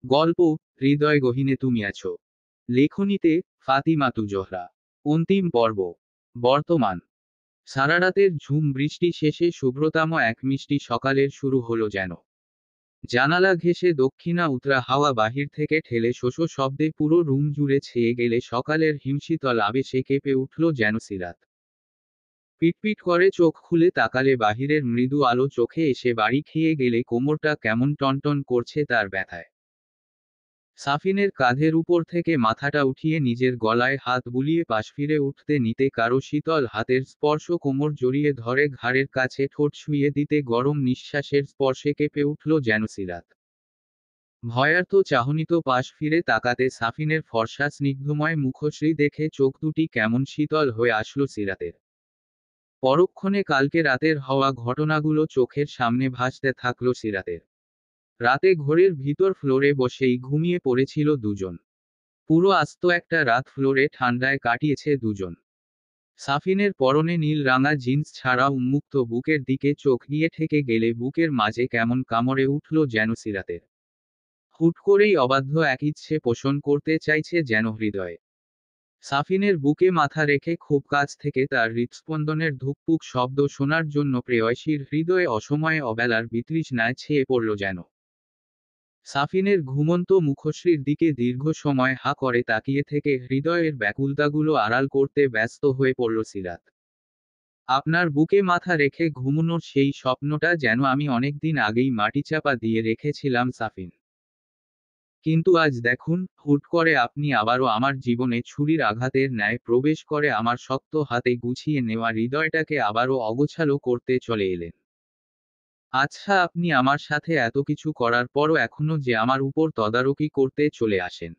গল্প হৃদয় গহীনে তুমি আছো। লেখনীতে ফাতিমাতু জোহরা। অন্তিম পর্ব। বর্তমান। সারারাতের ঝুম বৃষ্টি শেষে শুভ্রতম এক মিষ্টি সকালের শুরু হলো যেন। জানালা ঘেঁষে দক্ষিণা উতরা হাওয়া বাহির থেকে ঠেলে শোষো শব্দে পুরো রুম জুড়ে ছেয়ে গেলে সকালের হিমশীতল আবেশে কেঁপে উঠল যেন সিরাত। পিটপিট করে চোখ খুলে তাকালে বাহিরের মৃদু আলো চোখে এসে বাড়ি খেয়ে গেলে কোমরটা কেমন টনটন করছে তার ব্যথায়। সাফিনের কাঁধের উপর থেকে মাথাটা উঠিয়ে নিজের গলায় হাত বুলিয়ে পাশ ফিরে উঠতে নিতে কারো শীতল হাতের স্পর্শ কোমর জড়িয়ে ধরে ঘাড়ের কাছে ঠোঁট শুইয়ে দিতে গরম নিঃশ্বাসের স্পর্শে কেঁপে উঠল যেন সিরাত। ভয়ার্ত চাহনিত পাশ ফিরে তাকাতে সাফিনের ফর্সা স্নিগ্ধময় মুখশ্রী দেখে চোখ দুটি কেমন শীতল হয়ে আসলো সিরাতের। পরক্ষণে কালকে রাতের হওয়া ঘটনাগুলো চোখের সামনে ভাসতে থাকলো সিরাতের। রাতে ঘরের ভিতর ফ্লোরে বসেই ঘুমিয়ে পড়েছিল দুজন। পুরো আস্ত একটা রাত ফ্লোরে ঠান্ডায় কাটিয়েছে দুজন। সাফিনের পরনে নীল রাঙা জিন্স ছাড়া উন্মুক্ত বুকের দিকে চোখ গিয়ে ঠেকে গেলে বুকের মাঝে কেমন কামড়ে উঠল যেন সিরাতের। হুট করেই অবাধ্য এক ইচ্ছে পোষণ করতে চাইছে যেন হৃদয়ে। সাফিনের বুকে মাথা রেখে খুব কাছ থেকে তার হৃৎস্পন্দনের ধুকপুক শব্দ শোনার জন্য প্রেয়সীর হৃদয়ে অসময়ে অবেলার বিতৃষ্ণায় ছেয়ে পড়ল যেন। সাফিনের ঘুমন্ত মুখশ্রীর দিকে দীর্ঘ সময় হা করে তাকিয়ে থেকে হৃদয়ের ব্যাকুলতাগুলো আড়াল করতে ব্যস্ত হয়ে পড়ল সিরাত। আপনার বুকে মাথা রেখে ঘুমনোর সেই স্বপ্নটা যেন আমি অনেকদিন আগেই মাটিচাপা দিয়ে রেখেছিলাম সাফিন। কিন্তু আজ দেখুন, হুট করে আপনি আবারও আমার জীবনে ছুরির আঘাতের ন্যায় প্রবেশ করে আমার শক্ত হাতে গুছিয়ে নেওয়া হৃদয়টাকে আবারও অগোছালো করতে চলে এলেন। আচ্ছা, আপনি আমার সাথে এত কিছু করার পরও এখনো যে আমার উপর তদারকি করতে চলে আসেন,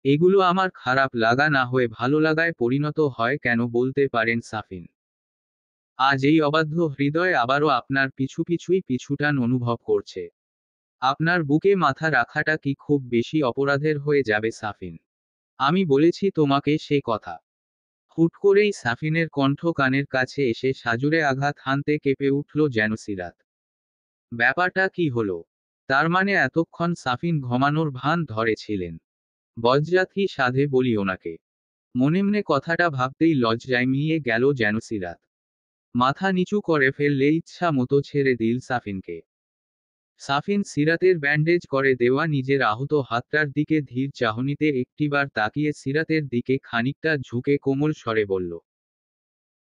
এগুলো আমার খারাপ লাগা না হয়ে ভালো লাগায় পরিণত হয় কেন বলতে পারেন সাফিন? আজ এই অবাধ্য হৃদয় আবারও আপনার পিছু পিছুই পিছুটান অনুভব করছে। আপনার বুকে মাথা রাখাটা কি খুব বেশি অপরাধের হয়ে যাবে সাফিন? আমি বলেছি তোমাকে সে কথা। হুট করেই সাফিনের কণ্ঠ কানের কাছে এসে সাজুরে আঘাত হানতে কেঁপে উঠল যেন সিরাত। ব্যাপারটা কি হলো? তার মানে এতক্ষণ সাফিন ঘুমানোর ভান ধরেছিলেন? বজ্জাতই সাধে বলি ওনাকে। মনে মনে কথাটা ভাবতেই লজ্জায় মিয়ে গেল যেন সিরাত। মাথা নিচু করে ফেললে ইচ্ছা মতো ছেড়ে দিল সাফিনকে। সাফিন সিরাতের ব্যান্ডেজ করে দেওয়া নিজের আহত হাতটার দিকে ধীর চাহনিতে একটিবার তাকিয়ে সিরাতের দিকে খানিকটা ঝুঁকে কোমল স্বরে বলল,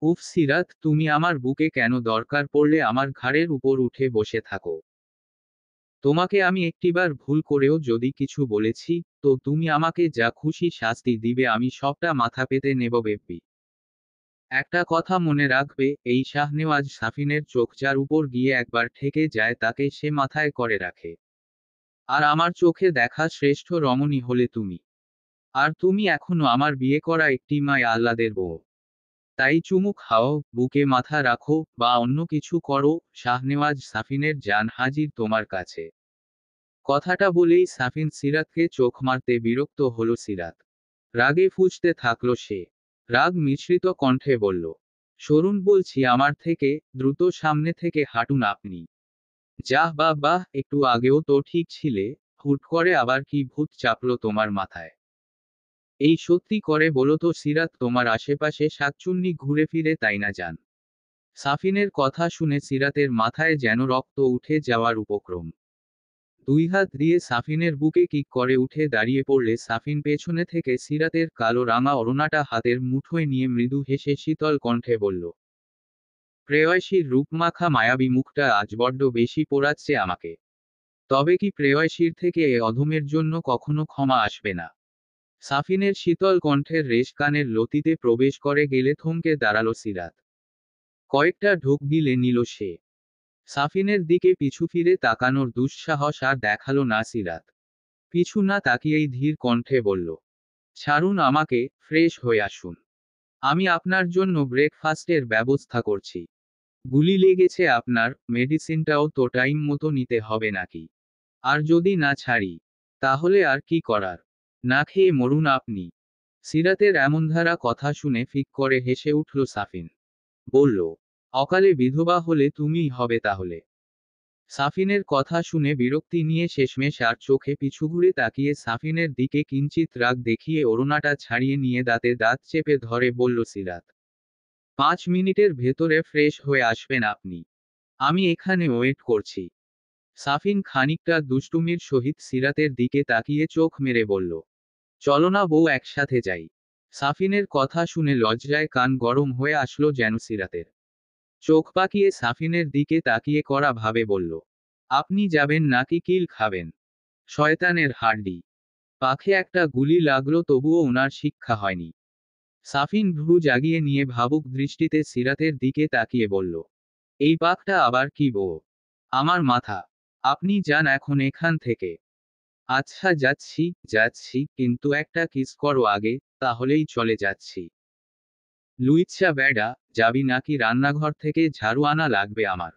উফ সিরাত, তুমি আমার বুকে কেন দরকার পড়লে আমার ঘাড়ের উপর উঠে বসে থাকো? তোমাকে আমি একটিবার ভুল করেও যদি কিছু বলেছি, তো তুমি আমাকে যা খুশি শাস্তি দিবে আমি সবটা মাথা পেতে নেব বেব্বি। একটা কথা মনে রাখবে, এই শাহনেওয়াজ সাফিনের চোখ যার উপর গিয়ে একবার ঠেকে যায় তাকে সে মাথায় করে রাখে। আর আমার চোখে দেখা শ্রেষ্ঠ রমণী হলে তুমি। আর তুমি এখনো আমার বিয়ে করা একটি মায় আহ্লাদের বউ। তাই চুমু খাও, বুকে মাথা রাখো, বা অন্য কিছু করো, শাহনেওয়াজ সাফিনের জান হাজির তোমার কাছে। কথাটা বলেই সাফিন সিরাতকে চোখ মারতে বিরক্ত হলো সিরাত। রাগে ফুঁসতে থাকলো সে। রাগ মিশ্রিত কণ্ঠে বলল, সরুন বলছি আমার থেকে, দ্রুত সামনে থেকে হাঁটুন আপনি। যাহ বাহ বাহ, একটু আগেও তো ঠিক ছিলে, হুট করে আবার কি ভূত চাপলো তোমার মাথায়? এই সত্যি করে বলো তো সিরাত, তোমার আশেপাশে শাকচুন্নি ঘুরে ফিরে তাই না জান? সাফিনের কথা শুনে সিরাতের মাথায় যেন রক্ত উঠে যাওয়ার উপক্রম। দুই হাত দিয়ে সাফিনের বুকে কিক করে উঠে দাঁড়িয়ে পড়লে সাফিন পেছনে থেকে সিরাতের কালো রাঙা ওড়নাটা হাতের মুঠোয় নিয়ে মৃদু হেসে শীতল কণ্ঠে বলল, প্রেয়সীর রূপমাখা মায়াবী মুখটা আজ বড্ড বেশি পোড়াচ্ছে আমাকে। তবে কি প্রেয়সীর থেকে এ অধমের জন্য কখনো ক্ষমা আসবে না? সাফিনের শীতল কণ্ঠের রেশ কানের লতিতে প্রবেশ করে গেলে থমকে দাঁড়ালো সিরাত। কয়েকটা ঢোক গিলে নিল সে। সাফিনের দিকে পিছু ফিরে তাকানোর দুঃসাহস আর দেখালো না সিরাত। পিছু না তাকিয়েই ধীর কণ্ঠে বলল, ছাড়ুন আমাকে, ফ্রেশ হয়ে আসুন। আমি আপনার জন্য ব্রেকফাস্টের ব্যবস্থা করছি। গুলি লেগেছে আপনার, মেডিসিনটাও তো টাইম মতো নিতে হবে নাকি? আর যদি না ছাড়ি, তাহলে আর কি করার? না খেয়ে মরুন আপনি। সিরাতের এমনধারা কথা শুনে ফিক করে হেসে উঠল সাফিন। বলল, অকালে বিধবা হলে তুমিই হবে তাহলে। সাফিনের কথা শুনে বিরক্তি নিয়ে শেষমেশ আর চোখে পিছু ঘুরে তাকিয়ে সাফিনের দিকে কিঞ্চিত রাগ দেখিয়ে ওড়নাটা ছাড়িয়ে নিয়ে দাঁতে দাঁত চেপে ধরে বলল সিরাত, 5 মিনিটের ভেতরে ফ্রেশ হয়ে আসবেন আপনি। আমি এখানে ওয়েট করছি। সাফিন খানিকটা দুষ্টুমির সহিত সিরাতের দিকে তাকিয়ে চোখ মেরে বলল, চলো না বউ, একসাথে যাই। সাফিনের কথা শুনে লজ্জায় কান গরম হয়ে আসলো যেন সিরাতের। চোখ পাকিয়ে সাফিনের দিকে তাকিয়ে করা ভাবে বলল, আপনি যাবেন নাকি কিল খাবেন? শয়তানের হাড্ডি। পাখে একটা গুলি লাগলো তবুও ওনার শিক্ষা হয়নি। সাফিন ভ্রু জাগিয়ে নিয়ে ভাবুক দৃষ্টিতে সিরাতের দিকে তাকিয়ে বলল, এই পাখটা আবার কি বউ? আমার মাথা। আপনি যান এখন এখান থেকে। আচ্ছা যাচ্ছি যাচ্ছি, কিন্তু একটা কিস করো আগে, তাহলেই চলে যাচ্ছি। লুইচ্ছা বেডা, যাবি নাকি রান্নাঘর থেকে ঝাড়ু আনা লাগবে আমার?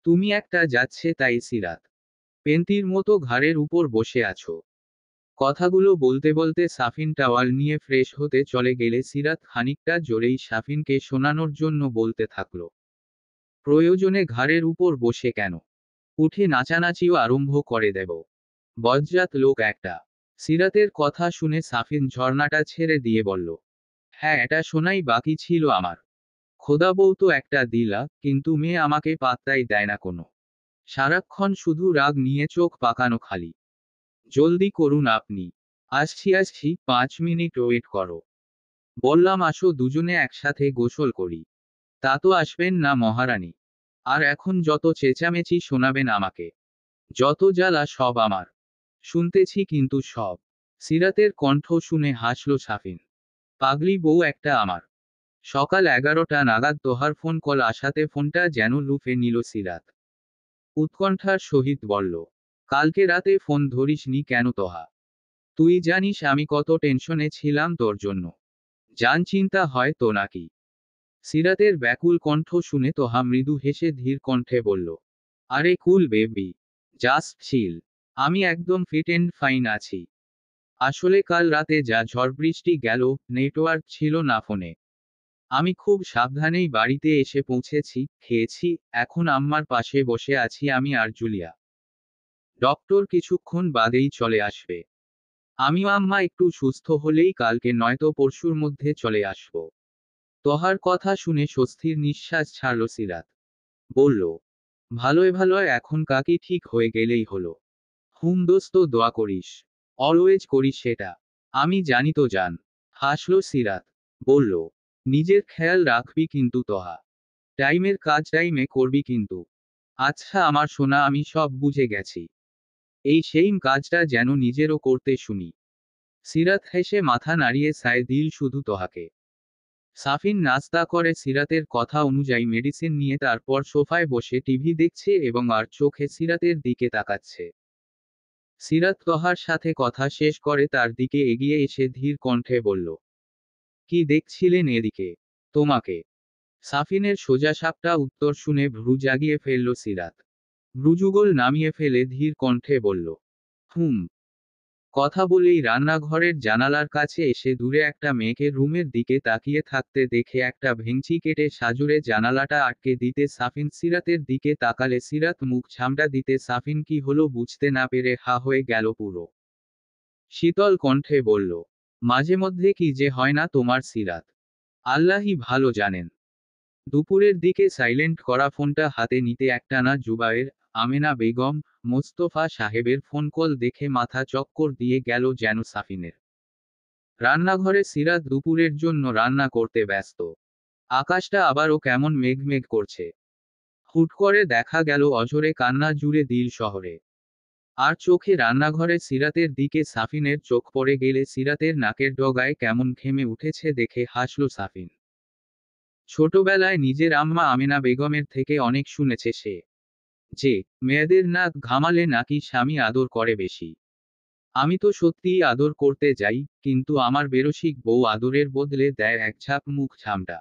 তুমি একটা যাচ্ছে তাই সিরাত। পেন্তির মতো ঘাড়ের উপর বসে আছো। কথাগুলো বলতে বলতে সাফিন টাওয়াল নিয়ে ফ্রেশ হতে চলে গেলে সিরাত খানিকটা জোরেই সাফিনকে শোনানোর জন্য বলতে থাকলো, প্রয়োজনে ঘাড়ের উপর বসে কেন? উঠে নাচানাচিও আরম্ভ করে দেব। বজ্জাত লোক একটা। সিরাতের কথা শুনে সাফিন ঝর্ণাটা ছেড়ে দিয়ে বলল, হ্যাঁ, এটা শোনাই বাকি ছিল আমার। খোদা বউ তো একটা দিলা, কিন্তু মেয়ে আমাকে পাত্তাই দেয় না কোনো। সারাক্ষণ শুধু রাগ নিয়ে চোখ পাকানো খালি। জলদি করুন আপনি। আসছি আসছি, 5 মিনিট ওয়েট করো। বললাম আসো দুজনে একসাথে গোসল করি। তা তো আসবেন না মহারানী। আর এখন যত চেঁচামেচি শোনাবেন আমাকে, যত জ্বালা সব আমার। শুনতেছি কিন্তু সব। সিরাতের কণ্ঠ শুনে হাসল সাফিন। পাগলি বউ একটা আমার। সকাল 11টা নাগাদ তোহার ফোন কল আসাতে ফোনটা যেন লুফে নিল সিরাত। উৎকণ্ঠার সহিত বলল, কালকে রাতে ফোন ধরিসনি কেন তোহা? তুই জানিস আমি কত টেনশনে ছিলাম তোর জন্য। জান চিন্তা হয় তো নাকি? সিরাতের ব্যাকুল কণ্ঠ শুনে তোহা মৃদু হেসে ধীর কণ্ঠে বলল, আরে কুল বেবি, জাস্ট চিল। আমি একদম ফিট এন্ড ফাইন আছি। আসলে কাল রাতে যা ঝড় বৃষ্টি গেল, নেটওয়ার্ক ছিল না ফোনে। আমি খুব সাবধানেই বাড়িতে এসে পৌঁছেছি, খেয়েছি, এখন আম্মার পাশে বসে আছি আমি আর জুলিয়া। ডক্টর কিছুক্ষণ বাদেই চলে আসবে। আমিও আম্মা একটু সুস্থ হলেই কালকে নয়তো পরশুর মধ্যে চলে আসব। তোহার কথা শুনে স্বস্তির নিঃশ্বাস ছাড়ল সিরাত। বলল, ভালোয় ভালোয় এখন কাকি ঠিক হয়ে গেলেই হলো। দোস্ত দোয়া করিস। অলওয়েজ করিস সেটা। আমি জানি তো জান। হাসল সিরাত। বলল, নিজের খেয়াল রাখবি কিন্তু তোহা। টাইমের কাজ টাইমে করবি কিন্তু। আচ্ছা আমার সোনা, আমি সব বুঝে গেছি। এই সেইম কাজটা যেন নিজেরও করতে শুনি। সিরাত হেসে মাথা নাড়িয়ে সায় দিল শুধু তোহাকে। সাফিন নাস্তা করে সিরাতের কথা অনুযায়ী মেডিসিন নিয়ে তারপর সোফায় বসে টিভি দেখছে এবং আর চোখে সিরাতের দিকে তাকাচ্ছে। সিরাত তোহার সাথে কথা শেষ করে তার দিকে এগিয়ে এসে ধীর কণ্ঠে বলল, কি দেখছিলেন এদিকে? তোমাকে। সাফিনের সোজাসাপটা উত্তর শুনে ভ্রু জাগিয়ে ফেলল সিরাত। ভ্রুযুগল নামিয়ে ফেলে ধীর কণ্ঠে বলল, হুম। কথা বলেই রান্নাঘরের জানালার কাছে এসে দূরে একটা মেয়েকে রুমের দিকে তাকিয়ে থাকতে দেখে একটা ভেঙচি কেটে সাজুরে জানালাটা আটকে দিতে সাফিন সিরাতের দিকে তাকালে সিরাত মুখ ঝামটা দিতে সাফিন কি হলো বুঝতে না পেরে হা হয়ে গেল পুরো। শীতল কণ্ঠে বলল, মাঝে মধ্যে কি যে হয় না তোমার সিরাত। আল্লাহই ভালো জানেন। দুপুরের দিকে সাইলেন্ট করা ফোনটা হাতে নিতে একটানা জুবায়ের, আমেনা বেগম, মোস্তফা সাহেবের ফোন কল দেখে মাথা চক্কর দিয়ে গেল যেন সাফিনের। রান্নাঘরে সিরাত দুপুরের জন্য রান্না করতে ব্যস্ত। আকাশটা আবারও কেমন মেঘমেঘ করছে। হুট করে দেখা গেল অঝরে কান্না জুড়ে দিল শহরে। আর চোখে রান্নাঘরে সিরাতের দিকে সাফিনের চোখ পড়ে গেলে সিরাতের নাকের ডগায় কেমন ঘেমে উঠেছে দেখে হাসল সাফিন। ছোটবেলায় নিজের আম্মা আমেনা বেগমের থেকে অনেক শুনেছে সে, যে মেয়েদের নাক ঘামালে নাকি স্বামী আদর করে বেশি। আমি তো সত্যিই আদর করতে যাই, কিন্তু আমার বেরসিক বউ আদরের বদলে দেয় এক ঝাঁক মুখ ঝামটা।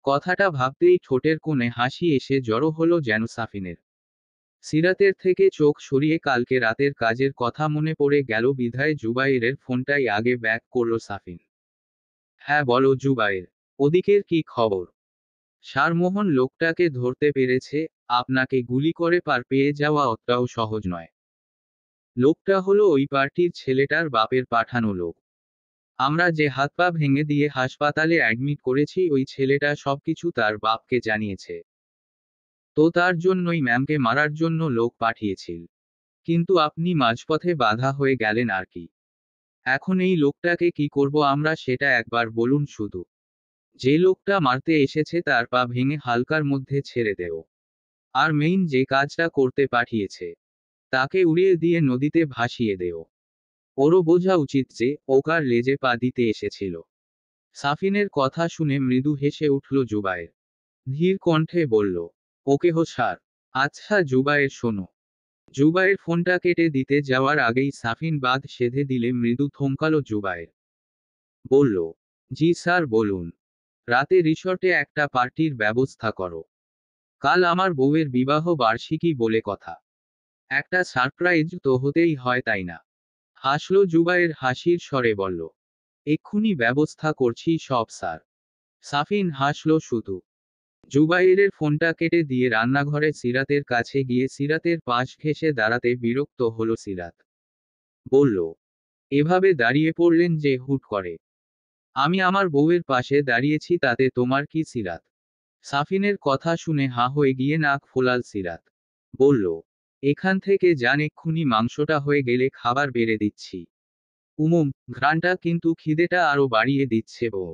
কথাটা ভাবতেই ঠোঁটের কোণে হাসি এসে জড়ো হলো যেন সাফিনের। সিরাতের থেকে চোখ সরিয়ে কালকে রাতের কাজের কথা মনে পড়ে গেল বিধায় জুবাইরের ফোনটাই আগে ব্যাক করল সাফিন। হ্যাঁ বলো জুবাইর, ওদিকের কি খবর? সারমোহন লোকটাকে ধরতে পেরেছে, আপনাকে গুলি করে পার পেয়ে যাওয়া অতটাও সহজ নয়। লোকটা হলো ওই পার্টির ছেলেটার বাপের পাঠানো লোক। আমরা যে হাত পা ভেঙে দিয়ে হাসপাতালে অ্যাডমিট করেছি ওই ছেলেটা সবকিছু তার বাপকে জানিয়েছে। তো তার জন্যই ম্যামকে মারার জন্য লোক পাঠিয়েছিল। কিন্তু আপনি মাঝপথে বাধা হয়ে গেলেন আর কি। এখন এই লোকটাকে কি করব আমরা সেটা একবার বলুন শুধু। যে লোকটা মারতে এসেছে তার পা ভেঙে হালকার মধ্যে ছেড়ে দেও। আর মেইন যে কাজটা করতে পাঠিয়েছে তাকে উড়িয়ে দিয়ে নদীতে ভাসিয়ে দেও। ওরও বোঝা উচিত যে ওকার লেজে পা দিতে এসেছিল। সাফিনের কথা শুনে মৃদু হেসে উঠল জুবায়ের। ধীর কণ্ঠে বলল, ওকে হো স্যার। আচ্ছা জুবায়ের শোনো। জুবায়ের ফোনটা কেটে দিতে যাওয়ার আগেই সাফিন বাঁধ সেধে দিলে মৃদু থমকালো জুবায়ের। বলল, জি স্যার বলুন। রাতে রিসর্টে একটা পার্টির ব্যবস্থা করো। কাল আমার বউয়ের বিবাহ বার্ষিকী বলে কথা। একটা সারপ্রাইজ তো হতেই হয় তাই না? হাসল জুবায়ের হাসির স্বরে বলল, এক্ষুনি ব্যবস্থা করছি সব স্যার। সাফিন হাসল শুধু। জুবাইরের ফোনটা কেটে দিয়ে রান্নাঘরে সিরাতের কাছে গিয়ে সিরাতের পাশ ঘেঁষে দাঁড়াতে বিরক্ত হলো সিরাত। বলল, এভাবে দাঁড়িয়ে পড়লেন যে হুট করে? আমি আমার বউয়ের পাশে দাঁড়িয়েছি তাতে তোমার কি সিরাত? সাফিনের কথা শুনে হাঁ হয়ে গিয়ে নাক ফোলাল সিরাত। বলল, এখান থেকে যান এক্ষুনি, মাংসটা হয়ে গেলে খাবার বেড়ে দিচ্ছি। উমম, ঘ্রাণটা কিন্তু খিদেটা আরো বাড়িয়ে দিচ্ছে বউ।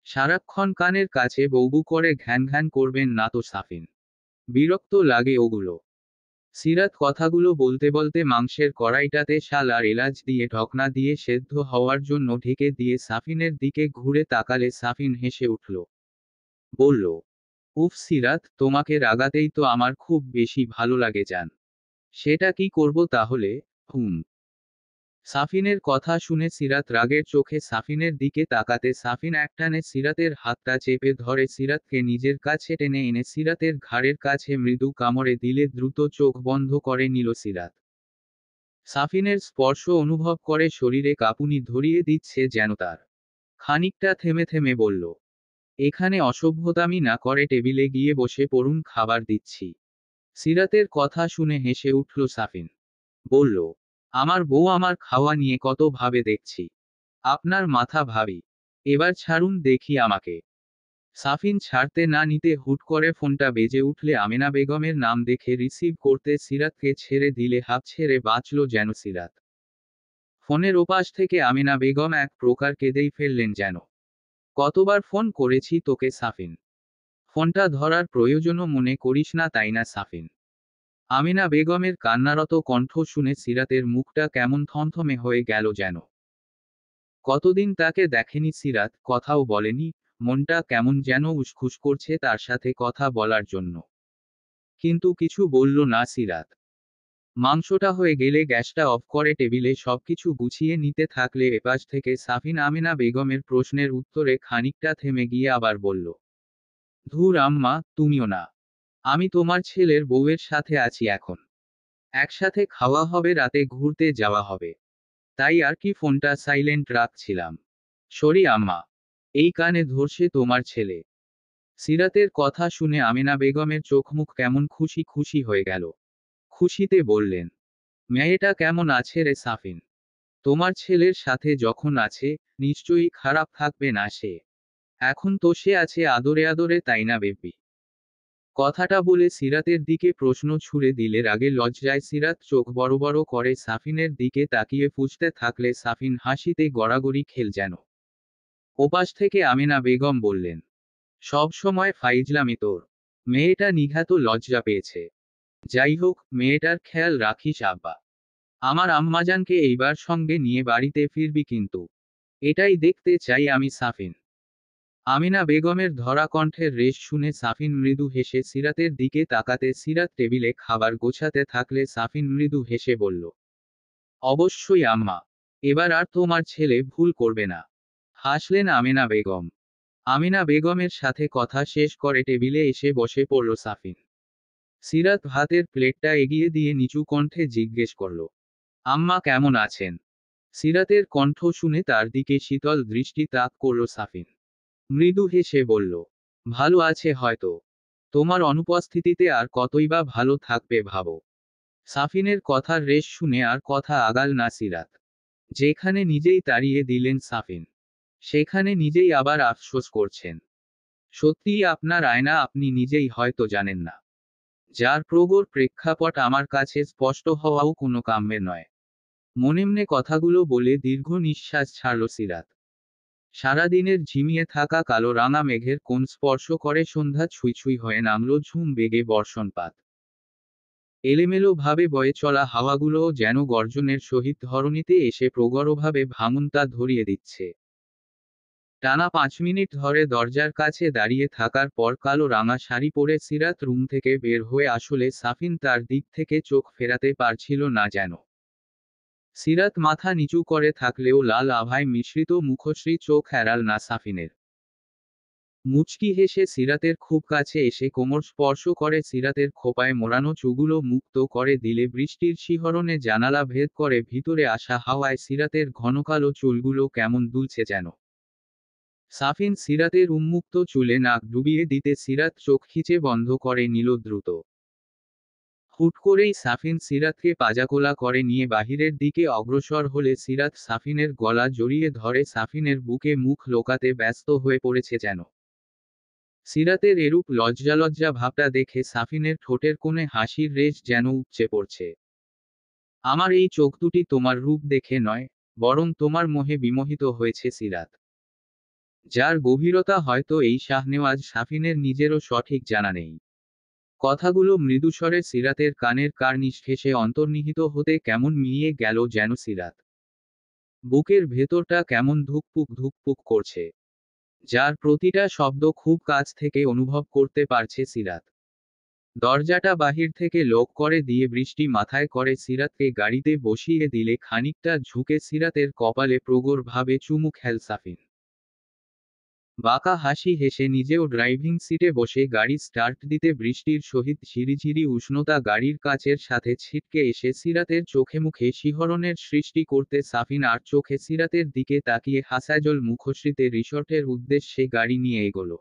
সারাক্ষণ কানের কাছে বউবু করে ঘ্যান ঘ্যান করবেন না তো সাফিন। বিরক্ত লাগে ওগুলো। সিরাত কথাগুলো বলতে বলতে মাংসের কড়াইটাতে শাল আর এলাচ দিয়ে ঢকনা দিয়ে সেদ্ধ হওয়ার জন্য ঢেকে দিয়ে সাফিনের দিকে ঘুরে তাকালে সাফিন হেসে উঠল। বলল, উফ সিরাত, তোমাকে রাগাতেই তো আমার খুব বেশি ভালো লাগে জান। সেটা কি করব তাহলে? হুম। সাফিনের কথা শুনে সিরাত রাগের চোখে সাফিনের দিকে তাকাতে সাফিন একটানে সিরাতের হাতটা চেপে ধরে সিরাতকে নিজের কাছে টেনে এনে সিরাতের ঘাড়ের কাছে মৃদু কামড়ে দিলে দ্রুত চোখ বন্ধ করে নিল সিরাত। সাফিনের স্পর্শ অনুভব করে শরীরে কাঁপুনি ধরিয়ে দিচ্ছে যেন তার। খানিকটা থেমে থেমে বলল, এখানে অসভ্যতামি না করে টেবিলে গিয়ে বসে পড়ুন, খাবার দিচ্ছি। সিরাতের কথা শুনে হেসে উঠল সাফিন। বলল, আমার বউ আমার খাওয়া নিয়ে কত ভাবে দেখছি। আপনার মাথা ভাবি। এবার ছাড়ুন দেখি আমাকে। সাফিন ছাড়তে না নিতে হুট করে ফোনটা বেজে উঠলে আমেনা বেগমের নাম দেখে রিসিভ করতে সিরাতকে ছেড়ে দিলে হাঁপ ছেড়ে বাঁচল যেন সিরাত। ফোনের ওপাশ থেকে আমেনা বেগম এক প্রকার কেঁদেই ফেললেন যেন। কতবার ফোন করেছি তোকে সাফিন। ফোনটা ধরার প্রয়োজনও মনে করিস না তাই না সাফিন? আমিনা বেগমের কান্নারত কণ্ঠ শুনে সিরাতের মুখটা কেমন থমথমে হয়ে গেল যেন। কতদিন তাকে দেখেনি সিরাত, কথাও বলেনি। মনটা কেমন যেন উসখুস করছে তার সাথে কথা বলার জন্য। কিন্তু কিছু বলল না সিরাত। মাংসটা হয়ে গেলে গ্যাসটা অফ করে টেবিলে সবকিছু গুছিয়ে নিতে থাকলে এপাশ থেকে সাফিন আমিনা বেগমের প্রশ্নের উত্তরে খানিকটা থেমে গিয়ে আবার বলল, ধুর আম্মা, তুমিও না। আমি তোমার ছেলের বউয়ের সাথে আছি এখন। একসাথে খাওয়া হবে, রাতে ঘুরতে যাওয়া হবে। তাই আর কি ফোনটা সাইলেন্ট রাখছিলাম। সরি আম্মা। এই কানে ধরছে তোমার ছেলে। সিরাতের কথা শুনে আমিনা বেগমের চোখমুখ কেমন খুশি খুশি হয়ে গেল। খুশিতে বললেন, মেয়েটা কেমন আছে রে সাফিন? তোমার ছেলের সাথে যখন আছে, নিশ্চয়ই খারাপ থাকবে না সে। এখন তো সে আছে আদরে আদরে তাই না বেবি? কথাটা বলে সিরাতের দিকে প্রশ্ন ছুড়ে দিলে রাগে লজ্জায় সিরাত চোখ বড় বড় করে সাফিনের দিকে তাকিয়ে ফুঁসতে থাকলে সাফিন হাসিতে গড়াগড়ি খেল যেন। ওপাশ থেকে আমিনা বেগম বললেন, সব সময় ফাইজলামি তোর। মেয়েটা নিঘাত লজ্জা পেয়েছে। যাই হোক, মেয়েটার খেয়াল রাখিস আব্বা। আমার আম্মাজানকে এইবার সঙ্গে নিয়ে বাড়িতে ফিরবি কিন্তু। এটাই দেখতে চাই আমি সাফিন। আমিনা বেগমের ধরা কণ্ঠের রেশ শুনে সাফিন মৃদু হেসে সিরাতের দিকে তাকাতে সিরাত টেবিলে খাবার গোছাতে থাকলে সাফিন মৃদু হেসে বলল, অবশ্যই আম্মা। এবার আর তোমার ছেলে ভুল করবে না। হাসলেন আমিনা বেগম। আমিনা বেগমের সাথে কথা শেষ করে টেবিলে এসে বসে পড়ল সাফিন। সিরাত ভাতের প্লেটটা এগিয়ে দিয়ে নিচু কণ্ঠে জিজ্ঞেস করল, আম্মা কেমন আছেন? সিরাতের কণ্ঠ শুনে তার দিকে শীতল দৃষ্টি তাক করল সাফিন। মৃদু হেসে বলল, ভালো আছে হয়তো। তোমার অনুপস্থিতিতে আর কতই বা ভালো থাকবে ভাবো। সাফিনের কথার রেশ শুনে আর কথা আগাল না সিরাত। যেখানে নিজেই তাড়িয়ে দিলেন সাফিন, সেখানে নিজেই আবার আফসোস করছেন। সত্যিই আপনার আয়না আপনি নিজেই হয়তো জানেন না, যার প্রগর প্রেক্ষাপট আমার কাছে স্পষ্ট হওয়াও কোনো কাম্যের নয়। মনেমনে কথাগুলো বলে দীর্ঘ নিঃশ্বাস ছাড়ল সিরাত। সারাদিনের ঝিমিয়ে থাকা কালো রাঙা মেঘের কোণ স্পর্শ করে সন্ধ্যা ছুঁই ছুঁই হয়ে নামল ঝুম বেগে বর্ষণপাত। এলোমেলো ভাবে বয়ে চলা হাওয়াগুলোও যেন গর্জনের সহিত ধরণীতে এসে প্রগরভাবে ভাঙনটা ধরিয়ে দিচ্ছে। টানা 5 মিনিট ধরে দরজার কাছে দাঁড়িয়ে থাকার পর কালো রাঙা শাড়ি পরে সিরাত রুম থেকে বের হয়ে আসলে সাফিন তার দিক থেকে চোখ ফেরাতে পারছিল না যেন। সিরাত মাথা নিচু করে থাকলেও লাল আভায় মিশ্রিত মুখশ্রী চোখ এড়াল না সাফিনের। মুচকি হেসে সিরাতের খুব কাছে এসে কোমর স্পর্শ করে সিরাতের খোপায় মোড়ানো চুলগুলো মুক্ত করে দিলে বৃষ্টির শিহরণে জানালা ভেদ করে ভিতরে আসা হাওয়ায় সিরাতের ঘনকালো চুলগুলো কেমন দুলছে যেন। সাফিন সিরাতের উন্মুক্ত চুলে নাক ডুবিয়ে দিতে সিরাত চোখ খিচে বন্ধ করে নিল দ্রুত। হুট করেই সাফিন সিরাতকে পাজাকোলা করে নিয়ে বাহিরের দিকে অগ্রসর হলে সিরাত সাফিনের গলা জড়িয়ে ধরে সাফিনের বুকে মুখ লোকাতে ব্যস্ত হয়ে পড়েছে যেন। সিরাতের এরূপ লজ্জা ভাবটা দেখে সাফিনের ঠোঁটের কোণে হাসির রেশ যেন উপচে পড়ছে। আমার এই চোখ দুটি তোমার রূপ দেখে নয়, বরং তোমার মোহে বিমোহিত হয়েছে সিরাত। যার গভীরতা হয়তো এই শাহনেওয়াজ সাফিনের নিজেরও সঠিক জানা নেই। কথাগুলো মৃদুস্বরে সিরাতের কানের কার্নিশ ঘেঁষে অন্তর্নিহিত হতে কেমন মিলিয়ে গেল যেন সিরাত। বুকের ভেতরটা কেমন ধুকপুক ধুকপুক করছে, যার প্রতিটা শব্দ খুব কাছ থেকে অনুভব করতে পারছে সিরাত। দরজাটা বাহির থেকে লক করে দিয়ে বৃষ্টি মাথায় করে সিরাতকে গাড়িতে বসিয়ে দিলে খানিকটা ঝুঁকে সিরাতের কপালে প্রগরভাবে চুমু খেল সাফিন। বাঁকা হাসি হেসে নিজেও ড্রাইভিং সিটে বসে গাড়ি স্টার্ট দিতে বৃষ্টির সহিত ঝিরিঝিরি উষ্ণতা গাড়ির কাচের সাথে ছিটকে এসে সিরাতের চোখে মুখে শিহরণের সৃষ্টি করতে সাফিন আর চোখে সিরাতের দিকে তাকিয়ে হাসাজল মুখশ্রীতে রিসর্টের উদ্দেশ্যে গাড়ি নিয়ে এগোলো।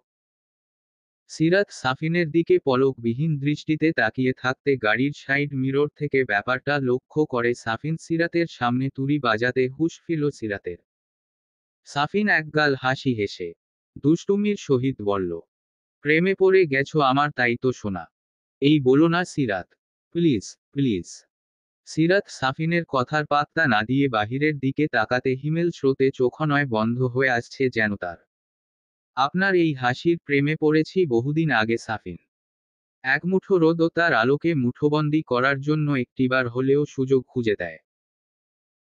সিরাত সাফিনের দিকে পলকবিহীন দৃষ্টিতে তাকিয়ে থাকতে গাড়ির সাইড মিরর থেকে ব্যাপারটা লক্ষ্য করে সাফিন সিরাতের সামনে তুড়ি বাজাতে হুঁশ ফিরল সিরাতের। সাফিন একগাল হাসি হেসে দুষ্টুমির সহিত বলল, প্রেমে পড়ে গেছো আমার তাই তো শোনা। এই বলো না সিরাত, প্লিজ প্লিজ। সিরাত সাফিনের কথার পাত্তা না দিয়ে বাহিরের দিকে তাকাতে হিমেল স্রোতে চোখনয় বন্ধ হয়ে আসছে যেন তার। আপনার এই হাসির প্রেমে পড়েছি বহুদিন আগে সাফিন। এক মুঠো রোদও তার আলোকে মুঠোবন্দি করার জন্য একটিবার হলেও সুযোগ খুঁজে দেয়।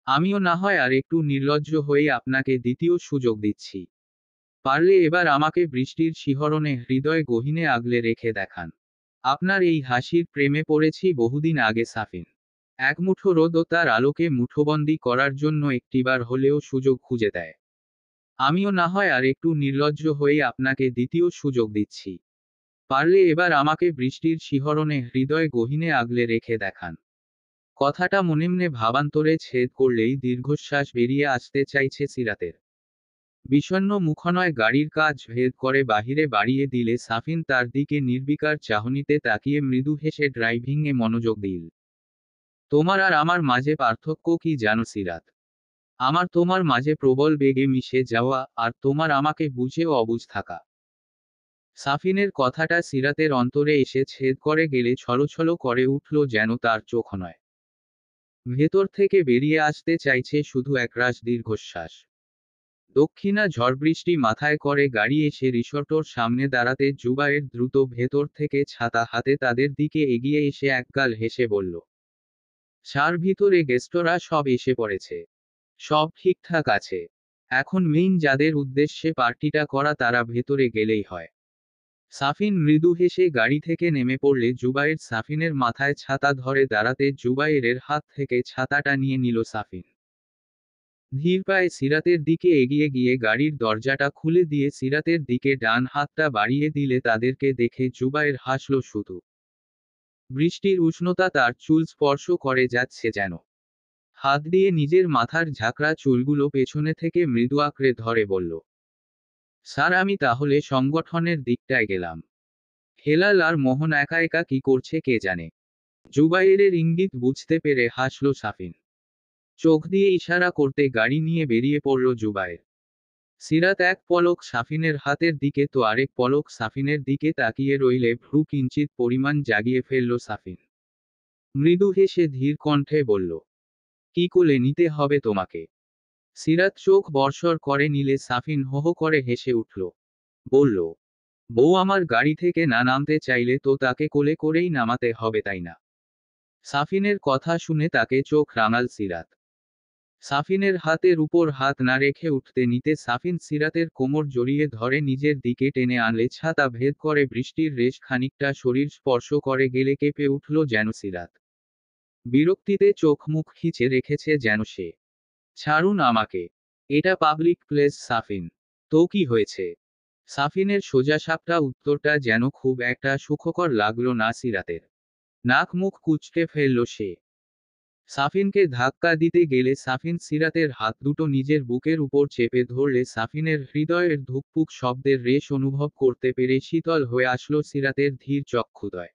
আমিও না হয় আর একটু নির্লজ্জ হয়ে আপনাকে দ্বিতীয় সুযোগ দিচ্ছি। পারলে এবার আমাকে বৃষ্টির শিহরণে হৃদয় গহীনে আগলে রেখে দেখান। আপনার এই হাসির প্রেমে পড়েছি বহুদিন আগে সাফিন। এক মুঠো রোদও তার আলোকে মুঠোবন্দি করার জন্য একটিবার হলেও সুযোগ খুঁজে দেয়। আমিও না হয় আর একটু নির্লজ্জ হয়ে আপনাকে দ্বিতীয় সুযোগ দিচ্ছি। পারলে এবার আমাকে বৃষ্টির শিহরণে হৃদয় গহীনে আগলে রেখে দেখান। কথাটা মনেমনে ভাবান্তরে ছেদ করলেই দীর্ঘশ্বাস বেরিয়ে আসতে চাইছে সিরাতের। বিষণ্ণ মুখনয় গাড়ির কাজ ভেদ করে বাহিরে বাড়িয়ে দিলে সাফিন তার দিকে নির্বিকার চাহনিতে তাকিয়ে মৃদু হেসে ড্রাইভিংয়ে মনোযোগ দিল। তোমার আর আমার মাঝে পার্থক্য কি জানো সিরাত? আমার তোমার মাঝে প্রবল বেগে মিশে যাওয়া, আর তোমার আমাকে বুঝেও অবুঝ থাকা। সাফিনের কথাটা সিরাতের অন্তরে এসে ছেদ করে গেলে ছলছল করে উঠল যেন তার চোখ নয়। ভেতর থেকে বেরিয়ে আসতে চাইছে শুধু একরাশ দীর্ঘশ্বাস। দক্ষিণা ঝড়বৃষ্টি মাথায় করে গাড়ি এসে রিসর্টর সামনে দাঁড়াতে জুবায়ের দ্রুত ভেতর থেকে ছাতা হাতে তাদের দিকে এগিয়ে এসে একগাল হেসে বলল, সার ভিতরে গেস্টরা সব এসে পড়েছে। সব ঠিকঠাক আছে। এখন মেইন যাদের উদ্দেশ্যে পার্টিটা করা তারা ভেতরে গেলেই হয়। সাফিন মৃদু হেসে গাড়ি থেকে নেমে পড়লে জুবায়ের সাফিনের মাথায় ছাতা ধরে দাঁড়াতে জুবায়েরের হাত থেকে ছাতাটা নিয়ে নিল সাফিন। ধীর পায়ে সিরাতের দিকে এগিয়ে গিয়ে গাড়ির দরজাটা খুলে দিয়ে সিরাতের দিকে ডান হাতটা বাড়িয়ে দিলে তাদেরকে দেখে জুবায়ের হাসল শুধু। বৃষ্টির উষ্ণতা তার চুল স্পর্শ করে যাচ্ছে যেন। হাত দিয়ে নিজের মাথার ঝাঁকড়া চুলগুলো পেছনে থেকে মৃদু আঁকড়ে ধরে বলল, স্যার, আমি তাহলে সংগঠনের দিকটায় গেলাম। হেলাল আর মোহন একা একা কি করছে কে জানে। জুবাইরের ইঙ্গিত বুঝতে পেরে হাসল সাফিন। চোখ দিয়ে ইশারা করতে গাড়ি নিয়ে বেরিয়ে পড়ল জুবাইর। সিরাত এক পলক সাফিনের হাতের দিকে তো আরেক পলক সাফিনের দিকে তাকিয়ে রইলে ভ্রু কিঞ্চিত পরিমাণ জাগিয়ে ফেলল সাফিন। মৃদু হেসে ধীর কণ্ঠে বলল, কি কোলে নিতে হবে তোমাকে? সিরাত চোখ বর্ষর করে নিলে সাফিন হো হো করে হেসে উঠল। বলল, বউ আমার গাড়ি থেকে না নামতে চাইলে তো তাকে কোলে করেই নামাতে হবে, তাই না? সাফিনের কথা শুনে তাকে চোখ রাঙাল সিরাত। সাফিনের হাতের উপর হাত না রেখে উঠতে নিতে সাফিন সিরাতের কোমর জড়িয়ে ধরে নিজের দিকে টেনে আনলে ছাতা ভেদ করে বৃষ্টির রেশ খানিকটা শরীর স্পর্শ করে গেলে কেঁপে উঠল যেন সিরাত। বিরক্তিতে চোখ মুখ খিচে রেখেছে যেন সে। ছাড়ুন আমাকে, এটা পাবলিক প্লেস সাফিন। তো কি হয়েছে? সাফিনের সোজাসাপটা উত্তরটা যেন খুব একটা সুখকর লাগলো না সিরাতের। নাক মুখ কুঁচকে ফেলল সে। সাফিনকে ধাক্কা দিতে গেলে সাফিন সিরাতের হাত দুটো নিজের বুকের উপর চেপে ধরলে সাফিনের হৃদয়ের ধুকপুক শব্দের রেশ অনুভব করতে পেরে শীতল হয়ে আসলো সিরাতের ধীর চক্ষুদয়।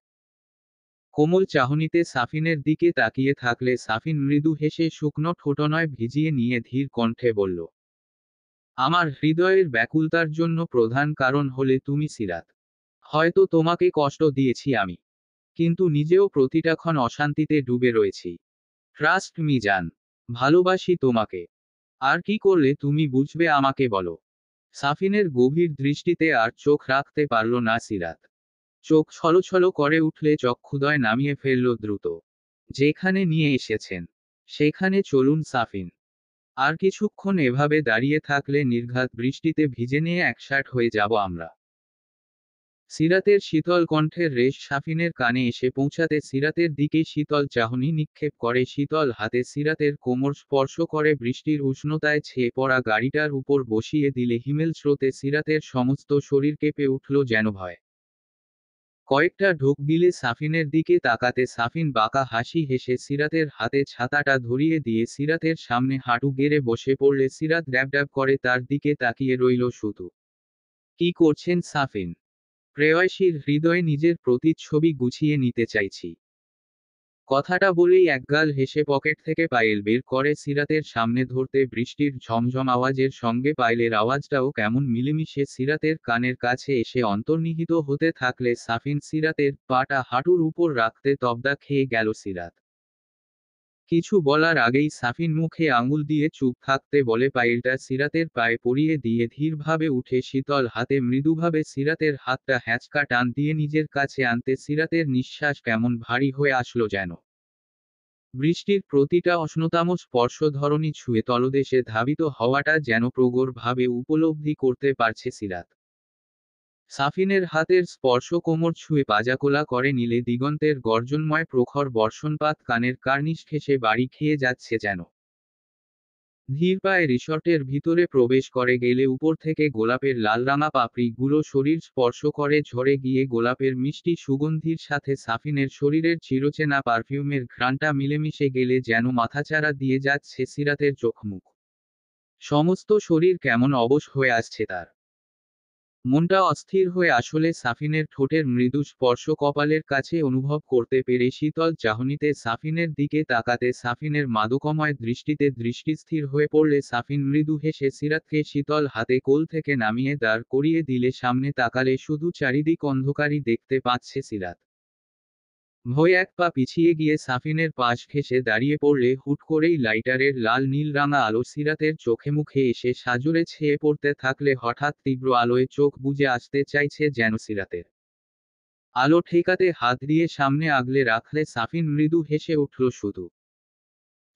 কোমল চাহনিতে সাফিনের দিকে তাকিয়ে থাকলে সাফিন মৃদু হেসে শুকনো ঠোঁটনয় ভিজিয়ে নিয়ে ধীর কণ্ঠে বলল, আমার হৃদয়ের ব্যাকুলতার জন্য প্রধান কারণ হলে তুমি সিরাত। হয়তো তোমাকে কষ্ট দিয়েছি আমি, কিন্তু নিজেও প্রতিটাক্ষণ অশান্তিতে ডুবে রয়েছি। ট্রাস্ট মি জান, ভালোবাসি তোমাকে। আর কি করলে তুমি বুঝবে আমাকে বলো? সাফিনের গভীর দৃষ্টিতে আর চোখ রাখতে পারল না সিরাত। চোখ ছলছল করে উঠলে চক্ষুদয় নামিয়ে ফেলল দ্রুত। যেখানে নিয়ে এসেছেন সেখানে চলুন সাফিন। আর কিছুক্ষণ এভাবে দাঁড়িয়ে থাকলে নির্ঘাত বৃষ্টিতে ভিজে নিয়ে একসাথ হয়ে যাব আমরা। সিরাতের শীতল কণ্ঠের রেশ সাফিনের কানে এসে পৌঁছাতে সিরাতের দিকে শীতল চাহনি নিক্ষেপ করে শীতল হাতে সিরাতের কোমর স্পর্শ করে বৃষ্টির উষ্ণতায় ছেয়ে পড়া গাড়িটার উপর বসিয়ে দিলে হিমেল স্রোতে সিরাতের সমস্ত শরীর কেঁপে উঠল যেন ভয়। কয়েকটা ঢোক গিলে সাফিনের দিকে তাকাতে সাফিন বাঁকা হাসি হেসে সিরাতের হাতে ছাতাটা ধরিয়ে দিয়ে সিরাতের সামনে হাঁটু গেড়ে বসে পড়লে সিরাত ড্যাব ড্যাব করে তার দিকে তাকিয়ে রইল শুধু। কি করছেন সাফিন? প্রেয়সীর হৃদয়ে নিজের প্রতিচ্ছবি গুছিয়ে নিতে চাইছি। কথাটা বলেই একগাল হেসে পকেট থেকে পায়েল বের করে সিরাতের সামনে ধরতে বৃষ্টির ঝমঝম আওয়াজের সঙ্গে পায়েলের আওয়াজটাও কেমন মিলেমিশে সিরাতের কানের কাছে এসে অন্তর্নিহিত হতে থাকলে সাফিন সিরাতের পাটা হাঁটুর উপর রাখতে তবদা খেয়ে গেল সিরাত। কিছু বলার আগেই সাফিন মুখে আঙুল দিয়ে চুপ থাকতে বলে পায়েলটা সিরাতের পায়ে পরিয়ে দিয়ে ধীরভাবে উঠে শীতল হাতে মৃদুভাবে সিরাতের হাতটা হ্যাঁচকা টান দিয়ে নিজের কাছে আনতে সিরাতের নিঃশ্বাস কেমন ভারী হয়ে আসলো যেন। বৃষ্টির প্রতিটা উষ্ণতম স্পর্শ ধরণী ছুঁয়ে তলদেশে ধাবিত হওয়াটা যেন প্রগড়ভাবে উপলব্ধি করতে পারছে সিরাত। সাফিনের হাতের স্পর্শ কোমর ছুঁয়ে পাজাকোলা করে নিলে দিগন্তের গর্জনময় প্রখর বর্ষণপাত কানের কার্নিশ ঘেঁষে বাড়ি খেয়ে যাচ্ছে যেন। ধীর পায়ে রিসর্টের ভিতরে প্রবেশ করে গেলে উপর থেকে গোলাপের লালরাঙা পাপড়িগুলো শরীর স্পর্শ করে ঝরে গিয়ে গোলাপের মিষ্টি সুগন্ধির সাথে সাফিনের শরীরের চিরচেনা পারফিউমের ঘ্রাণটা মিলেমিশে গেলে যেন মাথাচাড়া দিয়ে যাচ্ছে সিরাতের চোখমুখ। সমস্ত শরীর কেমন অবশ হয়ে আসছে তার। মনটা অস্থির হয়ে আসলে সাফিনের ঠোঁটের মৃদু স্পর্শ কপালের কাছে অনুভব করতে পেরে শীতল চাহনিতে সাফিনের দিকে তাকাতে সাফিনের মাদকময় দৃষ্টিতে দৃষ্টিস্থির হয়ে পড়লে সাফিন মৃদু হেসে সিরাতকে শীতল হাতে কোল থেকে নামিয়ে দাঁড় করিয়ে দিলে সামনে তাকালে শুধু চারিদিক অন্ধকারই দেখতে পাচ্ছে সিরাত। ভয় এক পা পিছিয়ে গিয়ে সাফিনের পাশ ঘেঁষে দাঁড়িয়ে পড়লে হুট করেই লাইটারের লাল নীল রাঙা আলো সিরাতের চোখে মুখে এসে সাজরে ছেয়ে পড়তে থাকলে হঠাৎ তীব্র আলোয় চোখ বুজে আসতে চাইছে যেন সিরাতের। আলো ঠেকাতে হাত দিয়ে সামনে আগলে রাখলে সাফিন মৃদু হেসে উঠল শুধু।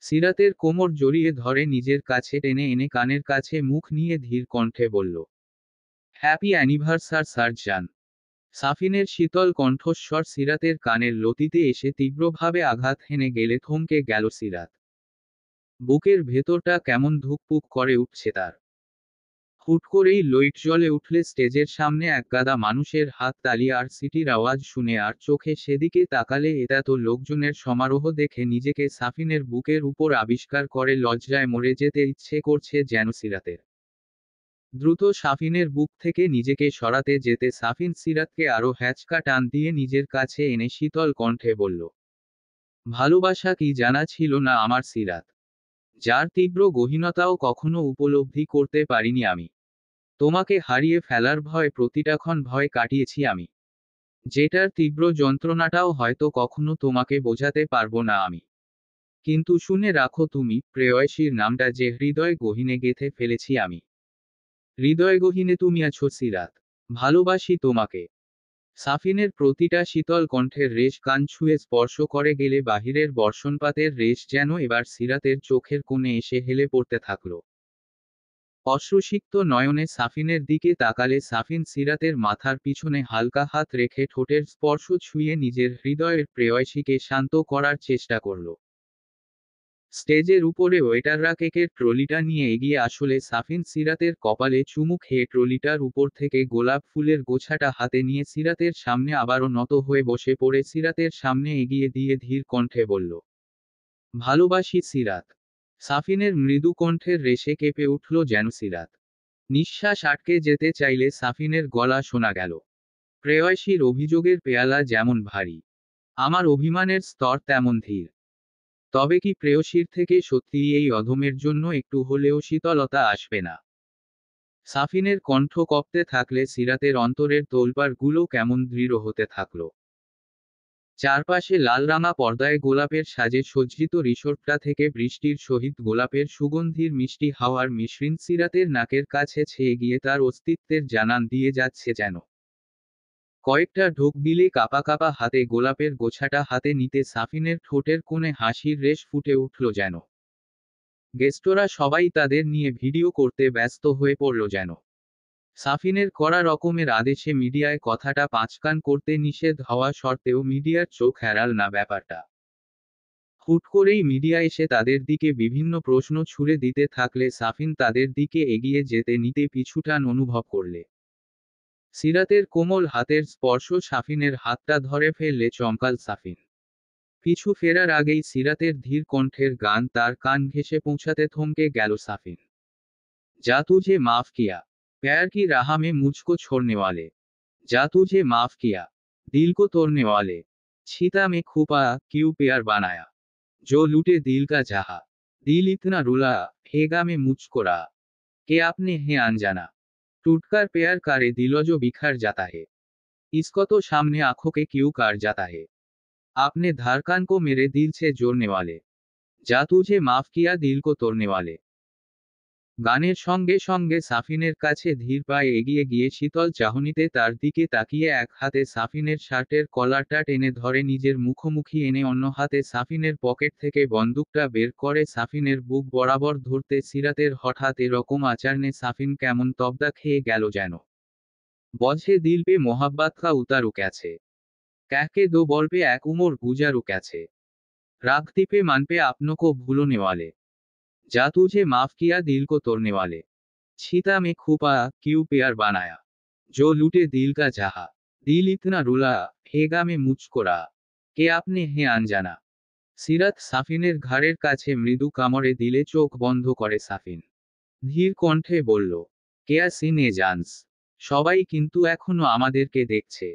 সিরাতের কোমর জড়িয়ে ধরে নিজের কাছে টেনে এনে কানের কাছে মুখ নিয়ে ধীর কণ্ঠে বলল, হ্যাপি অ্যানিভার্সার সার্জান। সাফিনের শীতল কণ্ঠস্বর সিরাতের কানের লতিতে এসে তীব্রভাবে আঘাত হেনে গেলে থমকে গেল সিরাত। বুকের ভেতরটা কেমন ধুকপুক করে উঠছে তার। হুট করেই লাইট জ্বলে উঠলে স্টেজের সামনে একগাদা মানুষের হাত তালি আর সিটির আওয়াজ শুনে আর চোখে সেদিকে তাকালে এটা তো লোকজনের সমারোহ দেখে নিজেকে সাফিনের বুকের উপর আবিষ্কার করে লজ্জায় মরে যেতে ইচ্ছে করছে যেন সিরাতের। দ্রুত সাফিনের বুক থেকে নিজেকে সরাতে যেতে সাফিন সিরাতকে আরো হ্যাচকা টান দিয়ে নিজের কাছে এনে শীতল কণ্ঠে বলল, ভালোবাসা কি জানা ছিল না আমার সিরাত, যার তীব্র গহীনতাও কখনো উপলব্ধি করতে পারিনি আমি। তোমাকে হারিয়ে ফেলার ভয়, প্রতিটাক্ষণ ভয় কাটিয়েছি আমি, যেটার তীব্র যন্ত্রণাটাও হয়তো কখনো তোমাকে বোঝাতে পারবো না আমি। কিন্তু শুনে রাখো, তুমি প্রেয়সীর নামটা যে হৃদয় গহীনে গেঁথে ফেলেছি আমি। হৃদয় গহীনে তুমি আছো সিরাত, ভালোবাসি তোমাকে। সাফিনের প্রতিটা শীতল কণ্ঠের রেশ কান ছুঁয়ে স্পর্শ করে গেলে বাহিরের বর্ষণপাতের রেশ যেন এবার সিরাতের চোখের কোণে এসে হেলে পড়তে থাকলো। অশ্রুসিক্ত নয়নে সাফিনের দিকে তাকালে সাফিন সিরাতের মাথার পিছনে হালকা হাত রেখে ঠোঁটের স্পর্শ ছুঁয়ে নিজের হৃদয়ের প্রেয়সীকে শান্ত করার চেষ্টা করল। স্টেজের উপরে ওয়েটাররা কেকের ট্রলিটা নিয়ে এগিয়ে আসলে সাফিন সিরাতের কপালে চুমু খেয়ে ট্রলিটার উপর থেকে গোলাপ ফুলের গোছাটা হাতে নিয়ে সিরাতের সামনে আবারও নত হয়ে বসে পড়ে সিরাতের সামনে এগিয়ে দিয়ে ধীর কণ্ঠে বলল, ভালোবাসি সিরাত। সাফিনের মৃদু কণ্ঠের রেশে কেঁপে উঠল যেন সিরাত। নিঃশ্বাস আটকে যেতে চাইলে সাফিনের গলা শোনা গেল, প্রেয়সীর অভিযোগের পেয়ালা যেমন ভারী, আমার অভিমানের স্তর তেমন ধীর। তবে কি প্রেয়সীর থেকে সত্যিই এই অধমের জন্য একটু হলেও শীতলতা আসবে না? সাফিনের কণ্ঠ কঁপতে থাকলে সিরাতের অন্তরের তোলপাড়গুলো কেমন দৃঢ় হতে থাকল। চারপাশে লালরাঙা পর্দায় গোলাপের সাজে সজ্জিত রিসোর্টটা থেকে বৃষ্টির সহিত গোলাপের সুগন্ধির মিষ্টি হাওয়ার মিশ্রণ সিরাতের নাকের কাছে ছেয়ে গিয়ে তার অস্তিত্বের জানান দিয়ে যাচ্ছে যেন। কয়েকটা ঢোক গিলে কাঁপা কাঁপা হাতে গোলাপের গোছাটা হাতে নিতে সাফিনের ঠোঁটের কোণে হাসির রেশ ফুটে উঠল যেন। গেস্টরা সবাই তাদের নিয়ে ভিডিও করতে ব্যস্ত হয়ে পড়ল যেন। সাফিনের কড়া রকমের আদেশে মিডিয়ায় কথাটা পাঁচকান করতে নিষেধ হওয়া সত্ত্বেও মিডিয়ার চোখ এড়াল না ব্যাপারটা। হুট করেই মিডিয়া এসে তাদের দিকে বিভিন্ন প্রশ্ন ছুড়ে দিতে থাকলে সাফিন তাদের দিকে এগিয়ে যেতে নিতে পিছুটান অনুভব করলে। সিরাতের কোমল হাতের স্পর্শ সাফিনের হাতটা ধরে ফেললে চমকাল সাফিন। পিছু ফেরার আগেই সিরাতের ধীর কণ্ঠের গান তার কান ঘেঁষে পৌঁছাতে থমকে গেল সাফিন। যা তুঝে মাফ কিয়া, प्यार की राह में मुझको छोड़ने वाले, जा तुझे माफ किया, दिल को तोड़ने वाले, छीता में खुपा क्यों प्यार बनाया, जो लूटे दिल का जहा, दिल इतना रुला फेगा में मुझको रहा, कि आपने है अनजाना, टूटकर प्यार करे दिलो जो बिखर जाता है, इसको तो सामने आंखों के क्यों कर जाता है, आपने धड़कन को मेरे दिल से जोड़ने वाले, जा तुझे माफ किया दिल को तोड़ने वाले। গানের সঙ্গে সঙ্গে সাফিনের কাছে ধীর পায়ে এগিয়ে গিয়ে শীতল চাহনিতে তার দিকে তাকিয়ে এক হাতে সাফিনের শার্টের কলারটা টেনে ধরে নিজের মুখোমুখি এনে অন্য হাতে সাফিনের পকেট থেকে বন্দুকটা বের করে সাফিনের বুক বরাবর ধরতে সিরাতের হঠাৎ এরকম আচরণে সাফিন কেমন তবদা খেয়ে গেল যেন। বঝে দিল পে মোহাব্বত কা উতারু ক্যাছে, ক্যাকে দো বল পে এক উমর গুজারু ক্যাছে, রাখতি পে মান পে আপনকো ভুলোনে वाले, जा तुझे माफ किया दिल को तोड़ने वाले, छीता में खुपा क्यों प्यार बनाया, जो लूटे दिल का जहा, दिल इतना रुला फेगा में मुझको रहा, के आपने है अनजाना। সিরাত সাফিনের ঘাড়ের কাছে মৃদু কামড়ে দিলে চোখ বন্ধ করে সাফিন। ধীর কণ্ঠে বলল, কেয়া সিনে জানস, সবাই কিন্তু এখনো আমাদেরকে দেখছে।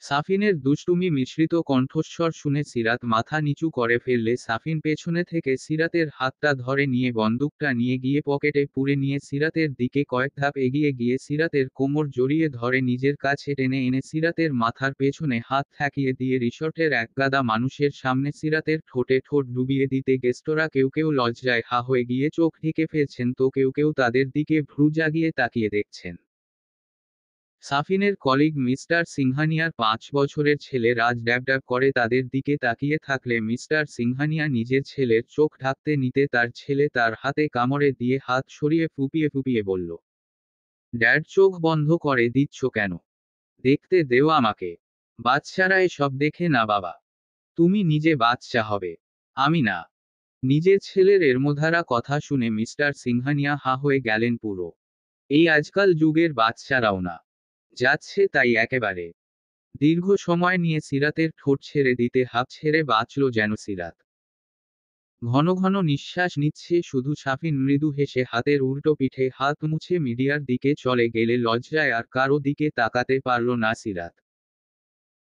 সাফিনের দুষ্টুমি মিশ্রিত কণ্ঠস্বর শুনে সিরাত মাথা নিচু করে ফেললে সাফিন পেছনে থেকে সিরাতের হাতটা ধরে নিয়ে বন্দুকটা নিয়ে গিয়ে পকেটে পুরে নিয়ে সিরাতের দিকে কয়েক ধাপ এগিয়ে গিয়ে সিরাতের কোমর জড়িয়ে ধরে নিজের কাছে টেনে এনে সিরাতের মাথার পেছনে হাত ঠেকিয়ে দিয়ে রিসর্টের একগাদা মানুষের সামনে সিরাতের ঠোঁটে ঠোঁট ডুবিয়ে দিতে গেস্টরা কেউ কেউ লজ্জায় হা হয়ে গিয়ে চোখ ঢেকে ফেলছেন তো কেউ কেউ তাদের দিকে ভ্রু জাগিয়ে তাকিয়ে দেখছেন। সাফিনের কলিগ মিস্টার সিংহানিয়ার 5 বছরের ছেলে রাজ ড্যাব ড্যাব করে তাদের দিকে তাকিয়ে থাকলে মিস্টার সিংহানিয়া নিজের ছেলের চোখ ঢাকতে নিতে তার ছেলে তার হাতে কামড়ে দিয়ে হাত সরিয়ে ফুপিয়ে ফুপিয়ে বলল, ড্যাড চোখ বন্ধ করে দিচ্ছ কেন, দেখতে দেও আমাকে, বাচ্চারা এসব দেখে না বাবা, তুমি নিজে বাচ্চা হবে, আমি না। নিজের ছেলের এরমধারা কথা শুনে মিস্টার সিংহানিয়া হা হয়ে গেলেন পুরো। এই আজকাল যুগের বাচ্চারাও না, যাচ্ছে তাই একেবারে। দীর্ঘ সময় নিয়ে সিরাতের ঠোঁট ছেড়ে দিতে হাঁপ ছেড়ে বাঁচল যেন সিরাত। ঘন ঘন নিঃশ্বাস নিচ্ছে শুধু। সাফিন মৃদু হেসে হাতের উল্টো পিঠে হাত মুছে মিডিয়ার দিকে চলে গেলে লজ্জায় আর কারো দিকে তাকাতে পারল না সিরাত।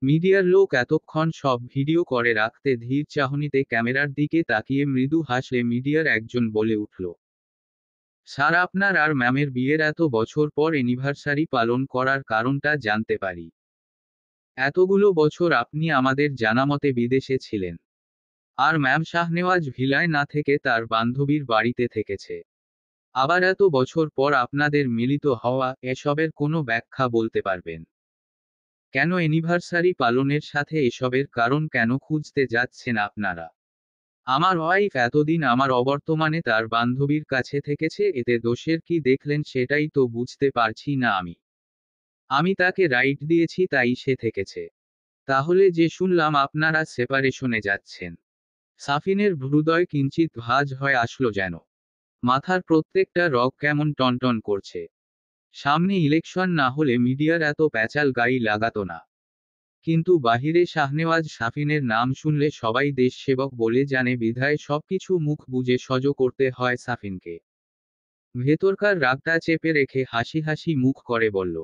মিডিয়ার লোক এতক্ষণ সব ভিডিও করে রাখতে ধীর চাহনিতে ক্যামেরার দিকে তাকিয়ে মৃদু হাসলে মিডিয়ার একজন বলে উঠল, স্যার, আপনার আর ম্যামের বিয়ের এত বছর পর অ্যানিভার্সারি পালন করার কারণটা জানতে পারি? এতগুলো বছর আপনি আমাদের জানামতে বিদেশে ছিলেন, আর ম্যাম শাহনেওয়াজ ভিলায় না থেকে তার বান্ধবীর বাড়িতে থেকেছে। আবার এত বছর পর আপনাদের মিলিত হওয়া, এসবের কোনো ব্যাখ্যা বলতে পারবেন? কেন অ্যানিভার্সারি পালনের সাথে এসবের কারণ কেন খুঁজতে যাচ্ছেন আপনারা? আমার ওয়াইফ এতদিন আমার অবর্তমানে তার বান্ধবীর কাছে থেকেছে, এতে দোষের কি দেখলেন সেটাই তো বুঝতে পারছি না আমি। আমি তাকে রাইট দিয়েছি তাই সে থেকেছে। তাহলে যে শুনলাম আপনারা সেপারেশনে যাচ্ছেন। সাফিনের হৃদয় কিঞ্চিত ভাঁজ হয়ে আসলো যেন। মাথার প্রত্যেকটা রগ কেমন টনটন করছে। সামনে ইলেকশন না হলে মিডিয়ার এত প্যাচাল গাড়ি লাগাতো না। কিন্তু বাহিরে শাহনেওয়াজ সাফিনের নাম শুনলে সবাই দেশসেবক বলে জানে, বিধায় সবকিছু মুখ বুজে সহ্য করতে হয় সাফিনকে। ভেতরকার রাগটা চেপে রেখে হাসি হাসি মুখ করে বলল,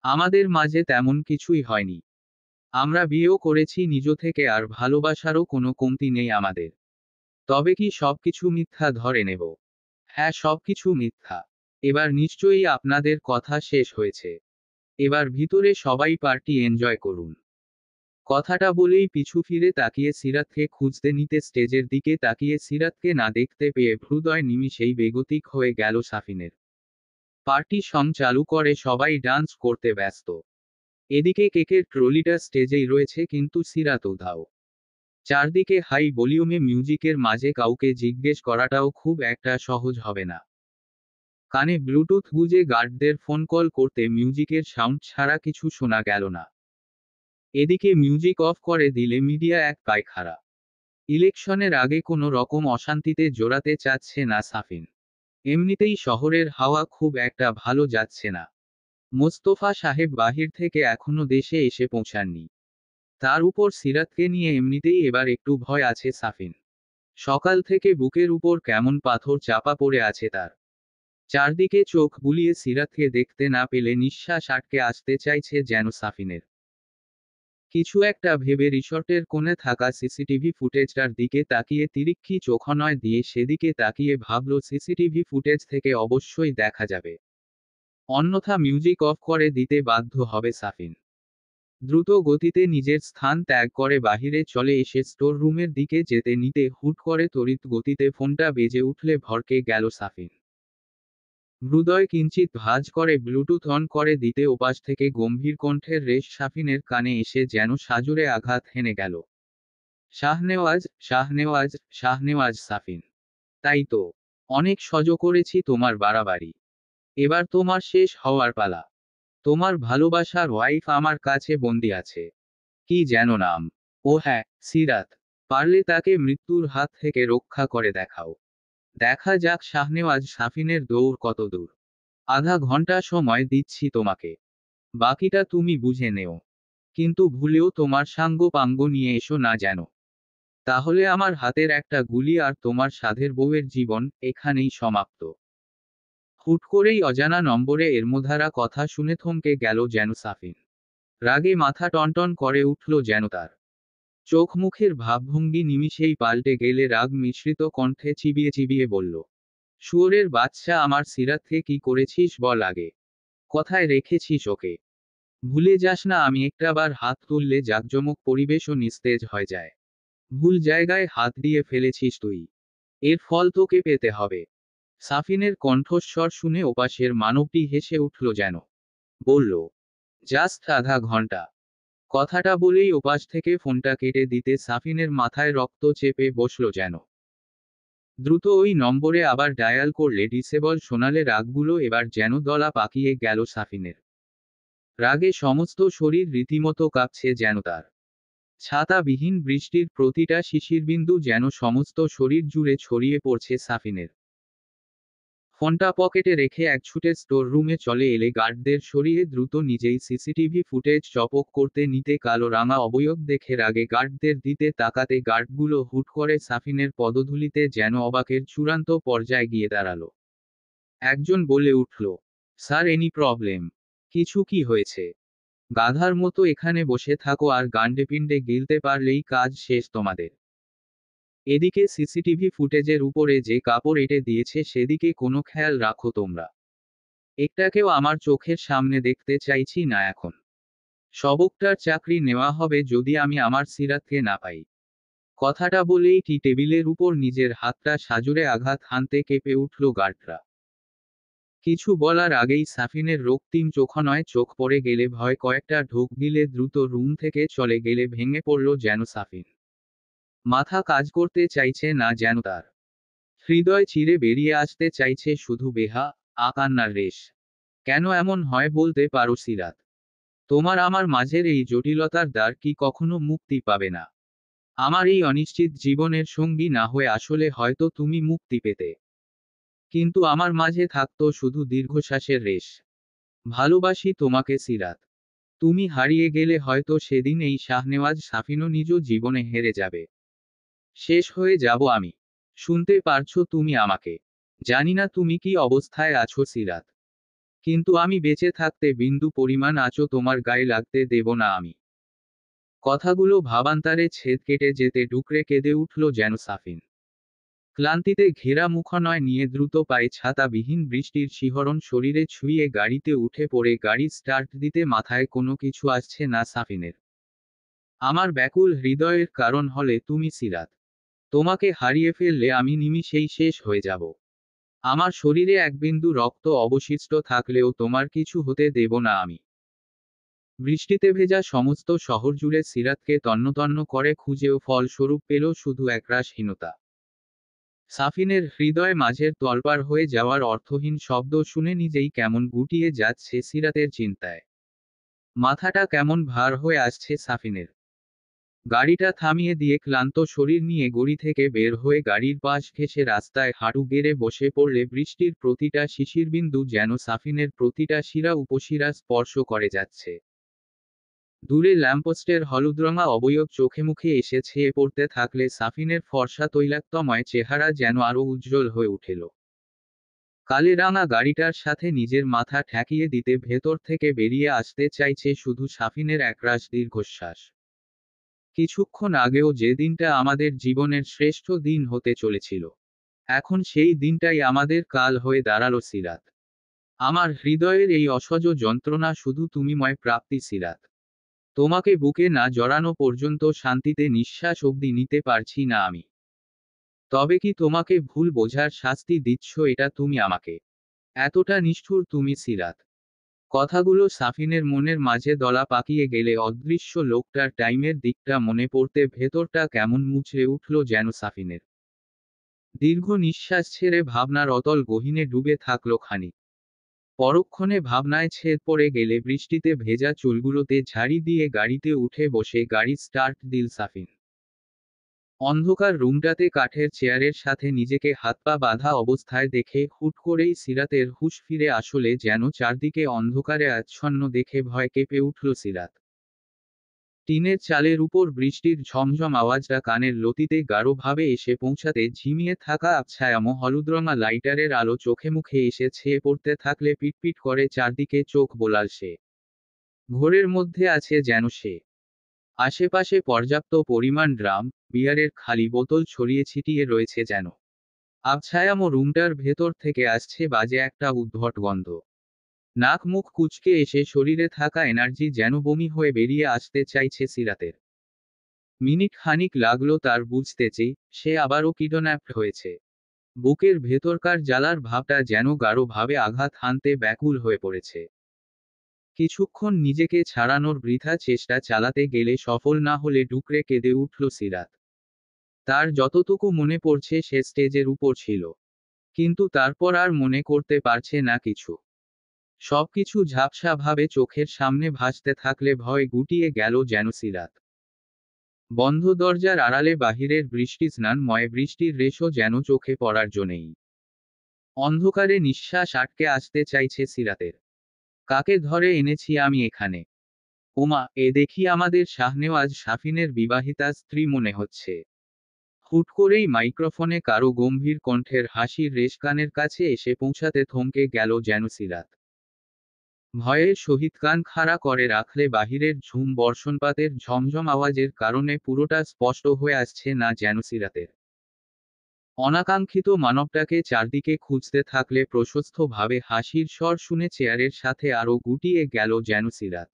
আমাদের মাঝে তেমন কিছুই হয়নি। আমরা বিয়েও করেছি নিজ থেকে, আর ভালোবাসারও কোনো কমতি নেই আমাদের। তবে কি সবকিছু মিথ্যা ধরে নেব? হ্যাঁ, সবকিছু মিথ্যা। এবার নিশ্চয়ই আপনাদের কথা শেষ হয়েছে। এবার ভিতরে সবাই পার্টি এনজয় করুন। কথাটা বলেই পিছু ফিরে তাকিয়ে সিরাতকে খুঁজতে নিতে স্টেজের দিকে তাকিয়ে সিরাতকে না দেখতে পেয়ে হৃদয় নিমিষেই বেগতিক হয়ে গেল সাফিনের। পার্টি সং চালু করে সবাই ডান্স করতে ব্যস্ত। এদিকে কেকের ট্রলিটা স্টেজেই রয়েছে কিন্তু সিরাত উধাও। চারদিকে হাই ভলিউমে মিউজিকের মাঝে কাউকে জিজ্ঞেস করাটাও খুব একটা সহজ হবে না। কানে ব্লুটুথ গুজে গার্ডদের ফোন কল করতে মিউজিকের সাউন্ড ছাড়া কিছু শোনা গেল না। এদিকে মিউজিক অফ করে দিলে মিডিয়া এক পায়খানা। ইলেকশনের আগে কোনো রকম অশান্তিতে জড়াতে চাচ্ছে না সাফিন। এমনিতেই শহরের হাওয়া খুব একটা ভালো যাচ্ছে না। মোস্তফা সাহেব বাহির থেকে এখনো দেশে এসে পৌঁছাননি। তার উপর সিরাতকে নিয়ে এমনিতেই এবার একটু ভয় আছে সাফিন। সকাল থেকে বুকের উপর কেমন পাথর চাপা পড়ে আছে তার। চারদিকে চোখ বুলিয়ে সিরাতকে দেখতে না পেলে নিঃশ্বাস আটকে আসতে চাইছে যেন সাফিনের। কিছু একটা ভেবে রিসর্টের কোণে থাকা সিসিটিভি ফুটেজটার দিকে তাকিয়ে তিরিক্ষি চোখনয় দিয়ে সেদিকে তাকিয়ে ভাবল, সিসিটিভি ফুটেজ থেকে অবশ্যই দেখা যাবে। অন্যথা মিউজিক অফ করে দিতে বাধ্য হবে সাফিন। দ্রুত গতিতে নিজের স্থান ত্যাগ করে বাহিরে চলে এসে স্টোর রুমের দিকে যেতে নিতে হুট করে তড়িৎ গতিতে ফোনটা বেজে উঠলে ভড়কে গেল সাফিন। হৃদয় কিঞ্চিত ভাঁজ করে ব্লুটুথ অন করে দিতে ওপাশ থেকে গম্ভীর কণ্ঠের রেশ সাফিনের কানে এসে যেন সাজোরে আঘাত হেনে গেল। শাহনেওয়াজ, শাহনেওয়াজ, শাহনেওয়াজ। সাফিন, তাই তো। অনেক সহ্য করেছি তোমার বাড়াবাড়ি। এবার তোমার শেষ হওয়ার পালা। তোমার ভালোবাসার ওয়াইফ আমার কাছে বন্দি আছে। কি যেন নাম? ও হ্যাঁ, সিরাত। পারলে তাকে মৃত্যুর হাত থেকে রক্ষা করে দেখাও। দেখা যাক শাহনেওয়াজ সাফিনের দৌড় কত দূর। আধা ঘন্টা সময় দিচ্ছি তোমাকে। বাকিটা তুমি বুঝে নেও। কিন্তু ভুলেও তোমার সাঙ্গ পাঙ্গ নিয়ে এসো না যেন। তাহলে আমার হাতের একটা গুলি আর তোমার সাধের বউয়ের জীবন এখানেই সমাপ্ত। হুট করেই অজানা নম্বরে এরমধারা কথা শুনে থমকে গেল যেন সাফিন। রাগে মাথা টনটন করে উঠল যেন তার। চোখ মুখের ভাবভঙ্গি নিমিষেই পাল্টে গেলে রাগ মিশ্রিত কণ্ঠে চিবিয়ে চিবিয়ে বলল, শুয়োরের বাচ্চা, আমার সিরাতকে কি করেছিস বল আগে। কোথায় রেখেছিস ওকে? ভুলে যাস না আমি একটাবার হাত তুললে জাঁকজমক পরিবেশও নিস্তেজ হয়ে যায়। ভুল জায়গায় হাত দিয়ে ফেলেছিস তুই। এর ফল তোকে পেতে হবে। সাফিনের কণ্ঠস্বর শুনে ওপাশের মানবটি হেসে উঠল যেন। বলল, জাস্ট আধা ঘন্টা। কথাটা বলেই ওপাশ থেকে ফোনটা কেটে দিতে সাফিনের মাথায় রক্ত চেপে বসল যেন। দ্রুত ওই নম্বরে আবার ডায়াল করলে ডিসেবল শোনালে রাগগুলো এবার যেন দলা পাকিয়ে গেল সাফিনের। রাগে সমস্ত শরীর রীতিমতো কাঁপছে যেন তার। ছাতাবিহীন বৃষ্টির প্রতিটা শিশিরবিন্দু যেন সমস্ত শরীর জুড়ে ছড়িয়ে পড়ছে সাফিনের। ফোনটা পকেটে রেখে এক ছুটে স্টোর রুমে চলে এলে গার্ডদের সরিয়ে দ্রুত নিজেই সিসিটিভি ফুটেজ চপক করতে নিতে কালো রাঙা অবয়ব দেখে রাগে গার্ডদের দিতে তাকাতে গার্ডগুলো হুট করে সাফিনের পদধূলিতে যেন অবাকের চূড়ান্ত পর্যায়ে গিয়ে দাঁড়ালো। একজন বলে উঠল, স্যার এনি প্রবলেম? কিছু কি হয়েছে? গাধার মতো এখানে বসে থাকো আর গান্ডেপিণ্ডে গিলতে পারলেই কাজ শেষ তোমাদের। এদিকে সিসিটিভি ফুটেজের উপরে যে কাপড় এঁটে দিয়েছে সেদিকে কোনো খেয়াল রাখো তোমরা? একটাকেও আমার চোখের সামনে দেখতে চাইছি না এখন। সবকটার চাকরি নেওয়া হবে যদি আমি আমার সিরাতকে না পাই। কথাটা বলেই টি টেবিলের উপর নিজের হাতটা সাজুরে আঘাত হানতে কেঁপে উঠল গার্ডরা। কিছু বলার আগেই সাফিনের রক্তিম চোখনয় চোখ পড়ে গেলে ভয় কয়েকটা ঢোক গিলে দ্রুত রুম থেকে চলে গেলে ভেঙে পড়ল যেন সাফিন। মাথা কাজ করতে চাইছে না যেন তার। হৃদয় চিরে বেরিয়ে আসতে চাইছে শুধু বেহা কান্নার রেশ। কেন এমন হয় বলতে পারো সিরাত? তোমার আমার মাঝের এই জটিলতার দ্বার কি কখনো মুক্তি পাবে না? আমার এই অনিশ্চিত জীবনের সঙ্গী না হয়ে আসলে হয়তো তুমি মুক্তি পেতে। কিন্তু আমার মাঝে থাকতো শুধু দীর্ঘশ্বাসের রেশ। ভালোবাসি তোমাকে সিরাত। তুমি হারিয়ে গেলে হয়তো সেদিন এই শাহনেওয়াজ সাফিনও নিজ জীবনে হেরে যাবে। শেষ হয়ে যাব আমি। শুনতে পারছো তুমি আমাকে? জানি না তুমি কি অবস্থায় আছো সিরাত, কিন্তু আমি বেঁচে থাকতে বিন্দু পরিমাণ আঁচও তোমার গায়ে লাগতে দেব না আমি। কথাগুলো ভাবান্তারে ছেদ কেটে যেতে ডুকরে কেঁদে উঠল যেন সাফিন। ক্লান্তিতে ঘেরা মুখনয় নিয়ে দ্রুত পায়ে ছাতাবিহীন বৃষ্টির শিহরণ শরীরে ছুঁয়ে গাড়িতে উঠে পড়ে গাড়ি স্টার্ট দিতে মাথায় কোনো কিছু আসছে না সাফিনের। আমার ব্যাকুল হৃদয়ের কারণ হলে তুমি সিরাত। তোমাকে হারিয়ে ফেললে আমি নিমিষেই শেষ হয়ে যাব। আমার শরীরে এক বিন্দু রক্ত অবশিষ্ট থাকলেও তোমার কিছু হতে দেব না আমি। বৃষ্টিতে ভেজা সমস্ত শহর জুড়ে সিরাতকে তন্নতন্ন করে খুঁজেও ফলস্বরূপ পেল শুধু একরাশহীনতা। সাফিনের হৃদয় মাঝের তলপার হয়ে যাওয়ার অর্থহীন শব্দ শুনে নিজেই কেমন গুটিয়ে যাচ্ছে সিরাতের চিন্তায়। মাথাটা কেমন ভার হয়ে আসছে সাফিনের। গাড়িটা থামিয়ে দিয়ে ক্লান্ত শরীর নিয়ে গড়ি থেকে বের হয়ে গাড়ির পাশ ঘেঁষে রাস্তায় হাঁটু গেড়ে বসে পড়লে বৃষ্টির প্রতিটা শিশিরবিন্দু যেন সাফিনের প্রতিটা শিরা উপশিরা স্পর্শ করে যাচ্ছে। দূরে ল্যাম্পপোস্টের হলুদরঙা অবয়ব চোখে মুখে এসে ছেয়ে পড়তে থাকলে সাফিনের ফর্সা তৈলাক্তময় চেহারা যেন আরো উজ্জ্বল হয়ে উঠেল। কালে রাঙা গাড়িটার সাথে নিজের মাথা ঠেকিয়ে দিতে ভেতর থেকে বেরিয়ে আসতে চাইছে শুধু সাফিনের একরাশ দীর্ঘশ্বাস। কিছুক্ষণ আগেও যে দিনটা আমাদের জীবনের শ্রেষ্ঠ দিন হতে চলেছিল, এখন সেই দিনটাই আমাদের কাল হয়ে দাঁড়ালো সিরাত। আমার হৃদয়ের এই অসহ্য যন্ত্রণা শুধু তুমিময় প্রাপ্তি সিরাত। তোমাকে বুকে না জড়ানো পর্যন্ত শান্তিতে নিঃশ্বাস অবধি নিতে পারছি না আমি। তবে কি তোমাকে ভুল বোঝার শাস্তি দিচ্ছ এটা তুমি আমাকে? এতটা নিষ্ঠুর তুমি সিরাত? কথাগুলো সাফিনের মনের মাঝে দলা পাকিয়ে গেলে অদৃশ্য লোকটার টাইমের দিকটা মনে পড়তে ভেতরটা কেমন মুচড়ে উঠল যেন সাফিনের। দীর্ঘ নিঃশ্বাস ছেড়ে ভাবনার অতল গহীনে ডুবে থাকলো খানিক। পরক্ষণে ভাবনায় ছেদ পড়ে গেলে বৃষ্টিতে ভেজা চুলগুলোতে ঝাড়ি দিয়ে গাড়িতে উঠে বসে গাড়ি স্টার্ট দিল সাফিন। অন্ধকার রুমটাতে কাঠের চেয়ারের সাথে নিজেকে হাত পা বাঁধা অবস্থায় দেখে হুট করেই সিরাতের হুঁশ ফিরে আসলে যেন চারদিকে অন্ধকারে আচ্ছন্ন দেখে ভয় কেঁপে উঠল সিরাত। টিনের চালের উপর বৃষ্টির ঝমঝম আওয়াজটা কানের লতিতে গাঢ়ভাবে এসে পৌঁছাতে ঝিমিয়ে থাকা আবছায়াম হলুদরঙা লাইটারের আলো চোখে মুখে এসে ছেয়ে পড়তে থাকলে পিটপিট করে চারদিকে চোখ বোলাল সে। ঘোরের মধ্যে আছে যেন সে। আশেপাশে পর্যাপ্ত পরিমাণ ড্রাম, বিয়ারের খালি বোতল ছড়িয়ে ছিটিয়ে রয়েছে যেন। আবছায়াম রুমটার ভেতর থেকে আসছে বাজে একটা উদ্ভট গন্ধ। নাক মুখ কুঁচকে এসে শরীরে থাকা এনার্জি যেন বমি হয়ে বেরিয়ে আসতে চাইছে সিরাতের। মিনিট খানিক লাগলো তার বুঝতে সে আবারও কিডন্যাপড হয়েছে। বুকের ভেতরকার জ্বালার ভাবটা যেন গাঢ়ভাবে আঘাত হানতে ব্যাকুল হয়ে পড়েছে। কিছুক্ষণ নিজেকে ছাড়ানোর বৃথা চেষ্টা চালাতে গেলে সফল না হলে ডুকরে কেঁদে উঠল সিরাত। তার যতটুকু মনে পড়ছে সে স্টেজের উপর ছিল, কিন্তু তারপর আর মনে করতে পারছে না কিছু। সবকিছু ঝাপসাভাবে চোখের সামনে ভাসতে থাকলে ভয় গুটিয়ে গেল যেন সিরাত। বন্ধ দরজার আড়ালে বাহিরের বৃষ্টি স্নানময় বৃষ্টির রেশও যেন চোখে পড়ার জন্যেই। অন্ধকারে নিঃশ্বাস আটকে আসতে চাইছে সিরাতের। কাকে ধরে এনেছি আমি এখানে? ওমা, এ দেখি আমাদের শাহনেওয়াজ শাফিনের বিবাহিতা স্ত্রী মনে হচ্ছে। হুট করেই মাইক্রোফোনে কারো গম্ভীর কণ্ঠের হাসির রেশ কানের কাছে এসে পৌঁছাতে থমকে গেল যেন সিরাত। ভয়ের সহিত কান খাড়া করে রাখলে বাহিরের ঝুম বর্ষণপাতের ঝমঝম আওয়াজের কারণে পুরোটা স্পষ্ট হয়ে আসছে না যেন সিরাতের। অনাকাঙ্ক্ষিত মানবটাকে চারদিকে খুঁজতে থাকলে প্রশস্তভাবে হাসির স্বর শুনে চেয়ারের সাথে আরো গুটিয়ে গেল যেন সিরাত।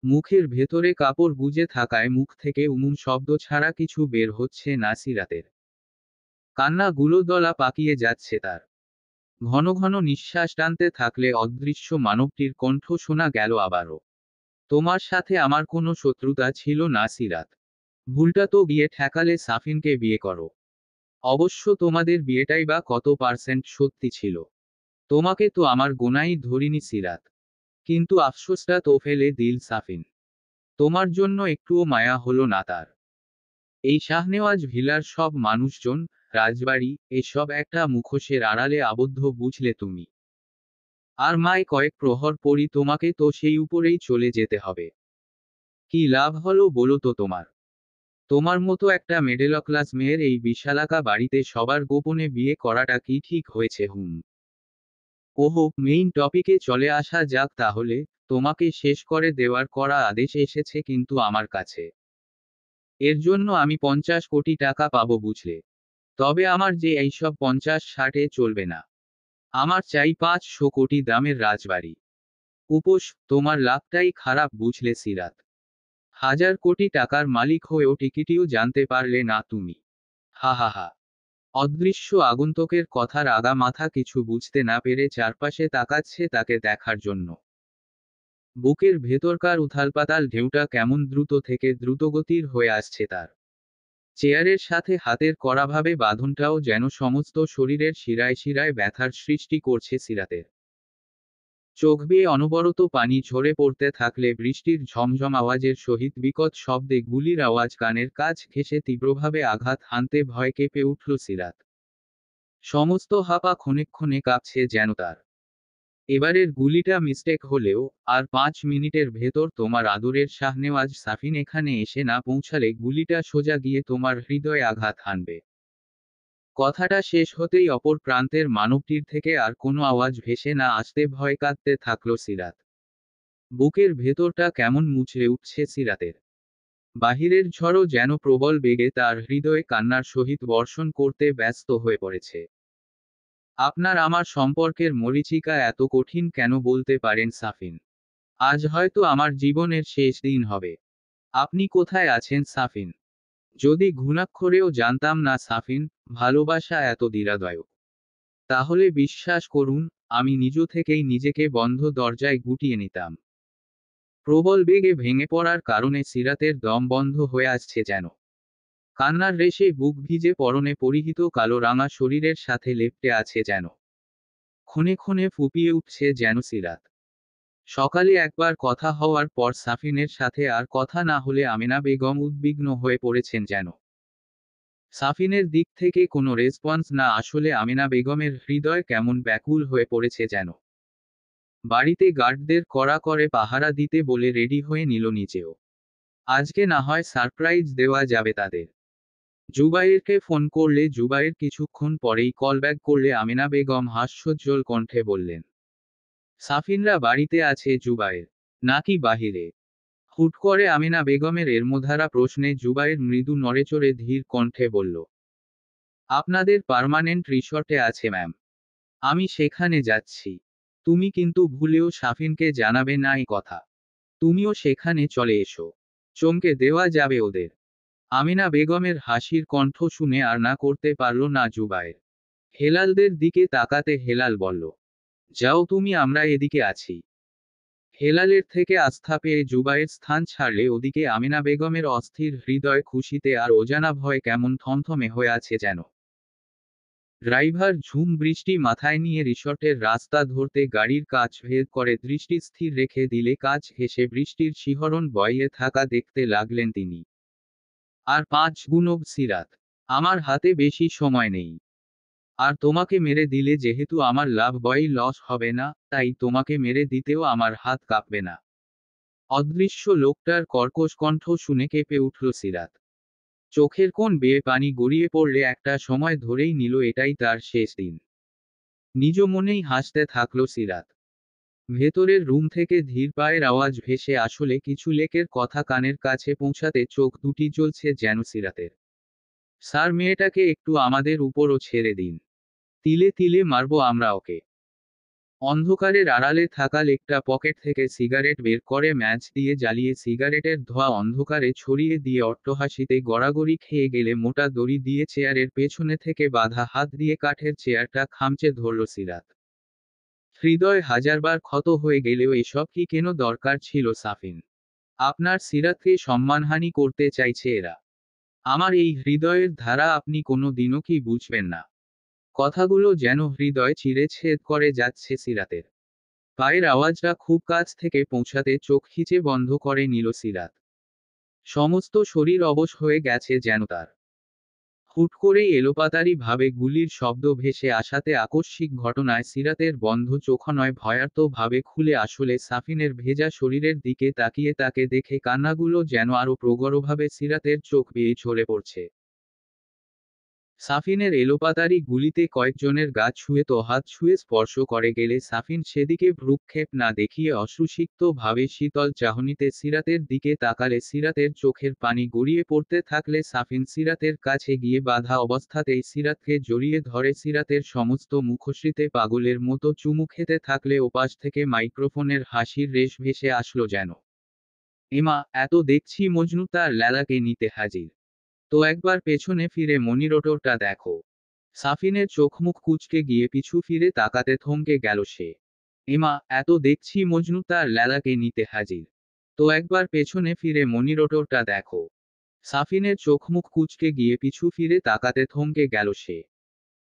মুখের ভেতরে কাপড় গুজে থাকায় মুখ থেকে উমুম শব্দ ছাড়া কিছু বের হচ্ছে না সিরাতের। কান্নাগুলো দলা পাকিয়ে যাচ্ছে তার। ঘন ঘন নিঃশ্বাস টানতে থাকলে অদৃশ্য মানবটির কণ্ঠ শোনা গেল আবারও। তোমার সাথে আমার কোনো শত্রুতা ছিল না সিরাত। ভুলটা তো গিয়ে ঠেকালে সাফিনকে বিয়ে করো। অবশ্য তোমাদের বিয়েটাই বা কত পার্সেন্ট সত্যি ছিল? তোমাকে তো আমার গোনাই ধরিনি সিরাত। কিন্তু আফসোসটা তো ফেলে দিল সাফিন। তোমার জন্য একটুও মায়া হলো না তার। এই শাহনেওয়াজ ভিলার সব মানুষজন, রাজবাড়ি, এসব একটা মুখোশের আড়ালে আবদ্ধ বুঝলে তুমি। আর মায় কয়েক প্রহর পরই তোমাকে তো সেই উপরেই চলে যেতে হবে। কি লাভ হলো বলো তো তোমার? তোমার মতো একটা মিডল ক্লাস মেয়ের এই বিশালাকা বাড়িতে সবার গোপনে বিয়ে করাটা কি ঠিক হয়েছে? ওহো, মেইন টপিকে চলে আসা যাক তাহলে। তোমাকে শেষ করে দেওয়ার কড়া আদেশ এসেছে কিন্তু আমার কাছে। এর জন্য আমি 50 কোটি টাকা পাবো বুঝলে। তবে আমার যে এইসব 50-60-এ চলবে না। আমার চাই 500 কোটি দামের রাজবাড়ি। উপোস, তোমার লাভটাই খারাপ বুঝলে সিরাত। 1000 কোটি টাকার মালিক হয়েও টিকিটিও জানতে পারলে না তুমি। হা হা হা। অদৃশ্য আগন্তুকের কথার আগা মাথা কিছু বুঝতে না পেরে চারপাশে তাকাচ্ছে তাকে দেখার জন্য। বুকের ভেতরকার উথালপাতাল ঢেউটা কেমন দ্রুত থেকে দ্রুতগতির হয়ে আসছে তার। চেয়ারের সাথে হাতের কড়াভাবে বাঁধনটাও যেন সমস্ত শরীরের শিরায় শিরায় ব্যথার সৃষ্টি করছে সিরাতের। চোখ বেয়ে অনবরত পানি ঝরে পড়তে থাকলে বৃষ্টির ঝমঝম আওয়াজের সহিত বিকট শব্দে গুলির আওয়াজ কানের কাছ ঘেঁষে তীব্রভাবে আঘাত হানতে ভয় কেঁপে উঠল সিরাত। সমস্ত হাপা ক্ষণে ক্ষণে কাঁপছে যেন তার। এবারের গুলিটা মিস্টেক হলেও, আর 5 মিনিটের ভেতর তোমার আদরের শাহনেওয়াজ সাফিন এখানে এসে না পৌঁছালে গুলিটা সোজা গিয়ে তোমার হৃদয়ে আঘাত হানবে। কথাটা শেষ হতেই অপর প্রান্তের মানবটির থেকে আর কোনো আওয়াজ ভেসে না আসতে ভয় কাঁদতে থাকল সিরাত। বুকের ভেতরটা কেমন মুচড়ে উঠছে সিরাতের। বাহিরের ঝড়ও যেন প্রবল বেগে তার হৃদয়ে কান্নার সহিত বর্ষণ করতে ব্যস্ত হয়ে পড়েছে। আপনার আমার সম্পর্কের মরীচিকা এত কঠিন কেন বলতে পারেন সাফিন? আজ হয়তো আমার জীবনের শেষ দিন হবে। আপনি কোথায় আছেন সাফিন? যদি ঘুণাক্ষরেও জানতাম না সাফিন, ভালোবাসা এত দ্বিধাদায়ক। তাহলে বিশ্বাস করুন, আমি নিজ থেকেই নিজেকে বন্ধ দরজায় গুটিয়ে নিতাম। প্রবল বেগে ভেঙে পড়ার কারণে সিরাতের দম বন্ধ হয়ে আসছে যেন। কান্নার রেশে বুক ভিজে পরনে পরিহিত কালো রাঙা শরীরের সাথে লেপ্টে আছে যেন। ক্ষণে ক্ষণে ফুপিয়ে উঠছে যেন সিরাত। সকালে একবার কথা হওয়ার পর সাফিনের সাথে আর কথা না হলে আমেনা বেগম উদ্বিগ্ন হয়ে পড়েছেন যেন। সাফিনের দিক থেকে কোনো রেসপন্স না আসলে আমেনা বেগমের হৃদয় কেমন ব্যাকুল হয়ে পড়েছে যেন। বাড়িতে গার্ডদের কড়া করে পাহারা দিতে বলে রেডি হয়ে নিল নিজেও। আজকে না হয় সারপ্রাইজ দেওয়া যাবে তাদের। জুবাইরকে ফোন করলে জুবাইর কিছুক্ষণ পরেই কল ব্যাক করলে আমেনা বেগম হাস্যোজ্জ্বল কণ্ঠে বললেন, সাফিনরা বাড়িতে আছে জুবাইর, নাকি বাহিরে? হুট করে আমেনা বেগমের এরমধ্যে প্রশ্নে জুবাইর মৃদু নড়েচড়ে ধীর কণ্ঠে বলল, আপনাদের পার্মানেন্ট রিসর্টে আছে ম্যাম। আমি সেখানে যাচ্ছি। তুমি কিন্তু ভুলেও সাফিনকে জানাবে না এই কথা। তুমিও সেখানে চলে এসো। চমকে দেওয়া যাবে ওদের। আমিনা বেগমের হাসির কণ্ঠ শুনে আর না করতে পারল না জুবায়ের। হেলালদের দিকে তাকাতে হেলাল বলল, যাও তুমি, আমরা এদিকে আছি। হেলালের থেকে আস্থা পেয়ে জুবায়ের স্থান ছাড়লে ওদিকে আমিনা বেগমের অস্থির হৃদয় খুশিতে আর অজানা ভয় কেমন থমথমে হয়ে আছে যেন। ড্রাইভার ঝুম বৃষ্টি মাথায় নিয়ে রিসর্টের রাস্তা ধরতে গাড়ির কাচ ভেদ করে দৃষ্টি স্থির রেখে দিলে কাচ ঘেঁষে বৃষ্টির শিহরণ বইয়ে থাকা দেখতে লাগলেন তিনি। আর 5 গুণব সিরাত। আমার হাতে বেশি সময় নেই। আর তোমাকে মেরে দিলে যেহেতু আমার লাভ বই লস হবে না, তাই তোমাকে মেরে দিতেও আমার হাত কাঁপবে না। অদৃশ্য লোকটার কর্কশ কণ্ঠ শুনে কেঁপে উঠল সিরাত। চোখের কোণ বেয়ে পানি গড়িয়ে পড়লে একটা সময় ধরেই নিল এটাই তার শেষ দিন। নিজ মনেই হাসতে থাকল সিরাত। ভেতরের রুম থেকে ধীর পায়ের আওয়াজ ভেসে আসলে কিছু লেকের কথা কানের কাছে পৌঁছাতে চোখ দুটি জ্বলছে যেন সিরাতের। স্যার, মেয়েটাকে একটু আমাদের উপরও ছেড়ে দিন। তিলে তিলে মারবো আমরা ওকে। অন্ধকারের আড়ালে থাকা লেকটা পকেট থেকে সিগারেট বের করে ম্যাচ দিয়ে জ্বালিয়ে সিগারেটের ধোঁয়া অন্ধকারে ছড়িয়ে দিয়ে অট্টহাসিতে গড়াগড়ি খেয়ে গেলে মোটা দড়ি দিয়ে চেয়ারের পেছনে থেকে বাঁধা হাত দিয়ে কাঠের চেয়ারটা খামচে ধরল সিরাত। হৃদয় হাজারবার ক্ষত হয়ে গেলেও এসব কি কেন দরকার ছিল সাফিন? আপনার সিরাতকে সম্মানহানি করতে চাইছে এরা। আমার এই হৃদয়ের ধারা আপনি কোনো দিনও কি বুঝবেন না? কথাগুলো যেন হৃদয় চিরে ছেদ করে যাচ্ছে সিরাতের। পায়ের আওয়াজটা খুব কাছ থেকে পৌঁছাতে চোখ খিচে বন্ধ করে নিল সিরাত। সমস্ত শরীর অবশ হয়ে গেছে যেন তার। হুট করেই এলোপাতাড়ি ভাবে গুলির শব্দ ভেসে আসাতে আকস্মিক ঘটনায় সিরাতের বন্ধ চোখনয় ভয়ার্ত ভাবে খুলে আসলে সাফিনের ভেজা শরীরের দিকে তাকিয়ে তাকে দেখে কান্নাগুলো যেন আরো প্রগড়ভাবে সিরাতের চোখ বেয়ে ঝরে পড়ছে। সাফিনের এলোপাতাড়ি গুলিতে কয়েকজনের গা ছুঁয়ে তো হাত ছুঁয়ে স্পর্শ করে গেলে সাফিন সেদিকে ভ্রূক্ষেপ না দেখিয়ে অশ্রুসিক্ত ভাবে শীতল চাহনিতে সিরাতের দিকে তাকালে সিরাতের চোখের পানি গড়িয়ে পড়তে থাকলে সাফিন সিরাতের কাছে গিয়ে বাধা অবস্থাতেই সিরাতকে জড়িয়ে ধরে সিরাতের সমস্ত মুখশ্রীতে পাগলের মতো চুমু খেতে থাকলে ওপাশ থেকে মাইক্রোফোনের হাসির রেশ ভেসে আসলো যেন। এমা, এত দেখছি মজনু তার লেলাকে নিতে হাজির। তো একবার পেছনে ফিরে মনিরোটরটা দেখো। সাফিনের চোখমুখ কুঁচকে গিয়ে পিছু ফিরে তাকাতে থমকে গেল সে। এমা, এত দেখছি মজনু তার লেলাকে নিতে হাজির। তো একবার পেছনে ফিরে মনিরোটরটা দেখো। সাফিনের চোখমুখ কুঁচকে গিয়ে পিছু ফিরে তাকাতে থমকে গেল সে।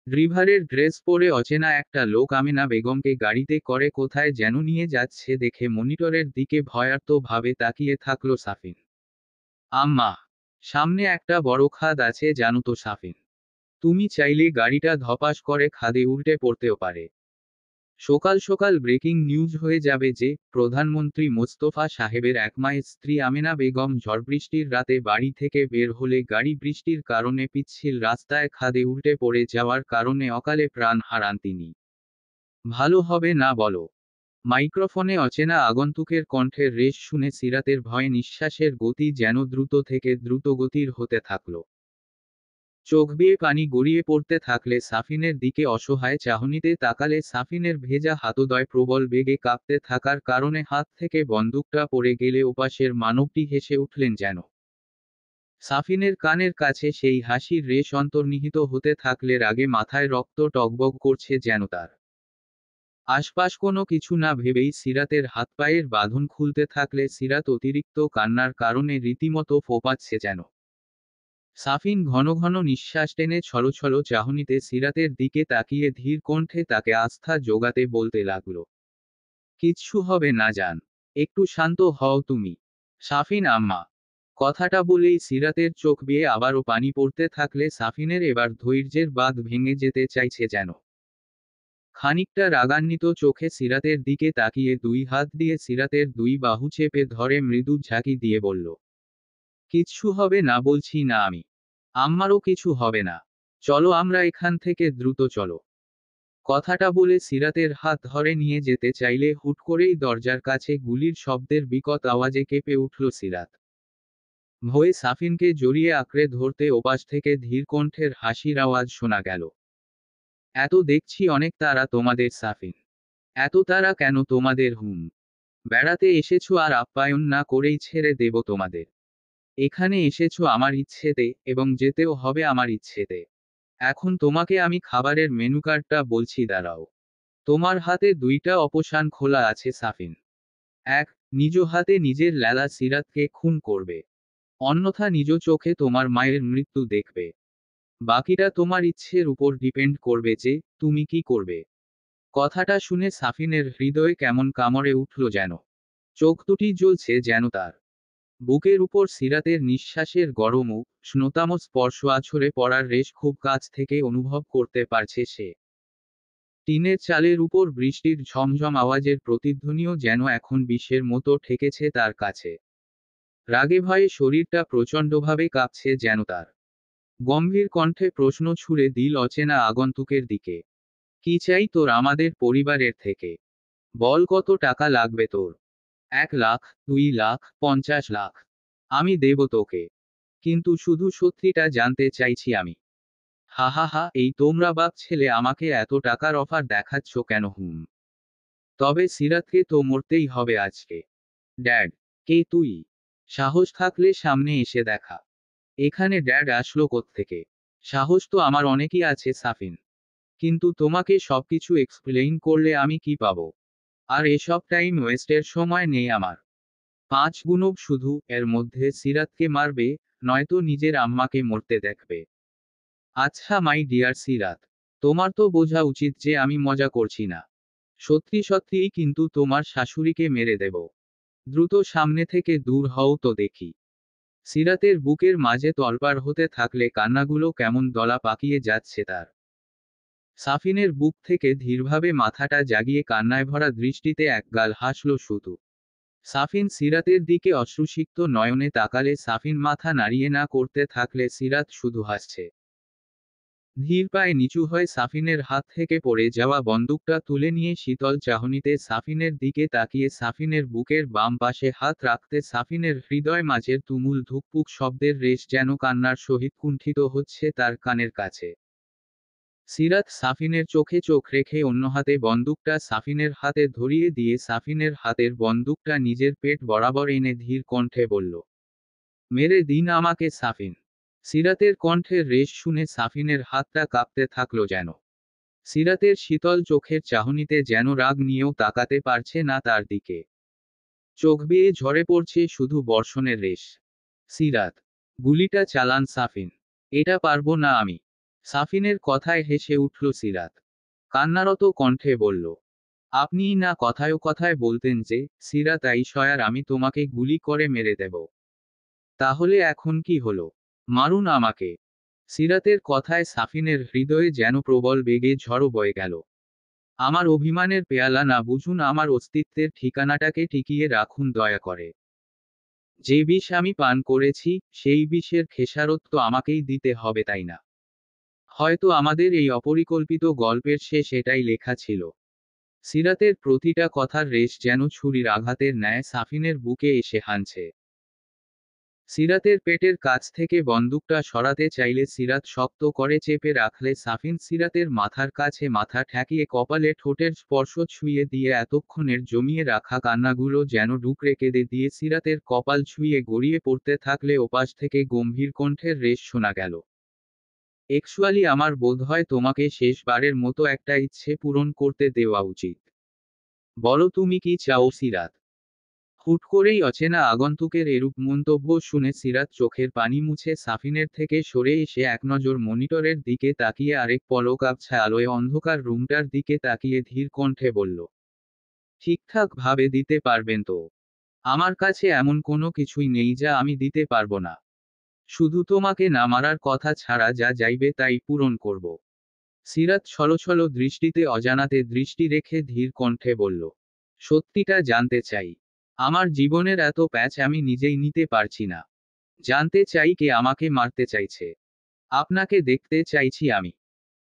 ড্রিভারের ড্রেস পরে অচেনা একটা লোক আমিনা বেগমকে গাড়িতে করে কোথায় যেন নিয়ে যাচ্ছে দেখে মনিটরের দিকে ভয়ার্ত ভাবে তাকিয়ে থাকলো সাফিন। আম্মা, সামনে একটা বড় খাদ আছে জানো তো সাফিন। তুমি চাইলে গাড়িটা ধপাস করে খাদে উল্টে পড়তেও পারে। সকাল সকাল ব্রেকিং নিউজ হয়ে যাবে যে প্রধানমন্ত্রী মোস্তফা সাহেবের একমায়ের স্ত্রী আমেনা বেগম ঝড়বৃষ্টির রাতে বাড়ি থেকে বের হলে গাড়ি বৃষ্টির কারণে পিচ্ছিল রাস্তায় খাদে উল্টে পড়ে যাওয়ার কারণে অকালে প্রাণ হারান তিনি। ভালো হবে না বলো? মাইক্রোফোনে অচেনা আগন্তুকের কণ্ঠের রেশ শুনে সিরাতের ভয়ে নিঃশ্বাসের গতি যেন দ্রুত থেকে দ্রুতগতির হতে থাকল। চোখ বেয়ে পানি গড়িয়ে পড়তে থাকলে সাফিনের দিকে অসহায় চাহনিতে তাকালে সাফিনের ভেজা হাতোদয় প্রবল বেগে কাঁপতে থাকার কারণে হাত থেকে বন্দুকটা পড়ে গেলে ওপাশের মানবটি হেসে উঠলেন যেন। সাফিনের কানের কাছে সেই হাসির রেশ অন্তর্নিহিত হতে থাকলে রাগে মাথায় রক্ত টগবগ করছে যেন তার। আশপাশ কোনো কিছু না ভেবেই সিরাতের হাত পায়ের বাঁধন খুলতে থাকলে সিরাত অতিরিক্ত কান্নার কারণে রীতিমতো ফোঁপাচ্ছে যেন। সাফিন ঘন ঘন নিঃশ্বাস টেনে ছলছল চাহনিতে সিরাতের দিকে তাকিয়ে ধীর কণ্ঠে তাকে আস্থা জোগাতে বলতে লাগল। কিচ্ছু হবে না জান। একটু শান্ত হও তুমি। সাফিন আম্মা। কথাটা বলেই সিরাতের চোখ বেয়ে আবারও পানি পড়তে থাকলে সাফিনের এবার ধৈর্যের বাঁধ ভেঙে যেতে চাইছে যেন। খানিকটা রাগান্বিত চোখে সিরাতের দিকে তাকিয়ে দুই হাত দিয়ে সিরাতের দুই বাহু চেপে ধরে মৃদু ঝাঁকি দিয়ে বলল, কিচ্ছু হবে না বলছি না আমি। আম্মারও কিছু হবে না। চলো আমরা এখান থেকে দ্রুত চলো। কথাটা বলে সিরাতের হাত ধরে নিয়ে যেতে চাইলে হুট করেই দরজার কাছে গুলির শব্দের বিকট আওয়াজে কেঁপে উঠল সিরাত। ভয়ে সাফিনকে জড়িয়ে আঁকড়ে ধরতে ওপাশ থেকে ধীর কণ্ঠের হাসির আওয়াজ শোনা গেল। এত দেখছি অনেক তারা তোমাদের সাফিন। এত তারা কেন তোমাদের বেড়াতে এসেছো আর আপ্যায়ন না করেই ছেড়ে দেব তোমাদের? এখানে এসেছো আমার ইচ্ছেতে এবং যেতেও হবে আমার ইচ্ছেতে। এখন তোমাকে আমি খাবারের মেনু কার্ডটা বলছি দাঁড়াও। তোমার হাতে দুইটা অপশান খোলা আছে সাফিন। এক, নিজ হাতে নিজের লেলা সিরাতকে খুন করবে। অন্যথা নিজ চোখে তোমার মায়ের মৃত্যু দেখবে। বাকিটা তোমার ইচ্ছের উপর ডিপেন্ড করবে যে তুমি কি করবে। কথাটা শুনে সাফিনের হৃদয়ে কেমন কামড়ে উঠল যেন। চোখ দুটি জ্বলছে যেন তার। বুকের উপর সিরাতের নিঃশ্বাসের গরম ও উষ্ণতম স্পর্শ আছড়ে পড়ার রেশ খুব কাছ থেকে অনুভব করতে পারছে সে। টিনের চালের উপর বৃষ্টির ঝমঝম আওয়াজের প্রতিধ্বনিও যেন এখন বিষের মতো ঠেকেছে তার কাছে। রাগে ভয়ে শরীরটা প্রচণ্ডভাবে কাঁপছে যেন তার। গম্ভীর কণ্ঠে প্রশ্ন ছুড়ে দিল অচেনা আগন্তুকের দিকে। কি চাই তোর আমাদের পরিবারের থেকে? বল কত টাকা লাগবে তোর? 1 লাখ, 2 লাখ, 50 লাখ। আমি দেব তোকে। কিন্তু শুধু সত্যিটা জানতে চাইছি আমি। হা হা হা, এই তোমরা বাপ ছেলে আমাকে এত টাকার অফার দেখাচ্ছ কেন? তবে সিরাতকে তো মরতেই হবে আজকে। ড্যাড, কে তুই? সাহস থাকলে সামনে এসে দেখা। এখানে ড্যাড আসলো কোত্থেকে? সাহস তো আমার অনেকই আছে সাফিন। কিন্তু তোমাকে সবকিছু এক্সপ্লেইন করলে আমি কি পাবো? আর এসব টাইম ওয়েস্টের সময় নেই আমার। 5 গুণব শুধু, এর মধ্যে সিরাতকে মারবে, নয়তো নিজের আম্মাকে মরতে দেখবে। আচ্ছা মাই ডিয়ার সিরাত, তোমার তো বোঝা উচিত যে আমি মজা করছি না। সত্যি সত্যিই কিন্তু তোমার শাশুড়িকে মেরে দেব। দ্রুত সামনে থেকে দূর হও তো দেখি। সিরাতের বুকের মাঝে তলপাড় হতে থাকলে কান্নাগুলো কেমন দলা পাকিয়ে যাচ্ছে তার। সাফিনের বুক থেকে ধীরভাবে মাথাটা জাগিয়ে কান্নায় ভরা দৃষ্টিতে একগাল হাসল শুধু। সাফিন সিরাতের দিকে অশ্রুসিক্ত নয়নে তাকালে সাফিন মাথা নাড়িয়ে না করতে থাকলে সিরাত শুধু হাসছে। ধীর পায়ে নিচু হয়ে সাফিনের হাত থেকে পড়ে যাওয়া বন্দুকটা তুলে নিয়ে শীতল চাহনিতে সাফিনের দিকে তাকিয়ে সাফিনের বুকের বাম পাশে হাত রাখতে সাফিনের হৃদয় মাঝের তুমুল ধুকপুক শব্দের রেশ যেন কান্নার সহিত কুণ্ঠিত হচ্ছে তার কানের কাছে। সিরাত সাফিনের চোখে চোখ রেখে অন্য হাতে বন্দুকটা সাফিনের হাতে ধরিয়ে দিয়ে সাফিনের হাতের বন্দুকটা নিজের পেট বরাবর এনে ধীর কণ্ঠে বলল, মেরে দিন আমাকে সাফিন। সিরাতের কণ্ঠের রেশ শুনে সাফিনের হাতটা কাঁপতে থাকলো যেন। সিরাতের শীতল চোখের চাহনিতে যেন রাগ নিয়েও তাকাতে পারছে না তার দিকে। চোখ বেয়ে ঝরে পড়ছে শুধু বর্ষণের রেশ। সিরাত, গুলিটা চালান সাফিন। এটা পারবো না আমি। সাফিনের কথায় হেসে উঠল সিরাত। কান্নারত কণ্ঠে বলল, আপনিই না কথায় কথায় বলতেন যে, সিরাত আইসয়ার আমি তোমাকে গুলি করে মেরে দেব। তাহলে এখন কি হলো? মারুন আমাকে। সিরাতের কথায় সাফিনের হৃদয়ে যেন প্রবল বেগে ঝড় বয়ে গেল। আমার অভিমানের পেয়ালা না বুঝুন, আমার অস্তিত্বের ঠিকানাটাকে টিকিয়ে রাখুন দয়া করে। যে বিষ আমি পান করেছি, সেই বিষের খেসারত তো আমাকেই দিতে হবে তাই না? হয়তো আমাদের এই অপরিকল্পিত গল্পের শেষ এটাই লেখা ছিল। সিরাতের প্রতিটা কথার রেশ যেন ছুরির আঘাতের ন্যায় সাফিনের বুকে এসে হানছে। সিরাতের পেটের কাছ থেকে বন্দুকটা সরাতে চাইলে সিরাত শক্ত করে চেপে রাখলে সাফিন সিরাতের মাথার কাছে মাথা ঠেকিয়ে কপালে ঠোঁটের স্পর্শ ছুঁয়ে দিয়ে এতক্ষণের জমিয়ে রাখা কান্নাগুলো যেন ডুকরে কেঁদে দিয়ে সিরাতের কপাল ছুঁয়ে গড়িয়ে পড়তে থাকলে ওপাশ থেকে গম্ভীর কণ্ঠের রেশ শোনা গেল, একচুয়ালি আমার বোধ হয় তোমাকে শেষবারের মতো একটা ইচ্ছে পূরণ করতে দেওয়া উচিত। বলো তুমি কি চাও সিরাত? হুট করেই অচেনা আগন্তুকের এরূপ মন্তব্য শুনে সিরাত চোখের পানি মুছে সাফিনের থেকে সরে এসে একনজর মনিটরের দিকে তাকিয়ে আরেক পলক আবছা আলোয় অন্ধকার রুমটার দিকে তাকিয়ে ধীর কণ্ঠে বলল, ঠিকঠাক ভাবে দিতে পারবেন তো? আমার কাছে এমন কোনো কিছুই নেই যা আমি দিতে পারবো না। শুধু তোমাকে না মারার কথা ছাড়া যা যাইবে তাই পূরণ করব। সিরাত ছলছল দৃষ্টিতে অজানাতে দৃষ্টি রেখে ধীর কণ্ঠে বলল, সত্যিটা জানতে চাই। আমার জীবনের এত প্যাচ আমি নিজেই নিতে পারছি না। জানতে চাই কে আমাকে মারতে চাইছে। আপনাকে দেখতে চাইছি আমি।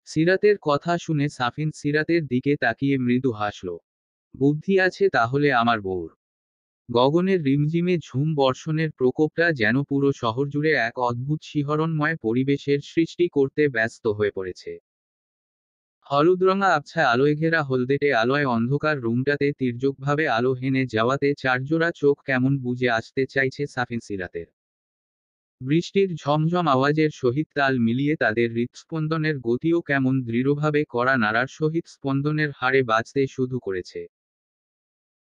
সিরাতের কথা শুনে সাফিন সিরাতের দিকে তাকিয়ে মৃদু হাসল। বুদ্ধি আছে তাহলে আমার বউর? গগনের রিমঝিমে ঝুম বর্ষণের প্রকোপটা যেন পুরো শহর জুড়ে এক অদ্ভুত শিহরণময় পরিবেশের সৃষ্টি করতে ব্যস্ত হয়ে পড়েছে। হলুদরঙা আবছা আলোয় ঘেরা হলদেটে আলোয় অন্ধকার রুমটাতে তির্যকভাবে আলো হেনে যাওয়াতে চারজোড়া চোখ কেমন বুজে আসতে চাইছে সাফিন সিরাতের। বৃষ্টির ঝমঝম আওয়াজের সহিত তাল মিলিয়ে তাদের হৃৎস্পন্দনের গতিও কেমন দৃঢ়ভাবে করা নাড়ার সহিত স্পন্দনের হারে বাজতে শুরু করেছে।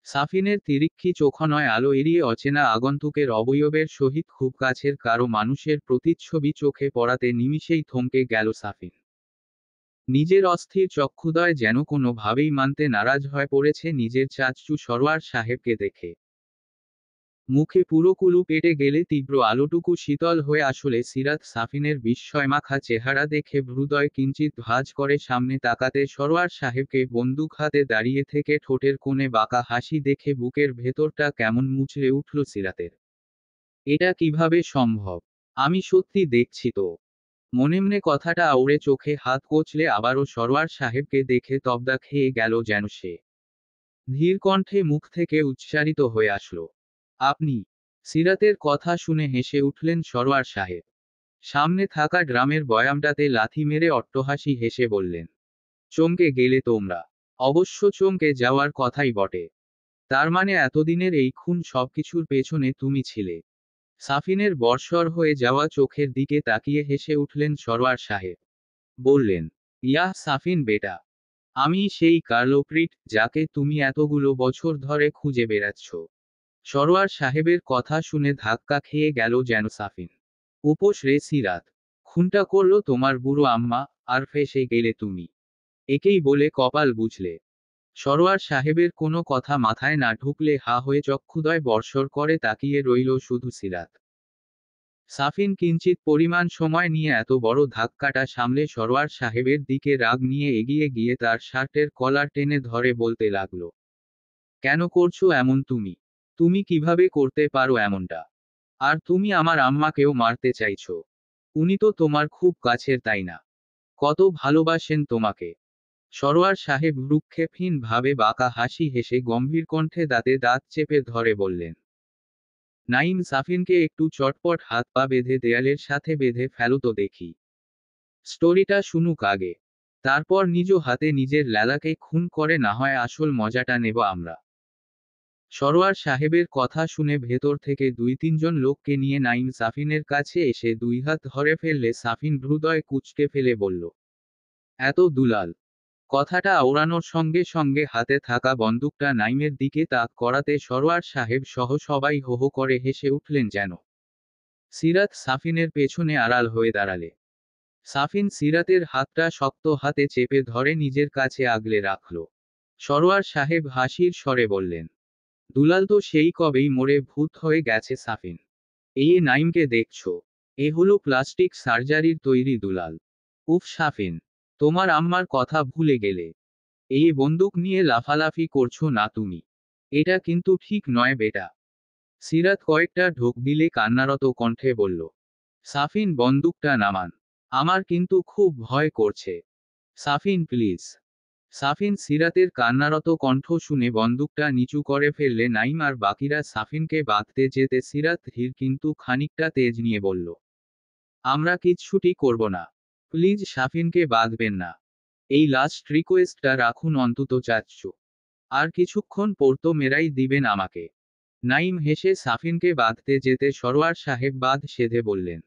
সাফিনের তিরিক্ষি চোখনয় আলো এড়িয়ে অচেনা আগন্তুকের অবয়বের সহিত খুব কাছের কারো মানুষের প্রতিচ্ছবি চোখে পড়াতে নিমিষেই থমকে গেল সাফিন। নিজের অস্থির চক্ষুদয় যেন কোনোভাবেই মানতে নারাজ হয়ে পড়েছে নিজের চাচু সরোয়ার সাহেবকে দেখে। মুখে পুরো কুলু পেটে গেলে তীব্র আলোটুকু শীতল হয়ে আসলে সিরাত সাফিনের বিস্ময়মাখা চেহারা দেখে হৃদয় কিঞ্চিত ভাঁজ করে সামনে তাকাতে সরোয়ার সাহেবকে বন্দুক হাতে দাঁড়িয়ে থেকে ঠোঁটের কোণে বাঁকা হাসি দেখে বুকের ভেতরটা কেমন মুচড়ে উঠল সিরাতের। এটা কিভাবে সম্ভব? আমি সত্যি দেখছি তো। মনে মনে কথাটা আউড়ে চোখে হাত কচলে আবারও সরোয়ার সাহেবকে দেখে তবদা খেয়ে গেল যেন সে। ধীর কণ্ঠে মুখ থেকে উচ্চারিত হয়ে আসলো, আপনি? সিরাতের কথা শুনে হেসে উঠলেন সরোয়ার সাহেব। সামনে থাকা ড্রামের বয়ামটাতে লাথি মেরে অট্টহাসি হেসে বললেন, চমকে গেলে তোমরা? অবশ্য চমকে যাওয়ার কথাই বটে। তার মানে এতদিনের এই খুন সবকিছুর পেছনে তুমি ছিলে? সাফিনের বর্ষর হয়ে যাওয়া চোখের দিকে তাকিয়ে হেসে উঠলেন সরোয়ার সাহেব। বললেন, ইয়াহ সাফিন বেটা, আমি সেই কার্লোপ্রিট যাকে তুমি এতগুলো বছর ধরে খুঁজে বেড়াচ্ছ। সরোয়ার সাহেবের কথা শুনে ধাক্কা খেয়ে গেল যেন সাফিন। উপোস রে সিরাত, খুনটা করলো তোমার বুড়ো আম্মা, আর ফেঁসে গেলে তুমি। একেই বলে কপাল বুঝলে। সরোয়ার সাহেবের কোনো কথা মাথায় না ঢুকলে হা হয়ে চক্ষুদয় বর্ষর করে তাকিয়ে রইল শুধু সিরাত। সাফিন কিঞ্চিত পরিমাণ সময় নিয়ে এত বড় ধাক্কাটা সামলে সরোয়ার সাহেবের দিকে রাগ নিয়ে এগিয়ে গিয়ে তার শার্টের কলার টেনে ধরে বলতে লাগলো, কেন করছো এমন তুমি? তুমি কিভাবে করতে পারো এমনটা? আর তুমি আমার আম্মাকেও মারতে চাইছো? উনি তো তোমার খুব কাছের, তাই না? কত ভালোবাসেন তোমাকে। সরোয়ার সাহেব ভ্রুক্ষেপহীন ভাবে বাঁকা হাসি হেসে গম্ভীর কণ্ঠে দাঁতে দাঁত চেপে ধরে বললেন, নাইম সাফিনকে একটু চটপট হাত পা বেঁধে দেয়ালের সাথে বেঁধে ফেলো তো দেখি। স্টোরিটা শুনুক আগে। তারপর নিজ হাতে নিজের ল্যালাকে খুন করে না হয় আসল মজাটা নেব আমরা। সরোয়ার সাহেবের কথা শুনে ভেতর থেকে দুই তিনজন লোককে নিয়ে নাইম সাফিনের কাছে এসে দুই হাত ধরে ফেললে সাফিন হৃদয় কুঁচকে ফেলে বলল, এত দুলাল। কথাটা ওড়ানোর সঙ্গে সঙ্গে হাতে থাকা বন্দুকটা নাইমের দিকে তাক করাতে সরোয়ার সাহেব সহ সবাই হো হো করে হেসে উঠলেন যেন। সিরাত সাফিনের পেছনে আড়াল হয়ে দাঁড়ালে। সাফিন সিরাতের হাতটা শক্ত হাতে চেপে ধরে নিজের কাছে আগলে রাখল। সরোয়ার সাহেব হাসির স্বরে বললেন, দুলাল তো সেই কবেই মরে ভূত হয়ে গেছে সাফিন। এই নাইমকে দেখছো? এ হলো প্লাস্টিক সার্জারির তৈরি দুলাল। উফ সাফিন, তোমার আম্মার কথা ভুলে গেলে? এই বন্দুক নিয়ে লাফালাফি করছো না তুমি? এটা কিন্তু ঠিক নয় বেটা। সিরাত কয়েকটা ঢোক দিলে কান্নারত কণ্ঠে বলল, সাফিন বন্দুকটা নামান। আমার কিন্তু খুব ভয় করছে। সাফিন প্লিজ। সাফিন সিরাতের কান্নারত কণ্ঠ শুনে বন্দুকটা নিচু করে ফেললে নাইম আর বাকিরা সাফিনকে বাঁধতে যেতে সিরাত ধীর কিন্তু খানিকটা তেজ নিয়ে বলল, আমরা কিচ্ছুটি করব না। প্লিজ সাফিনকে বাঁধবেন না। এই লাস্ট রিকোয়েস্টটা রাখুন অন্তত চাচ্ছু। আর কিছুক্ষণ পড়তো মেরাই দিবেন আমাকে। নাইম হেসে সাফিনকে বাঁধতে যেতে সরোয়ার সাহেব বাঁধ সেধে বললেন,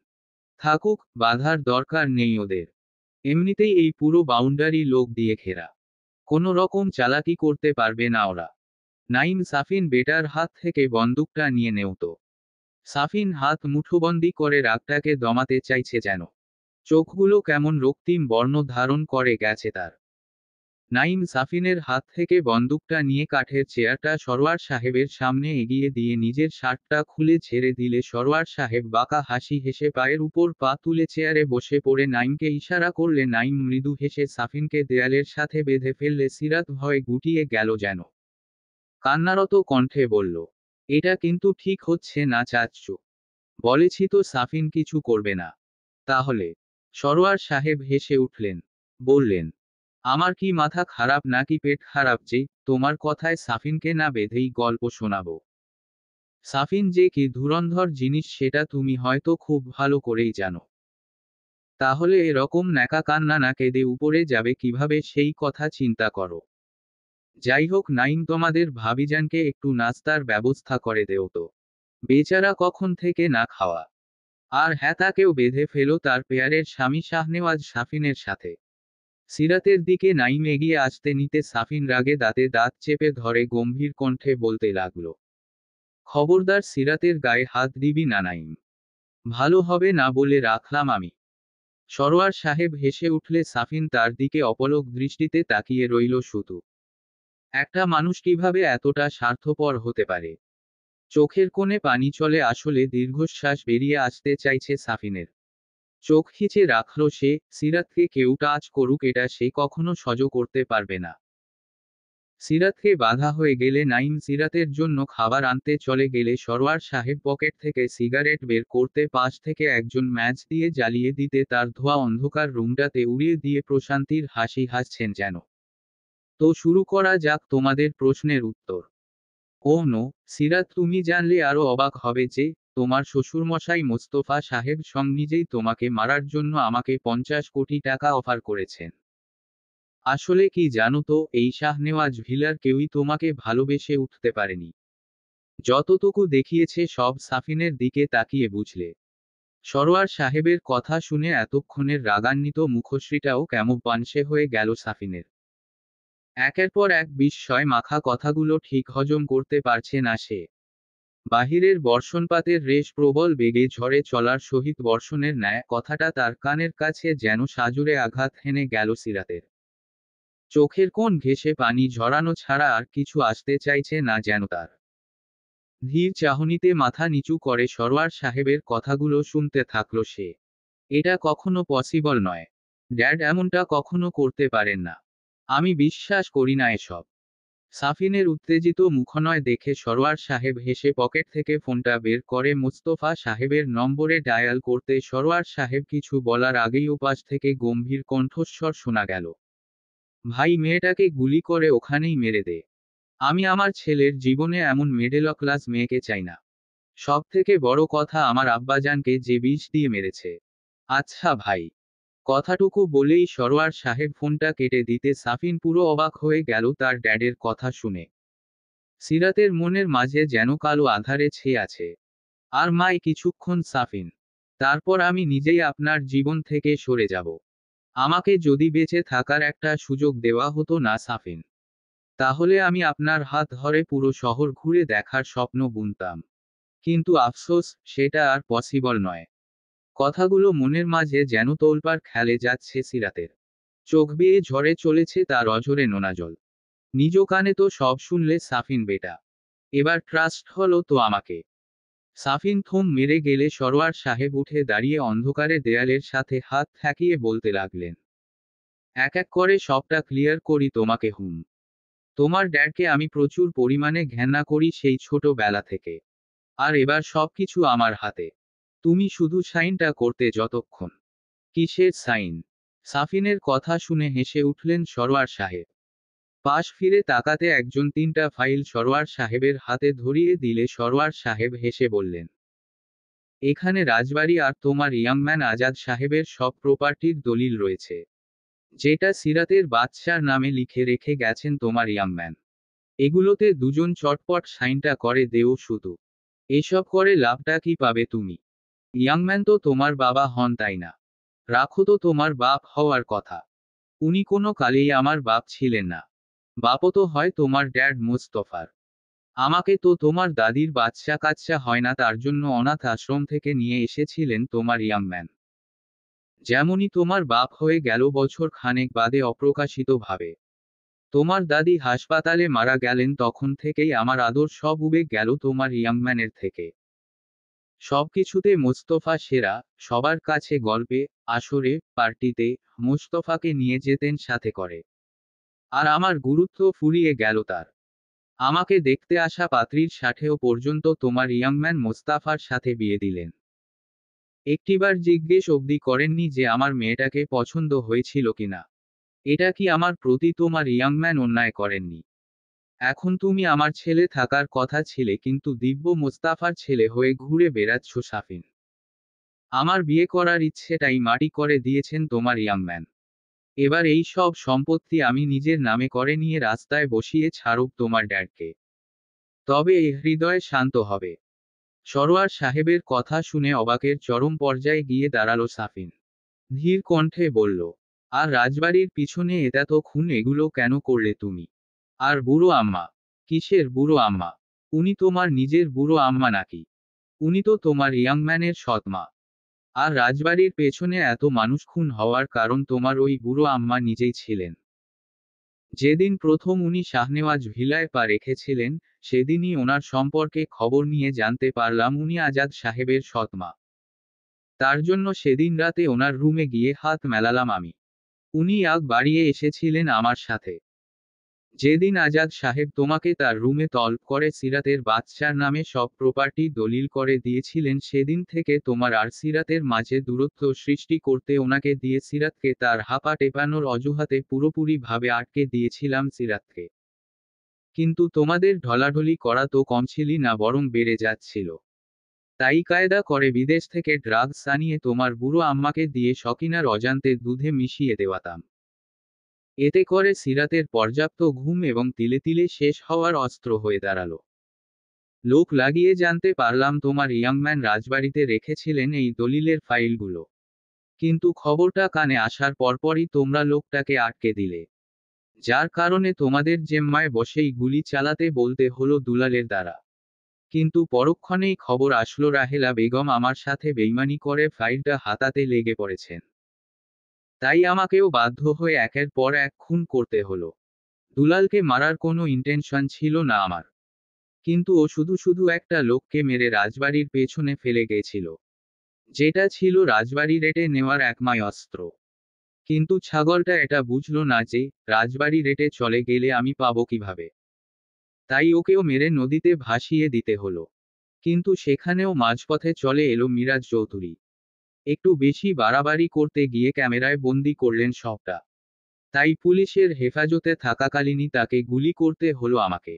থাকুক, বাঁধার দরকার নেই ওদের। এমনিতেই এই পুরো বাউন্ডারি লোক দিয়ে ঘেরা। কোনো রকম চালাকি করতে পারবে না ওরা। নাইম সাফিন বেটার হাত থেকে বন্দুকটা নিয়ে নেওত। সাফিন হাত মুঠোবন্দি করে রাগটাকে দমাতে চাইছে যেন। চোখগুলো কেমন রক্তিম বর্ণ ধারণ করে গেছে তার। নাইম সাফিনের হাত থেকে বন্দুকটা নিয়ে কাঠের চেয়ারটা সরোয়ার সাহেবের সামনে এগিয়ে দিয়ে নিজের শার্টটা খুলে ছেড়ে দিলে সরোয়ার সাহেব বাঁকা হাসি হেসে পায়ের উপর পা তুলে চেয়ারে বসে পড়ে নাইমকে ইশারা করলে নাইম মৃদু হেসে সাফিনকে দেয়ালের সাথে বেঁধে ফেললে সিরাত ভয়ে গুটিয়ে গেল যেন। কান্নারত কণ্ঠে বলল, এটা কিন্তু ঠিক হচ্ছে না চাচ্চু। বলেছি তো সাফিন কিছু করবে না। তাহলে? সরোয়ার সাহেব হেসে উঠলেন। বললেন, আমার কি মাথা খারাপ নাকি পেট খারাপ যে তোমার কথায় সাফিনকে না বেঁধেই গল্প শোনাবো? সাফিন যে কি ধুরন্ধর জিনিস সেটা তুমি হয়তো খুব ভালো করেই জানো। তাহলে এরকম ন্যাকা কান্না না কেঁদে উপরে যাবে কিভাবে সেই কথা চিন্তা করো। যাই হোক নাইম, তোমাদের ভাবিজানকে একটু নাস্তার ব্যবস্থা করে দেও তো। বেচারা কখন থেকে না খাওয়া। আর হ্যাঁ, তাকেও বেঁধে ফেলো তার পেয়ারের স্বামী শাহনেওয়াজ সাফিনের সাথে। সিরাতের দিকে নাইম এগিয়ে আসতে নিতে সাফিন রাগে দাঁতে দাঁত চেপে ধরে গম্ভীর কণ্ঠে বলতে লাগলো, খবরদার সিরাতের গায়ে হাত দিবি না নাইম। ভালো হবে না বলে রাখলাম আমি। সরোয়ার সাহেব হেসে উঠলে সাফিন তার দিকে অপলক দৃষ্টিতে তাকিয়ে রইল শুধু। একটা মানুষ কিভাবে এতটা স্বার্থপর হতে পারে? চোখের কোণে পানি চলে আসলে দীর্ঘশ্বাস বেরিয়ে আসতে চাইছে সাফিনের। চোখ খিচে রাখল সে, সিরাতকে কেউ টাচ করুক এটা সে কখনো সহ্য করতে পারবে না। সিরাতকে বাধা হয়ে গেলে নাইম সিরাতের জন্য খাবার আনতে চলে গেলে সরোয়ার সাহেব পকেট থেকে সিগারেট বের করতে পাশ থেকে একজন ম্যাচ দিয়ে জ্বালিয়ে দিতে তার ধোঁয়া অন্ধকার রুমটাতে উড়িয়ে দিয়ে প্রশান্তির হাসি হাসছেন যেন। তো শুরু করা যাক তোমাদের প্রশ্নের উত্তর। ও নো, সিরাত তুমি জানলে আরো অবাক হবে যে, তোমার শ্বশুরমশাই মোস্তফা সাহেব নিজেই তোমাকে মারার জন্য আমাকে 50 কোটি টাকা অফার করেছেন। আসলে কি জানো তো, এই শাহনেওয়াজ ভিলার কেউই তোমাকে ভালোবেসে উঠতে পারেনি। যতটুকু দেখিয়েছে সব সাফিনের দিকে তাকিয়ে বুঝলে। সরোয়ার সাহেবের কথা শুনে এতক্ষণের রাগান্বিত মুখশ্রীটাও কেমন পানসে হয়ে গেল সাফিনের। একের পর এক বিস্ময় মাখা কথাগুলো ঠিক হজম করতে পারছে না সে। বাহিরের বর্ষণপাতের রেশ প্রবল বেগে ঝড়ে চলার সহিত বর্ষণের ন্যায় কথাটা তার কানের কাছে যেন সাজুরে আঘাত হেনে গেল সিরাতের। চোখের কোণ ঘেঁষে পানি ঝরানো ছাড়া আর কিছু আসতে চাইছে না যেন তার। ধীর চাহনিতে মাথা নিচু করে সরোয়ার সাহেবের কথাগুলো শুনতে থাকলো সে। এটা কখনো পসিবল নয়। ড্যাড এমনটা কখনো করতে পারেন না। আমি বিশ্বাস করি না এসব। সাফিনের উত্তেজিত মুখনয় দেখে সরোয়ার সাহেব হেসে পকেট থেকে ফোনটা বের করে মুস্তফা সাহেবের নম্বরে ডায়াল করতে সরোয়ার সাহেব কিছু বলার আগেই ওপাশ থেকে গম্ভীর কণ্ঠস্বর শোনা গেল। ভাই মেয়েটাকে গুলি করে ওখানেই মেরে দে। আমি আমার ছেলের জীবনে এমন মিডল ক্লাস মেয়েকে চাই না। সব থেকে বড় কথা আমার আব্বাজানকে যে বিষ দিয়ে মেরেছে। আচ্ছা ভাই। কথাটুকু বলেই সরোয়ার সাহেব ফোনটা কেটে দিতে সাফিন পুরো অবাক হয়ে গেল তার ড্যাডের কথা শুনে। সিরাতের মনের মাঝে যেন কালো আধারে ছেয়ে আছে। আর মাই কিছুক্ষণ সাফিন। তারপর আমি নিজেই আপনার জীবন থেকে সরে যাব। আমাকে যদি বেঁচে থাকার একটা সুযোগ দেওয়া হতো না সাফিন, তাহলে আমি আপনার হাত ধরে পুরো শহর ঘুরে দেখার স্বপ্ন বুনতাম। কিন্তু আফসোস, সেটা আর পসিবল নয়। কথাগুলো মনের মাঝে যেন তোলপাড় খেলে যাচ্ছে সিরাতের। চোখ বেয়ে ঝরে চলেছে তার অঝরে নোনা জল। নিজ কানে তো সব শুনলে সাফিন বেটা। এবার ট্রাস্ট হলো তো আমাকে। সাফিন থম মেরে গেলে সরোয়ার সাহেব উঠে দাঁড়িয়ে অন্ধকারে দেয়ালের সাথে হাত ঠেকিয়ে বলতে লাগলেন। এক এক করে সবটা ক্লিয়ার করি তোমাকে হুম। তোমার ড্যাডকে আমি প্রচুর পরিমাণে ঘেন্না করি সেই ছোটবেলা থেকে। আর এবার সবকিছু আমার হাতে। তুমি শুধু সাইনটা করতে যতক্ষণ। কিসের সাইন? সাফিনের কথা শুনে হেসে উঠলেন সরোয়ার সাহেব। পাশ ফিরে তাকাতে একজন তিনটা ফাইল সরোয়ার সাহেবের হাতে ধরিয়ে দিলে সরোয়ার সাহেব হেসে বললেন, এখানে রাজবাড়ি আর তোমার ইয়াংম্যান আজাদ সাহেবের সব প্রপার্টির দলিল রয়েছে, যেটা সিরাতের বাদশার নামে লিখে রেখে গেছেন তোমার ইয়াংম্যান। এগুলোতে দুজন চটপট সাইনটা করে দেও শুধু। এসব করে লাভটা কি পাবে তুমি? ইয়াংম্যান তো তোমার বাবা হন তাই না? রাখো তো তোমার বাপ হওয়ার কথা। উনি কোনো কালেই আমার বাপ ছিলেন না। বাপও তো হয় তোমার ড্যাড মুস্তফার। আমাকে তো তোমার দাদির বাচ্চা কাচ্চা হয় না, তার জন্য অনাথ আশ্রম থেকে নিয়ে এসেছিলেন তোমার ইয়াংম্যান। যেমনই তোমার বাপ হয়ে গেল বছর খানেক বাদে অপ্রকাশিত ভাবে। তোমার দাদি হাসপাতালে মারা গেলেন, তখন থেকেই আমার আদর সব উবে গেল তোমার ইয়াংম্যানের থেকে। সবকিছুতে মোস্তফা সেরা, সবার কাছে গল্পে, আসরে, পার্টিতে মোস্তফাকে নিয়ে যেতেন সাথে করে। আর আমার গুরুত্ব ফুরিয়ে গেল তার। আমাকে দেখতে আসা পাত্রীর সাথেও পর্যন্ত তোমার ইয়াংম্যান মোস্তাফার সাথে বিয়ে দিলেন। একটিবার জিজ্ঞেস অবধি করেননি যে আমার মেয়েটাকে পছন্দ হয়েছিল কিনা। এটা কি আমার প্রতি তোমার ইয়াংম্যান অন্যায় করেননি? এখন তুমি আমার ছেলে থাকার কথা ছিলে, কিন্তু দিব্য মোস্তাফার ছেলে হয়ে ঘুরে বেড়াচ্ছ সাফিন। আমার বিয়ে করার ইচ্ছেটাই মাটি করে দিয়েছেন তোমার ইয়াংম্যান। এবার এই সব সম্পত্তি আমি নিজের নামে করে নিয়ে রাস্তায় বসিয়ে ছাড়ব তোমার ড্যাডকে। তবে এ হৃদয় শান্ত হবে। সরোয়ার সাহেবের কথা শুনে অবাকের চরম পর্যায়ে গিয়ে দাঁড়ালো সাফিন। ধীর কণ্ঠে বলল, আর রাজবাড়ির পিছনে এত খুন এগুলো কেন করলে তুমি? আর বুড়ো আম্মা? কিসের বুড়ো আম্মা? উনি তোমার নিজের বুড়ো আম্মা নাকি? উনি তো তোমার ইয়াংম্যানের সৎ মা। আর রাজবাড়ির পেছনে এত মানুষ খুন হওয়ার কারণ তোমার ওই বুড়ো আম্মা নিজেই ছিলেন। যেদিন প্রথম উনি শাহনেওয়াজ ভিলায় পা রেখেছিলেন, সেদিনই ওনার সম্পর্কে খবর নিয়ে জানতে পারলাম উনি আজাদ সাহেবের সৎমা। তার জন্য সেদিন রাতে ওনার রুমে গিয়ে হাত মেলালাম আমি। উনি আগ বাড়িয়ে এসেছিলেন আমার সাথে। যেদিন আজাদ সাহেব তোমাকে তার রুমে তলব করে সিরাতের বাচ্চার নামে সব প্রপার্টি দলিল করে দিয়েছিলেন, সেদিন থেকে তোমার আর সিরাতের মাঝে দূরত্ব সৃষ্টি করতে ওনাকে দিয়ে সিরাতকে তার হাপা টেপানোর অজুহাতে পুরোপুরি ভাবে আটকে দিয়েছিলাম সিরাতকে। কিন্তু তোমাদের ঢলাঢলি করা তো কমছিলই না, বরং বেড়ে যাচ্ছিল। তাই কায়দা করে বিদেশ থেকে ড্রাগস আনিয়ে তোমার বুড়ো আম্মাকে দিয়ে সকিনার অজান্তে দুধে মিশিয়ে দেওয়াতাম। এতে করে সিরাতের পর্যাপ্ত ঘুম এবং তিলে তিলে শেষ হওয়ার অস্ত্র হয়ে দাঁড়ালো। লোক লাগিয়ে জানতে পারলাম তোমার ইয়াংম্যান রাজবাড়িতে রেখেছিলেন এই দলিলের ফাইলগুলো। কিন্তু খবরটা কানে আসার পরপরই তোমরা লোকটাকে আটকে দিলে, যার কারণে তোমাদের জেম্মায় বসেই গুলি চালাতে বলতে হলো দুলালের দ্বারা। কিন্তু পরক্ষণেই খবর আসলো রাহেলা বেগম আমার সাথে বেইমানি করে ফাইলটা হাতাতে লেগে পড়েছেন। তাই আমাকেও বাধ্য হয়ে একের পর এক খুন করতে হলো। দুলালকে মারার কোনো ইন্টেনশন ছিল না আমার, কিন্তু ও শুধু শুধু একটা লোককে মেরে রাজবাড়ির পেছনে ফেলে গেছিল, যেটা ছিল রাজবাড়ি রেটে নেওয়ার একমাই অস্ত্র। কিন্তু ছাগলটা এটা বুঝলো না যে রাজবাড়ি রেটে চলে গেলে আমি পাবো কিভাবে। তাই ওকেও মেরে নদীতে ভাসিয়ে দিতে হলো। কিন্তু সেখানেও মাঝপথে চলে এলো মিরাজ চৌধুরী। একটু বেশি বাড়াবাড়ি করতে গিয়ে ক্যামেরায় বন্দি করলেন সবটা। তাই পুলিশের হেফাজতে থাকাকালীনই তাকে গুলি করতে হলো আমাকে।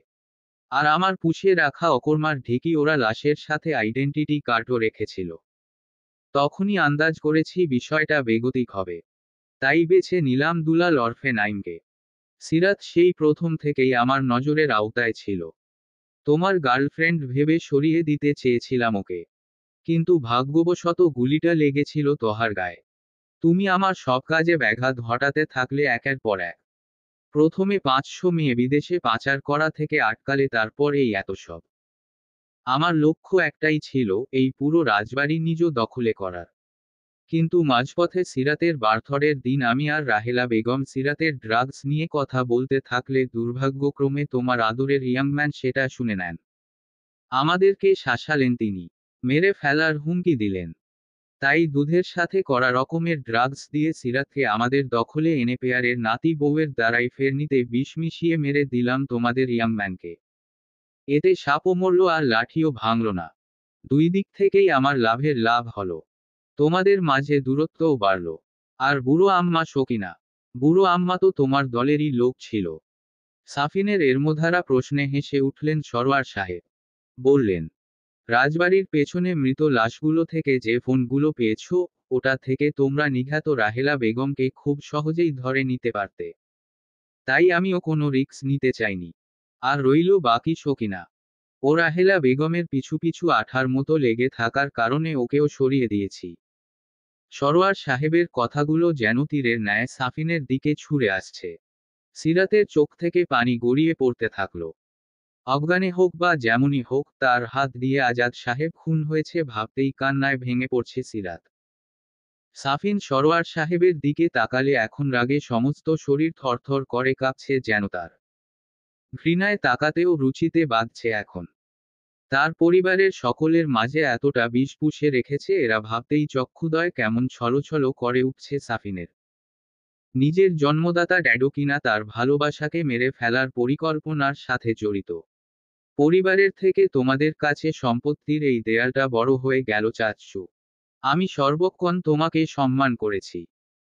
আর আমার পুষে রাখা অকর্মার ঢেকি ওরা লাশের সাথে আইডেন্টিটি কার্ডও রেখেছিল। তখনই আন্দাজ করেছি বিষয়টা বেগতিক হবে। তাই বেছে নিলাম দুলাল ওরফে নাইমকে। সিরাত সেই প্রথম থেকেই আমার নজরের আওতায় ছিল। তোমার গার্লফ্রেন্ড ভেবে সরিয়ে দিতে চেয়েছিলাম ওকে, কিন্তু ভাগ্যবশত গুলিটা লেগেছিল তোহার গায়ে। তুমি আমার সব কাজে ব্যাঘাত ঘটাতে থাকলে একের পর এক। প্রথমে 500 মেয়ে বিদেশে পাচার করা থেকে আটকালে, তারপর এই এত সব। আমার লক্ষ্য একটাই ছিল, এই পুরো রাজবাড়ি নিজ দখলে করার। কিন্তু মাঝপথে সিরাতের বার্থডের দিন আমি আর রাহেলা বেগম সিরাতের ড্রাগস নিয়ে কথা বলতে থাকলে দুর্ভাগ্যক্রমে তোমার আদরের ইয়াংম্যান সেটা শুনে নেন। আমাদেরকে শাসালেন তিনি, মেরে ফেলার হুমকি দিলেন। তাই দুধের সাথে করা রকমের ড্রাগস দিয়ে সিরাতকে আমাদের দখলে এনে পেয়ারের নাতি বউয়ের দ্বারাই ফেরনিতে বিষ মিশিয়ে মেরে দিলাম তোমাদের ইয়াংম্যানকে। এতে সাপও মরল আর লাঠিও ভাঙল না। দুই দিক থেকেই আমার লাভের লাভ হলো। তোমাদের মাঝে দূরত্বও বাড়ল। আর বুড়ো আম্মা সকিনা, বুড়ো আম্মা তো তোমার দলেরই লোক ছিল। সাফিনের এরমোধারা প্রশ্নে হেসে উঠলেন সরওয়ার সাহেব। বললেন, রাজবাড়ির পেছনে মৃত লাশগুলো থেকে যে ফোনগুলো পেয়েছো, ওটা থেকে তোমরা নিঘাত রাহেলা বেগমকে খুব সহজেই ধরে নিতে পারতে। তাই আমিও কোনো রিস্ক নিতে চাইনি। আর রইল বাকি সকিনা। ও রাহেলা বেগমের পিছু পিছু আঠার মতো লেগে থাকার কারণে ওকেও সরিয়ে দিয়েছি। সরওয়ার সাহেবের কথাগুলো যেন তীরের ন্যায় সাফিনের দিকে ছুঁড়ে আসছে। সিরাতের চোখ থেকে পানি গড়িয়ে পড়তে থাকলো। আফগানে হোক বা যেমনই হোক, তার হাত দিয়ে আজাদ সাহেব খুন হয়েছে ভাবতেই কান্নায় ভেঙে পড়ছে সিরাত। সাফিন সরওয়ার সাহেবের দিকে তাকালে এখন রাগে সমস্ত শরীর থরথর করে কাঁপছে যেন তার। ঘৃণায় তাকাতেও রুচিতে বাঁধছে এখন। তার পরিবারের সকলের মাঝে এতটা বিষ পুষে রেখেছে, এরা ভাবতেই চক্ষুদয় কেমন ছলছল করে উঠছে সাফিনের। নিজের জন্মদাতা ড্যাডো কিনা তার ভালোবাসাকে মেরে ফেলার পরিকল্পনার সাথে জড়িত। পরিবারের থেকে তোমাদের কাছে সম্পত্তির এই দেয়ালটা বড় হয়ে গেল চাচ্ছু। আমি সর্বক্ষণ তোমাকে সম্মান করেছি,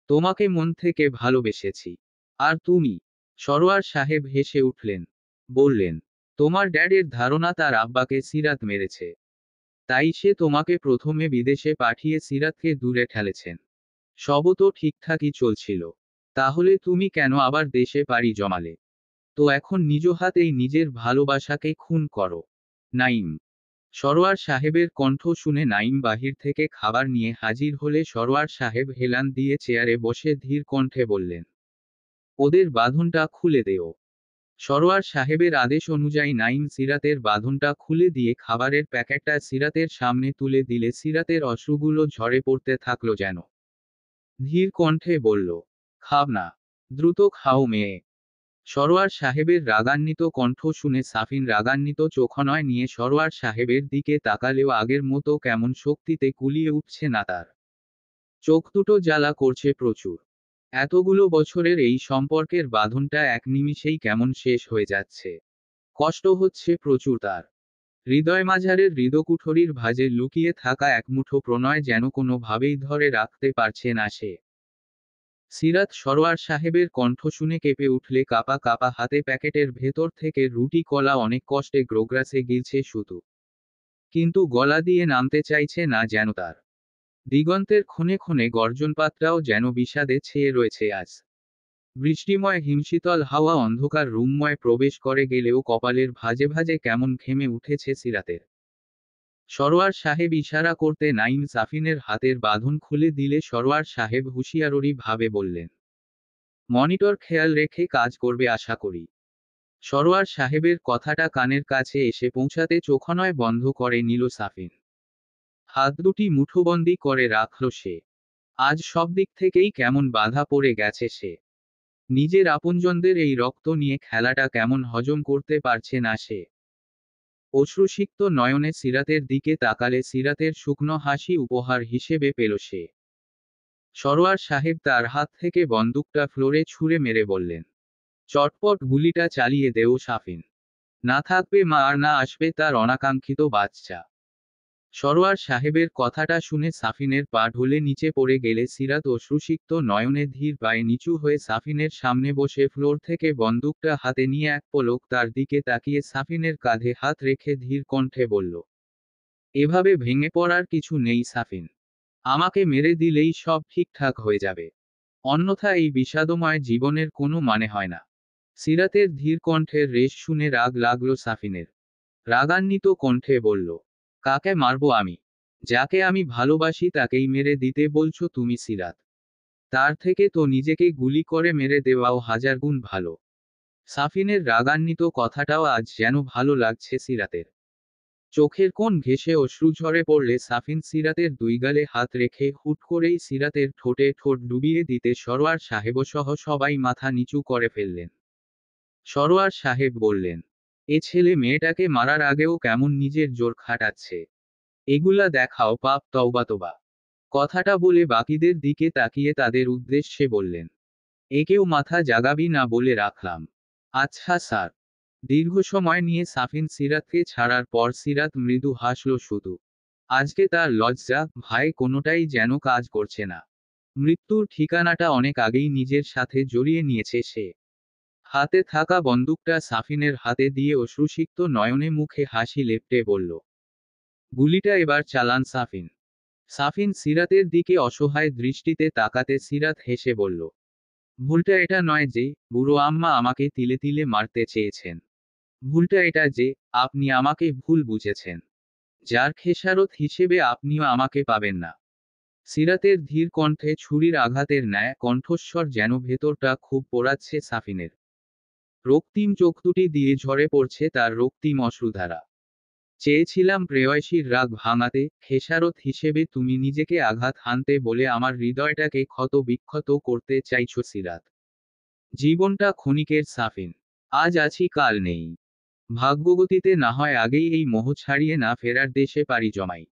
তোমাকে মন থেকে ভালোবেসেছি। আর তুমি? সরোয়ার সাহেব হেসে উঠলেন। বললেন, তোমার ড্যাডের ধারণা তার আব্বাকে সিরাত মেরেছে। তাই সে তোমাকে প্রথমে বিদেশে পাঠিয়ে সিরাতকে দূরে ঠেলেছেন। সবও তো ঠিকঠাকই চলছিল। তাহলে তুমি কেন আবার দেশে পাড়ি জমালে? তো এখন নিজ হাতেই নিজের ভালোবাসাকে খুন করো। নাইম। সরোয়ার সাহেবের কণ্ঠ শুনে নাইম বাহির থেকে খাবার নিয়ে হাজির হলে সরোয়ার সাহেব হেলান দিয়ে চেয়ারে বসে ধীর কণ্ঠে বললেন, ওদের বাঁধনটা খুলে দেও। সরোয়ার সাহেবের আদেশ অনুযায়ী নাইম সিরাতের বাঁধনটা খুলে দিয়ে খাবারের প্যাকেটটা সিরাতের সামনে তুলে দিলে সিরাতের অশ্রুগুলো ঝরে পড়তে থাকলো যেন। ধীর কণ্ঠে বলল, খাব না? দ্রুত খাও মেয়ে। সরোয়ার সাহেবের রাগান্বিত কণ্ঠ শুনে সাফিন রাগান্বিত চোখনয় নিয়ে সরোয়ার সাহেবের দিকে তাকালেও আগের মতো কেমন শক্তিতে কুলিয়ে উঠছে না তার। চোখ দুটো জ্বালা করছে প্রচুর। এতগুলো বছরের এই সম্পর্কের বাঁধনটা এক নিমিষেই কেমন শেষ হয়ে যাচ্ছে। কষ্ট হচ্ছে প্রচুর তার। হৃদয় মাঝারের হৃদকুঠরির ভাঁজে লুকিয়ে থাকা একমুঠো প্রণয় যেন কোনোভাবেই ধরে রাখতে পারছে না সে। সিরাত সরোয়ার সাহেবের কণ্ঠ শুনে কেঁপে উঠলে কাপা কাপা হাতে প্যাকেটের ভেতর থেকে রুটি কলা অনেক কষ্টে গ্রোগ্রাসে গিলছে শুধু। কিন্তু গলা দিয়ে নামতে চাইছে না যেন তার। দিগন্তের ক্ষণে ক্ষণে গর্জনপাতটাও যেন বিষাদে ছেয়ে রয়েছে আজ। বৃষ্টিময় হিমশীতল হাওয়া অন্ধকার রুমময় প্রবেশ করে গেলেও কপালের ভাঁজে ভাঁজে কেমন ঘেমে উঠেছে সিরাতের। সরোয়ার সাহেব ইশারা করতে নাইম সাফিনের হাতের বাঁধন খুলে দিলে সরোয়ার সাহেব হুঁশিয়ারি ভাবে বললেন, মনিটর খেয়াল রেখে কাজ করবে আশা করি। সরোয়ার সাহেবের কথাটা কানের কাছে এসে পৌঁছাতে চোখনয় বন্ধ করে নিল সাফিন। হাত দুটি মুঠোবন্দি করে রাখল সে। আজ সব দিক থেকেই কেমন বাধা পড়ে গেছে সে। নিজের আপনজনদের এই রক্ত নিয়ে খেলাটা কেমন হজম করতে পারছে না সে। অশ্রুসিক্ত নয়নে সিরাতের দিকে তাকালে সিরাতের শুকনো হাসি উপহার হিসেবে পেল সে। সরোয়ার সাহেব তার হাত থেকে বন্দুকটা ফ্লোরে ছুঁড়ে মেরে বললেন, চটপট গুলিটা চালিয়ে দেও সাফিন। না থাকবে মা আর না আসবে তার অনাকাঙ্ক্ষিত বাচ্চা। সরোয়ার সাহেবের কথাটা শুনে সাফিনের পা ঢলে নিচে পড়ে গেলে সিরাত অশ্রুসিক্ত নয়নে ধীর পায়ে নিচু হয়ে সাফিনের সামনে বসে ফ্লোর থেকে বন্দুকটা হাতে নিয়ে এক পলক তার দিকে তাকিয়ে সাফিনের কাঁধে হাত রেখে ধীর কণ্ঠে বলল, এভাবে ভেঙে পড়ার কিছু নেই সাফিন। আমাকে মেরে দিলেই সব ঠিকঠাক হয়ে যাবে। অন্যথা এই বিষাদময় জীবনের কোনো মানে হয় না। সিরাতের ধীর কণ্ঠের রেশ শুনে রাগ লাগল সাফিনের। রাগান্বিত কণ্ঠে বলল, কাকে মারবো আমি? যাকে আমি ভালোবাসি তাকেই মেরে দিতে বলছো তুমি সিরাত? তার থেকে তো নিজেকে গুলি করে মেরে দেওয়াও হাজার গুণ ভালো। সাফিনের রাগান্বিত কথাটাও আজ যেন ভালো লাগছে সিরাতের। চোখের কোণ ঘেঁষে অশ্রু ঝরে পড়লে সাফিন সিরাতের দুই গালে হাত রেখে হুট করেই সিরাতের ঠোঁটে ঠোঁট ডুবিয়ে দিতে সরোয়ার সাহেবসহ সবাই মাথা নিচু করে ফেললেন। সরোয়ার সাহেব বললেন, এ ছেলে মেয়েটাকে মারার আগেও কেমন নিজের জোর খাটাচ্ছে। এগুলা দেখাও পাপ, তওবা তোবা। কথাটা বলে বাকিদের দিকে তাকিয়ে তাদের উদ্দেশ্যে বললেন, একেও মাথা জাগাবি না বলে রাখলাম। আচ্ছা স্যার। দীর্ঘ সময় নিয়ে সাফিন সিরাতকে ছাড়ার পর সিরাত মৃদু হাসল শুধু। আজকে তার লজ্জা ভয় কোনোটাই যেন কাজ করছে না। মৃত্যুর ঠিকানাটা অনেক আগেই নিজের সাথে জড়িয়ে নিয়েছে সে। হাতে থাকা বন্দুকটা সাফিনের হাতে দিয়ে অশ্রুসিক্ত নয়নে মুখে হাসি লেপ্টে বলল, গুলিটা এবার চালান সাফিন। সাফিন সিরাতের দিকে অসহায় দৃষ্টিতে তাকাতে সিরাত হেসে বলল, ভুলটা এটা নয় যে বুড়ো আম্মা আমাকে তিলে তিলে মারতে চেয়েছেন। ভুলটা এটা যে আপনি আমাকে ভুল বুঝেছেন। যার খেসারত হিসেবে আপনিও আমাকে পাবেন না। সিরাতের ধীর কণ্ঠে ছুরির আঘাতের ন্যায় কণ্ঠস্বর যেন ভেতরটা খুব পোড়াচ্ছে সাফিনের। রক্তিম চোখ দুটি দিয়ে ঝরে পড়ছে তার রক্তিম অশ্রুধারা। চেয়েছিলাম প্রেয়সীর রাগ ভাঙাতে, খেসারত হিসেবে তুমি নিজেকে আঘাত হানতে বলে আমার হৃদয়টাকে ক্ষত বিক্ষত করতে চাইছো সিরাত। জীবনটা ক্ষণিকের সাফিন। আজ আছি কাল নেই। ভাগ্যগতিতে না হয় আগেই এই মোহ ছাড়িয়ে না ফেরার দেশে পাড়ি জমাই।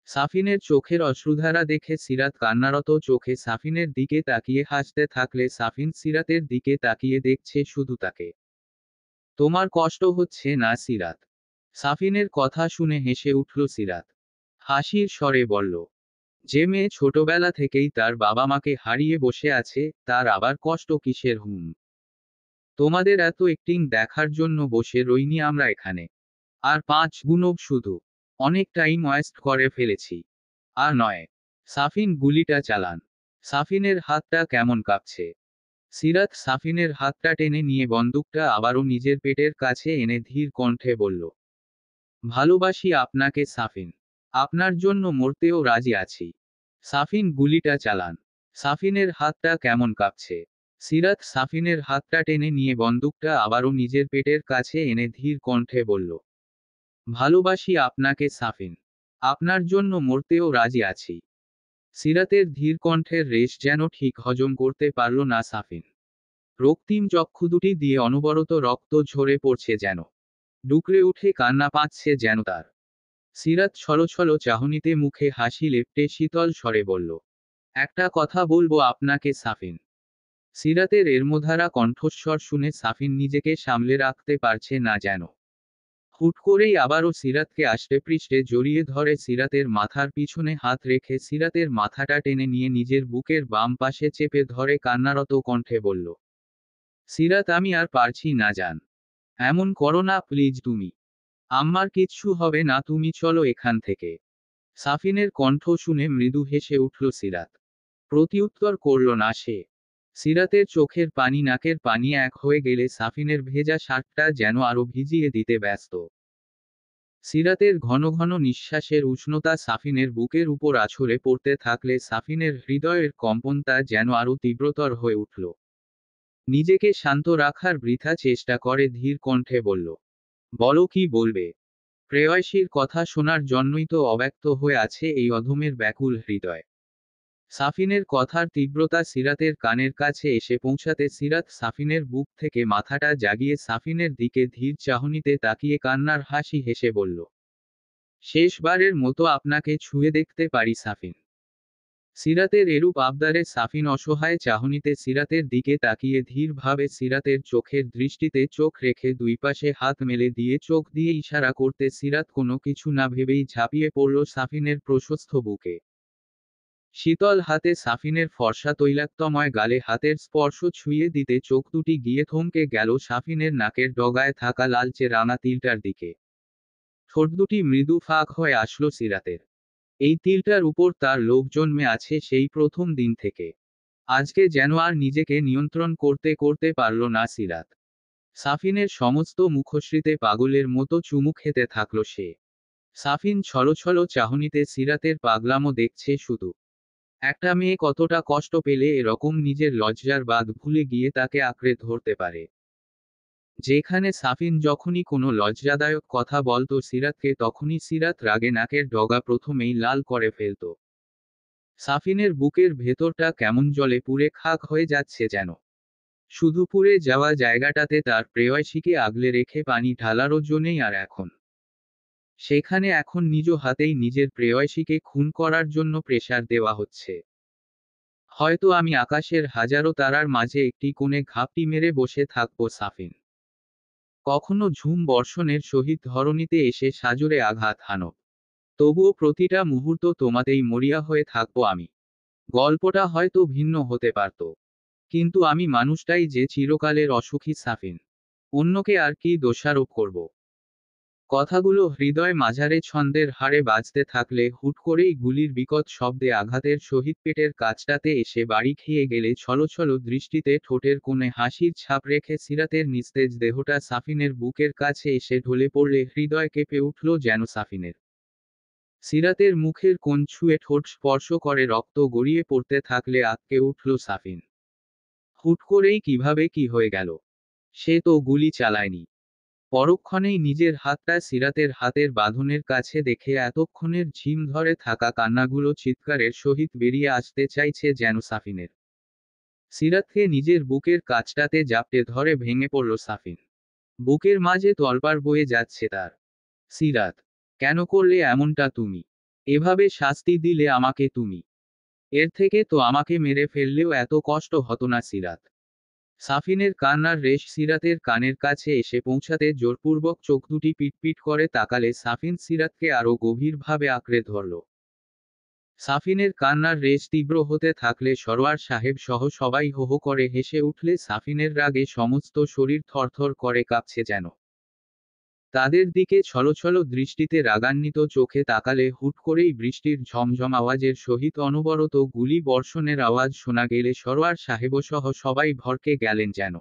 সাফিনের চোখের অশ্রুধারা দেখে সিরাত কান্নারত চোখে সাফিনের দিকে তাকিয়ে হাসতে থাকলে সাফিন সিরাতের দিকে তাকিয়ে দেখছে শুধু তাকে। তোমার কষ্ট হচ্ছে না সিরাত? সাফিনের কথা শুনে হেসে উঠল সিরাত। হাসির স্বরে বলল, যে মেয়ে ছোটবেলা থেকেই তার বাবা মাকে হারিয়ে বসে আছে, তার আবার কষ্ট কিসের? তোমাদের এত অ্যাক্টিং দেখার জন্য বসে রইনি আমরা এখানে। আর 5 গুণব শুধু। অনেক টাইম ওয়েস্ট করে ফেলেছি। আর নয়। সাফিন গুলিটা চালান। সাফিনের হাতটা কেমন কাঁপছে। সিরাত সাফিনের হাতটা টেনে নিয়ে বন্দুকটা আবারও নিজের পেটের কাছে এনে ধীর কণ্ঠে বলল, ভালোবাসি আপনাকে সাফিন। আপনার জন্য মরতেও রাজি আছি। সাফিন গুলিটা চালান। সাফিনের হাতটা কেমন কাঁপছে। সিরাত সাফিনের হাতটা টেনে নিয়ে বন্দুকটা আবারও নিজের পেটের কাছে এনে ধীর কণ্ঠে বলল, ভালোবাসি আপনাকে সাফিন। আপনার জন্য মরতেও রাজি আছি। সিরাতের ধীর কণ্ঠের রেশ যেন ঠিক হজম করতে পারল না সাফিন। রক্তিম চক্ষু দুটি দিয়ে অনবরত রক্ত ঝরে পড়ছে যেন। ডুকরে উঠে কান্না পাচ্ছে যেন তার। সিরাত ছলছল চাহনিতে মুখে হাসি লেপ্টে শীতল স্বরে বলল, একটা কথা বলবো আপনাকে সাফিন। সিরাতের এর্মধারা কণ্ঠস্বর শুনে সাফিন নিজেকে সামলে রাখতে পারছে না যেন। হুট করেই আবারও সিরাতকে আষ্টে পৃষ্ঠে জড়িয়ে ধরে সিরাতের মাথার পিছনে হাত রেখে সিরাতের মাথাটা টেনে নিয়ে নিজের বুকের বাম পাশে চেপে ধরে কান্নারত কণ্ঠে বলল, সিরাত আমি আর পারছি না জান। এমন করো না প্লিজ তুমি। আমার কিচ্ছু হবে না, তুমি চলো এখান থেকে। সাফিনের কণ্ঠ শুনে মৃদু হেসে উঠল সিরাত। প্রতিউত্তর করল না সে। সিরাতের চোখের পানি নাকের পানি এক হয়ে গেলে সাফিনের ভেজা শার্টটা যেন আরো ভিজিয়ে দিতে ব্যস্ত। সিরাতের ঘন ঘন নিঃশ্বাসের উষ্ণতা সাফিনের বুকের উপর আছড়ে পড়তে থাকলে সাফিনের হৃদয়ের কম্পনটা যেন আরো তীব্রতর হয়ে উঠল। নিজেকে শান্ত রাখার বৃথা চেষ্টা করে ধীর কণ্ঠে বলল, বলো কি বলবে। প্রেয়সীর কথা শোনার জন্যই তো অব্যক্ত হয়ে আছে এই অধমের ব্যাকুল হৃদয়। সাফিনের কথার তীব্রতা সিরাতের কানের কাছে এসে পৌঁছাতে সিরাত সাফিনের বুক থেকে মাথাটা জাগিয়ে সাফিনের দিকে ধীর চাহনিতে তাকিয়ে কান্নার হাসি হেসে বলল, শেষবারের মতো আপনাকে ছুঁয়ে দেখতে পারি সাফিন। সিরাতের এরূপ আবদারে সাফিন অসহায় চাহনিতে সিরাতের দিকে তাকিয়ে ধীরভাবে সিরাতের চোখের দৃষ্টিতে চোখ রেখে দুই পাশে হাত মেলে দিয়ে চোখ দিয়ে ইশারা করতে সিরাত কোনো কিছু না ভেবেই ঝাঁপিয়ে পড়ল সাফিনের প্রশস্ত বুকে। শীতল হাতে সাফিনের ফর্সা তৈলাক্তময় গালে হাতের স্পর্শ ছুঁয়ে দিতে চোখ দুটি গিয়ে থমকে গেল সাফিনের নাকের ডগায় থাকা লালচে রাঙা তিলটার দিকে। ঠোঁট দুটি মৃদু ফাঁক হয়ে আসলো সিরাতের। এই তিলটার উপর তার লোভ জন্মে আছে সেই প্রথম দিন থেকে। আজকে যেন আর নিজেকে নিয়ন্ত্রণ করতে করতে পারল না সিরাত। সাফিনের সমস্ত মুখশ্রীতে পাগলের মতো চুমু খেতে থাকল সে। সাফিন ছলছল চাহনিতে সিরাতের পাগলামো দেখছে শুধু। একটা মেয়ে কতটা কষ্ট পেলে এরকম নিজের লজ্জার বাঁধ ভুলে গিয়ে তাকে আঁকড়ে ধরতে পারে। যেখানে সাফিন যখনই কোনো লজ্জাদায়ক কথা বলতো সিরাতকে তখনই সিরাত রাগে নাকের ডগা প্রথমেই লাল করে ফেলত। সাফিনের বুকের ভেতরটা কেমন জলে পুড়ে খাক হয়ে যাচ্ছে যেন। শুধু পুড়ে যাওয়া জায়গাটাতে তার প্রেয়সীকে আগলে রেখে পানি ঢালারও জন্যেই আর এখন সেখানে এখন নিজ হাতেই নিজের প্রেয়সীকে খুন করার জন্য প্রেসার দেওয়া হচ্ছে। হয়তো আমি আকাশের হাজারো তারার মাঝে একটি কোণে ঘাপটি মেরে বসে থাকব সাফিন। কখনো ঝুম বর্ষণের সহিত ধরণীতে এসে সাজরে আঘাত হানো। তবুও প্রতিটা মুহূর্ত তোমাতেই মরিয়া হয়ে থাকব আমি। গল্পটা হয়তো ভিন্ন হতে পারত, কিন্তু আমি মানুষটাই যে চিরকালের অসুখী সাফিন। অন্যকে আর কি দোষারোপ করব। কথাগুলো হৃদয় মাঝারে ছন্দের হাড়ে বাজতে থাকলে হুট করেই গুলির বিকট শব্দে আঘাতের সহিত পেটের কাছটাতে এসে বাড়ি খেয়ে গেলে ছলছল দৃষ্টিতে ঠোঁটের কোণে হাসির ছাপ রেখে সিরাতের নিস্তেজ দেহটা সাফিনের বুকের কাছে এসে ঢলে পড়লে হৃদয় কেঁপে উঠল যেন সাফিনের। সিরাতের মুখের কোণ ছুঁয়ে ঠোঁট স্পর্শ করে রক্ত গড়িয়ে পড়তে থাকলে আঁতকে উঠল সাফিন। হুট করেই কিভাবে কি হয়ে গেল। সে তো গুলি চালায়নি। পরক্ষণেই নিজের হাতটা সিরাতের হাতের বাঁধনের কাছে দেখে এতক্ষণের ঝিম ধরে থাকা কান্নাগুলো চিৎকারের সহিত বেরিয়ে আসতে চাইছে যেন সাফিনের। সিরাতকে নিজের বুকের কাছটাতে জাপটে ধরে ভেঙে পড়ল সাফিন। বুকের মাঝে তলপার বয়ে যাচ্ছে তার। সিরাত, কেন করলে এমনটা তুমি? এভাবে শাস্তি দিলে আমাকে তুমি। এর থেকে তো আমাকে মেরে ফেললেও এত কষ্ট হতো না সিরাত। সাফিনের কান্নার রেশ সিরাতের কানের কাছে এসে পৌঁছাতে জোরপূর্বক চোখ দুটি পিটপিট করে তাকালে সাফিন সিরাতকে আরো গভীরভাবে আঁকড়ে ধরল। সাফিনের কান্নার রেশ তীব্র হতে থাকলে সরোয়ার সাহেব সহ সবাই হো হো করে হেসে উঠলে সাফিনের রাগে সমস্ত শরীর থরথর করে কাঁপছে যেন। তাদের দিকে ছলছল দৃষ্টিতে রাগান্বিত চোখে তাকালে হুট করেই বৃষ্টির ঝমঝম আওয়াজের সহিত অনবরত গুলি বর্ষণের আওয়াজ শোনা গেলে সরোয়ার সাহেবসহ সবাই ভরকে গেলেন যেন।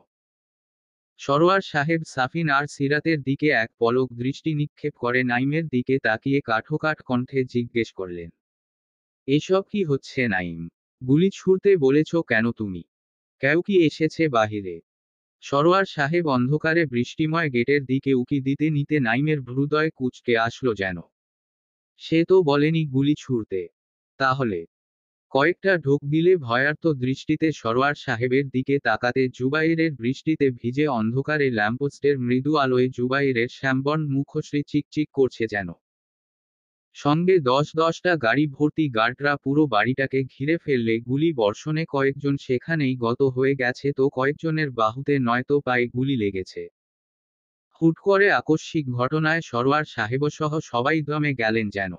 সরোয়ার সাহেব সাফিন আর সিরাতের দিকে এক পলক দৃষ্টি নিক্ষেপ করে নাইমের দিকে তাকিয়ে কাঠোকাঠ কণ্ঠে জিজ্ঞেস করলেন, এসব কি হচ্ছে নাইম? গুলি ছুড়তে বলেছ কেন তুমি? কেউ কি এসেছে বাহিরে? সরোয়ার সাহেব অন্ধকারে বৃষ্টিময় গেটের দিকে উকি দিতে নিতে নাইমের হৃদয় কুঁচকে আসলো যেন। সে তো বলেনি গুলি ছুড়তে। তাহলে কয়েকটা ঢোক গিলে ভয়ার্ত দৃষ্টিতে সরোয়ার সাহেবের দিকে তাকাতে জুবাইরের বৃষ্টিতে ভিজে অন্ধকারে ল্যাম্পপোস্টের মৃদু আলোয় জুবাইরের শ্যামবর্ণ মুখশ্রী চিকচিক করছে যেন। সঙ্গে 10-10টা গাড়ি ভর্তি গার্ডরা পুরো বাড়িটাকে ঘিরে ফেললে গুলি বর্ষণে কয়েকজন সেখানেই গত হয়ে গেছে, তো কয়েকজনের বাহুতে নয়তো পায়ে গুলি লেগেছে। হুট করে আকস্মিক ঘটনায় সরোয়ার সাহেবসহ সবাই দমে গেলেন যেন।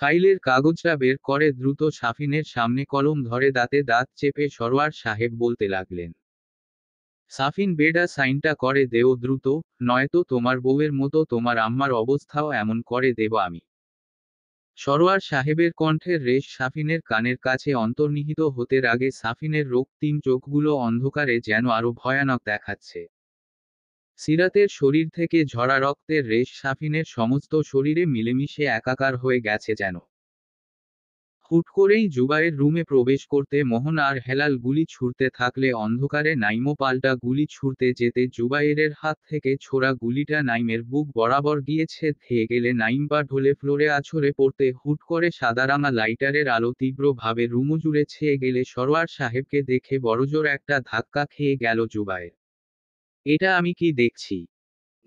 ফাইলের কাগজটা বের করে দ্রুত সাফিনের সামনে কলম ধরে দাঁতে দাঁত চেপে সরোয়ার সাহেব বলতে লাগলেন, সাফিন বেডা সাইনটা করে দেও দ্রুত, নয়তো তোমার বউয়ের মতো তোমার আম্মার অবস্থাও এমন করে দেব আমি। সরোয়ার সাহেবের কণ্ঠের রেশ সাফিনের কানের কাছে অন্তর্নিহিত হতে আগে সাফিনের রক্তিম চোখগুলো অন্ধকারে যেন আরো ভয়ানক দেখাচ্ছে। সিরাতের শরীর থেকে ঝরা রক্তের রেশ সাফিনের সমস্ত শরীরে মিলেমিশে একাকার হয়ে গেছে যেন। হুট করেই জুবাইর রুমে প্রবেশ করতে মোহন আর হেলাল গুলি ছুড়তে থাকলে অন্ধকারে নাইমও পাল্টা গুলি ছুড়তে যেতে জুবাইরের হাত থেকে ছোড়া গুলিটা নাইমের বুক বরাবর গিয়েছে ধেয়ে গেলে নাইম বা ঢলে ফ্লোরে আছড়ে পড়তে হুট করে সাদারাঙা লাইটারের আলো তীব্রভাবে রুমো জুড়ে ছেয়ে গেলে সরোয়ার সাহেবকে দেখে বড়জোর একটা ধাক্কা খেয়ে গেল জুবাইর। এটা আমি কি দেখছি?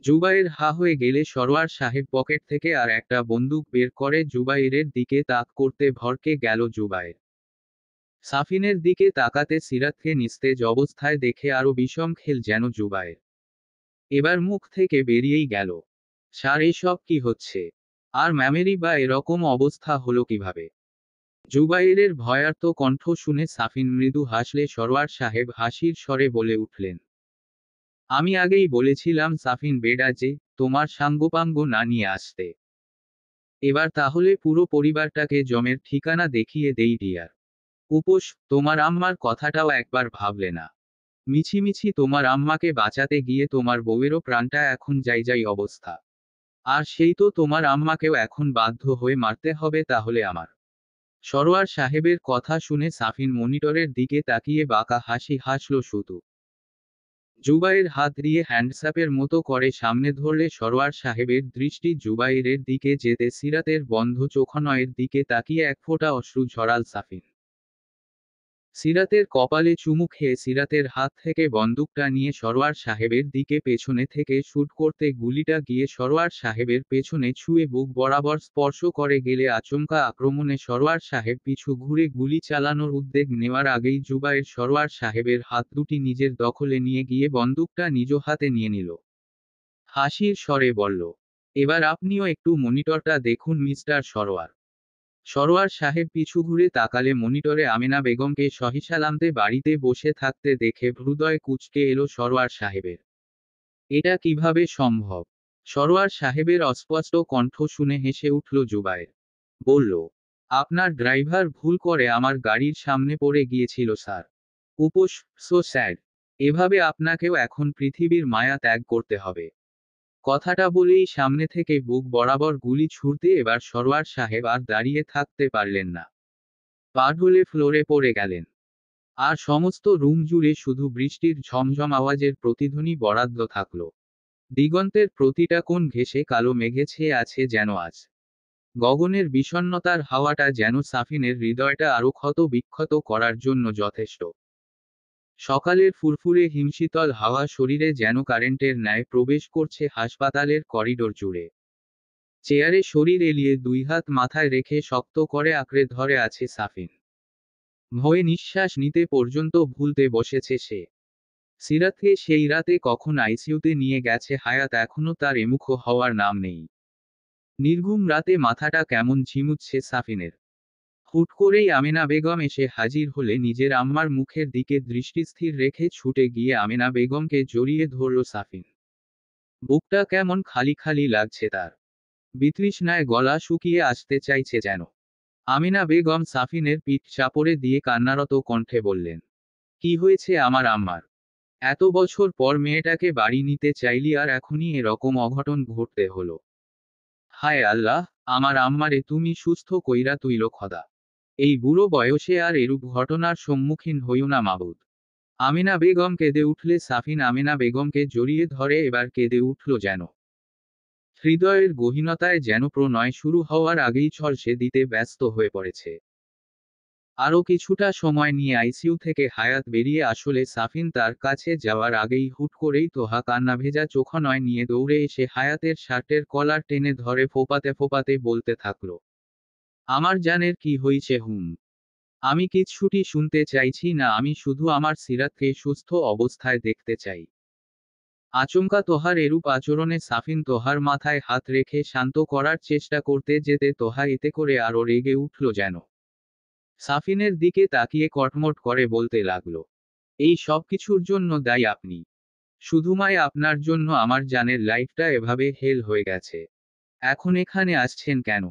জুবাইর হা হয়ে গেলে সরোয়ার সাহেব পকেট থেকে আর একটা বন্দুক বের করে জুবাইরের দিকে তাক করতে ভরকে গেল জুবাইর। সাফিনের দিকে তাকাতে সিরাতকে নিস্তেজ অবস্থায় দেখে আরো বিষম খেল যেন জুবাইর। এবার মুখ থেকে বেরিয়েই গেল, স্যার এসব কি হচ্ছে? আর ম্যামেরই বা এরকম অবস্থা হলো কিভাবে? জুবাইরের ভয়ার্ত কণ্ঠ শুনে সাফিন মৃদু হাসলে সরোয়ার সাহেব হাসির স্বরে বলে উঠলেন, আমি আগেই বলেছিলাম সাফিন বেডা যে, তোমার সাঙ্গপাঙ্গ না নিয়ে আসতে। এবার তাহলে পুরো পরিবারটাকে জমের ঠিকানা দেখিয়ে দেই ডিয়ার। উপোস, তোমার আম্মার কথাটাও একবার ভাবলে না? মিছিমিছি তোমার আম্মাকে বাঁচাতে গিয়ে তোমার বউয়েরও প্রাণটা এখন যাই যাই অবস্থা। আর সেই তো তোমার আম্মাকেও এখন বাধ্য হয়ে মারতে হবে তাহলে আমার। সরোয়ার সাহেবের কথা শুনে সাফিন মনিটরের দিকে তাকিয়ে বাঁকা হাসি হাসল শুধু। জুবাইর হাত দিয়ে হ্যান্ডসাপের মতো করে সামনে ধরলে সরোয়ার সাহেবের দৃষ্টি জুবাইরের দিকে যেতে সিরাতের বন্ধ চোখনয়ের দিকে তাকিয়ে এক ফোঁটা অশ্রু ঝরাল সাফিন। সিরাতের কপালে চুমু খেয়ে সিরাতের হাত থেকে বন্দুকটা নিয়ে সরোয়ার সাহেবের দিকে পেছনে থেকে শুট করতে গুলিটা গিয়ে সরোয়ার সাহেবের পেছনে ছুঁয়ে বুক বরাবর স্পর্শ করে গেলে আচমকা আক্রমণে সরোয়ার সাহেব পিছু ঘুরে গুলি চালানোর উদ্যোগ নেওয়ার আগেই জুবাইর সরোয়ার সাহেবের হাত দুটি নিজের দখলে নিয়ে গিয়ে বন্দুকটা নিজ হাতে নিয়ে নিল। হাসির স্বরে বলল, এবার আপনিও একটু মনিটরটা দেখুন মিস্টার সরোয়ার। সরোয়ার সাহেব পিছু ঘুরে তাকালে মনিটরে আমেনা বেগমকে সহিসালামতে বাড়িতে বসে থাকতে দেখে হৃদয় কুঁচকে এলো সরোয়ার সাহেবের। এটা কিভাবে সম্ভব? সরোয়ার সাহেবের অস্পষ্ট কণ্ঠ শুনে হেসে উঠল জুবায়ের। বলল, আপনার ড্রাইভার ভুল করে আমার গাড়ির সামনে পড়ে গিয়েছিল স্যার। উপোস, সো স্যাড। এভাবে আপনাকেও এখন পৃথিবীর মায়া ত্যাগ করতে হবে। কথাটা বলেই সামনে থেকে বুক বরাবর গুলি ছুড়তে এবার সরোয়ার সাহেব আর দাঁড়িয়ে থাকতে পারলেন না। পা ঢলে ফ্লোরে পড়ে গেলেন। আর সমস্ত রুম জুড়ে শুধু বৃষ্টির ঝমঝম আওয়াজের প্রতিধ্বনি বরাদ্দ থাকল। দিগন্তের প্রতিটা কোণ ঘেঁষে কালো মেঘে ছেয়ে আছে যেন আজ। গগনের বিষণ্ণতার হাওয়াটা যেন সাফিনের হৃদয়টা আরো ক্ষত বিক্ষত করার জন্য যথেষ্ট। সকালের ফুরফুরে হিমশীতল হাওয়া শরীরে যেন কারেন্টের ন্যায় প্রবেশ করছে হাসপাতালের করিডোর জুড়ে। চেয়ারে শরীর এলিয়ে দুই হাত মাথায় রেখে শক্ত করে আঁকড়ে ধরে আছে সাফিন। ভয়ে নিঃশ্বাস নিতে পর্যন্ত ভুলতে বসেছে সে। সিরাতকে সেই রাতে কখন আইসিইউতে নিয়ে গেছে হায়াত এখনো তার এমুখ হওয়ার নাম নেই। নির্ঘুম রাতে মাথাটা কেমন ঝিমুচ্ছে সাফিনের। হুট করেই আমেনা বেগম এসে হাজির হলে নিজের আম্মার মুখের দিকে দৃষ্টি স্থির রেখে ছুটে গিয়ে আমেনা বেগমকে জড়িয়ে ধরল সাফিন। বুকটা কেমন খালি খালি লাগছে তার। বিতৃষ্ণায় গলা শুকিয়ে আসতে চাইছে যেন। আমিনা বেগম সাফিনের পিঠ চাপড়ে দিয়ে কান্নারত কণ্ঠে বললেন, কি হয়েছে আমার আম্মার? এত বছর পর মেয়েটাকে বাড়ি নিতে চাইলি আর এখনই এরকম অঘটন ঘটতে হলো। হায় আল্লাহ, আমার আম্মারে তুমি সুস্থ কইরা তুইল খোদা। এই বুড়ো বয়সে আর এরূপ ঘটনার সম্মুখীন হইও না মাবুদ। আমিনা বেগম কেঁদে উঠলে সাফিন আমিনা বেগমকে জড়িয়ে ধরে এবার কেঁদে উঠল যেন। হৃদয়ের গহীনতায় যেন প্রণয় শুরু হওয়ার আগেই ছলসে দিতে ব্যস্ত হয়ে পড়েছে। আরও কিছুটা সময় নিয়ে আইসিইউ থেকে হায়াত বেরিয়ে আসলে সাফিন তার কাছে যাওয়ার আগেই হুট করেই তোহা কান্না ভেজা চোখনয় নিয়ে দৌড়ে এসে হায়াতের শার্টের কলার টেনে ধরে ফোপাতে ফোপাতে বলতে থাকলো, আমার জানের কি হইছে হুম? আমি কিচ্ছুটি শুনতে চাইছি না, আমি শুধু আমার সিরাতকে সুস্থ অবস্থায় দেখতে চাই। আচমকা তোহার এরূপ আচরণে সাফিন তোহার মাথায় হাত রেখে শান্ত করার চেষ্টা করতে যেতে তোহা এতে করে আরো রেগে উঠল যেন। সাফিনের দিকে তাকিয়ে কটমট করে বলতে লাগলো, এই সব কিছুর জন্য দায়ী আপনি। শুধুমাই আপনার জন্য আমার জানের লাইফটা এভাবে হেল হয়ে গেছে। এখন এখানে আসছেন কেন?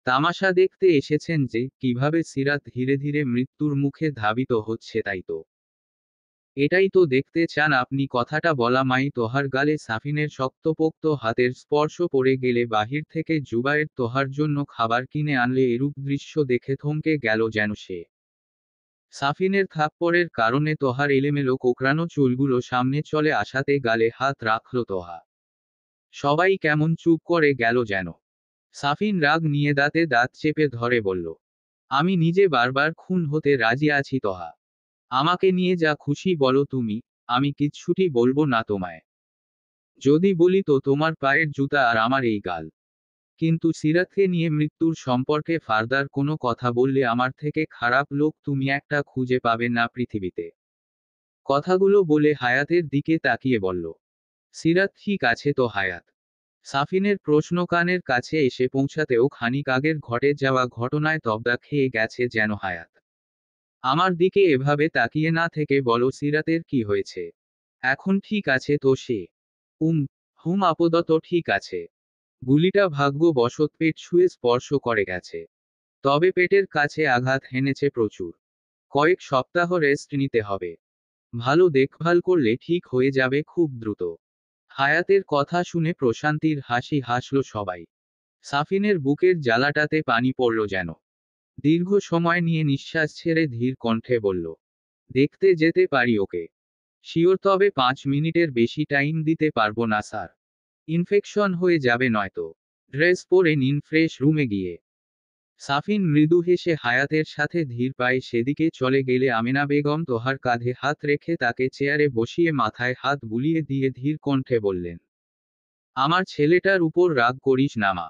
তামাশা দেখতে এসেছেন যে কিভাবে সিরাত ধীরে ধীরে মৃত্যুর মুখে ধাবিত হচ্ছে, তাই তো? এটাই তো দেখতে চান আপনি? কথাটা বলা মাই তোহার গালে সাফিনের শক্তপোক্ত হাতের স্পর্শ পড়ে গেলে বাহির থেকে জুবায়ের তোহার জন্য খাবার কিনে আনলে এরূপ দৃশ্য দেখে থমকে গেল যেন সে। সাফিনের থাপ্পড়ের কারণে তোহার এলোমেলো কোঁকড়ানো চুলগুলো সামনে চলে আসাতে গালে হাত রাখল তোহা। সবাই কেমন চুপ করে গেল যেন। সাফিন রাগ নিয়ে দাঁতে দাঁত চেপে ধরে বলল, আমি নিজে বারবার খুন হতে রাজি আছি তোহা। আমাকে নিয়ে যা খুশি বলো তুমি, আমি কিচ্ছুটি বলবো না তোমায়। যদি বলি তো তোমার পায়ের জুতা আর আমার এই গাল। কিন্তু সিরাতকে নিয়ে মৃত্যুর সম্পর্কে ফার্দার কোনো কথা বললে আমার থেকে খারাপ লোক তুমি একটা খুঁজে পাবে না পৃথিবীতে। কথাগুলো বলে হায়াতের দিকে তাকিয়ে বলল, সিরাত ঠিক আছে তো হায়াত? সাফিনের প্রশ্ন কানের কাছে এসে পৌঁছাতেও খানিক আগের ঘটে যাওয়া ঘটনায় তবদা খেয়ে গেছে যেন হায়াত। আমার দিকে এভাবে তাকিয়ে না থেকে বলো সিরাতের কি হয়েছে? এখন ঠিক আছে তো সে? উম হুম, আপাতত ঠিক আছে। গুলিটা ভাগ্য বশত পেট ছুঁয়ে স্পর্শ করে গেছে। তবে পেটের কাছে আঘাত হেনেছে প্রচুর। কয়েক সপ্তাহ রেস্ট নিতে হবে। ভালো দেখভাল করলে ঠিক হয়ে যাবে খুব দ্রুত। হায়াতের কথা শুনে প্রশান্তির হাসি হাসল সবাই। সাফিনের বুকের জ্বালাটাতে পানি পড়ল যেন। দীর্ঘ সময় নিয়ে নিঃশ্বাস ছেড়ে ধীর কণ্ঠে বলল, দেখতে যেতে পারি ওকে? শিওর, তবে 5 মিনিটের বেশি টাইম দিতে পারবো না স্যার। ইনফেকশন হয়ে যাবে নয়তো। ড্রেস পরে নিন ফ্রেশ রুমে গিয়ে। সাফিন মৃদু হেসে হায়াতের সাথে ধীর পায়ে সেদিকে চলে গেলে আমিনা বেগম তোহার কাঁধে হাত রেখে তাকে চেয়ারে বসিয়ে মাথায় হাত বুলিয়ে দিয়ে ধীর কণ্ঠে বললেন, আমার ছেলেটার উপর রাগ করিস না মা।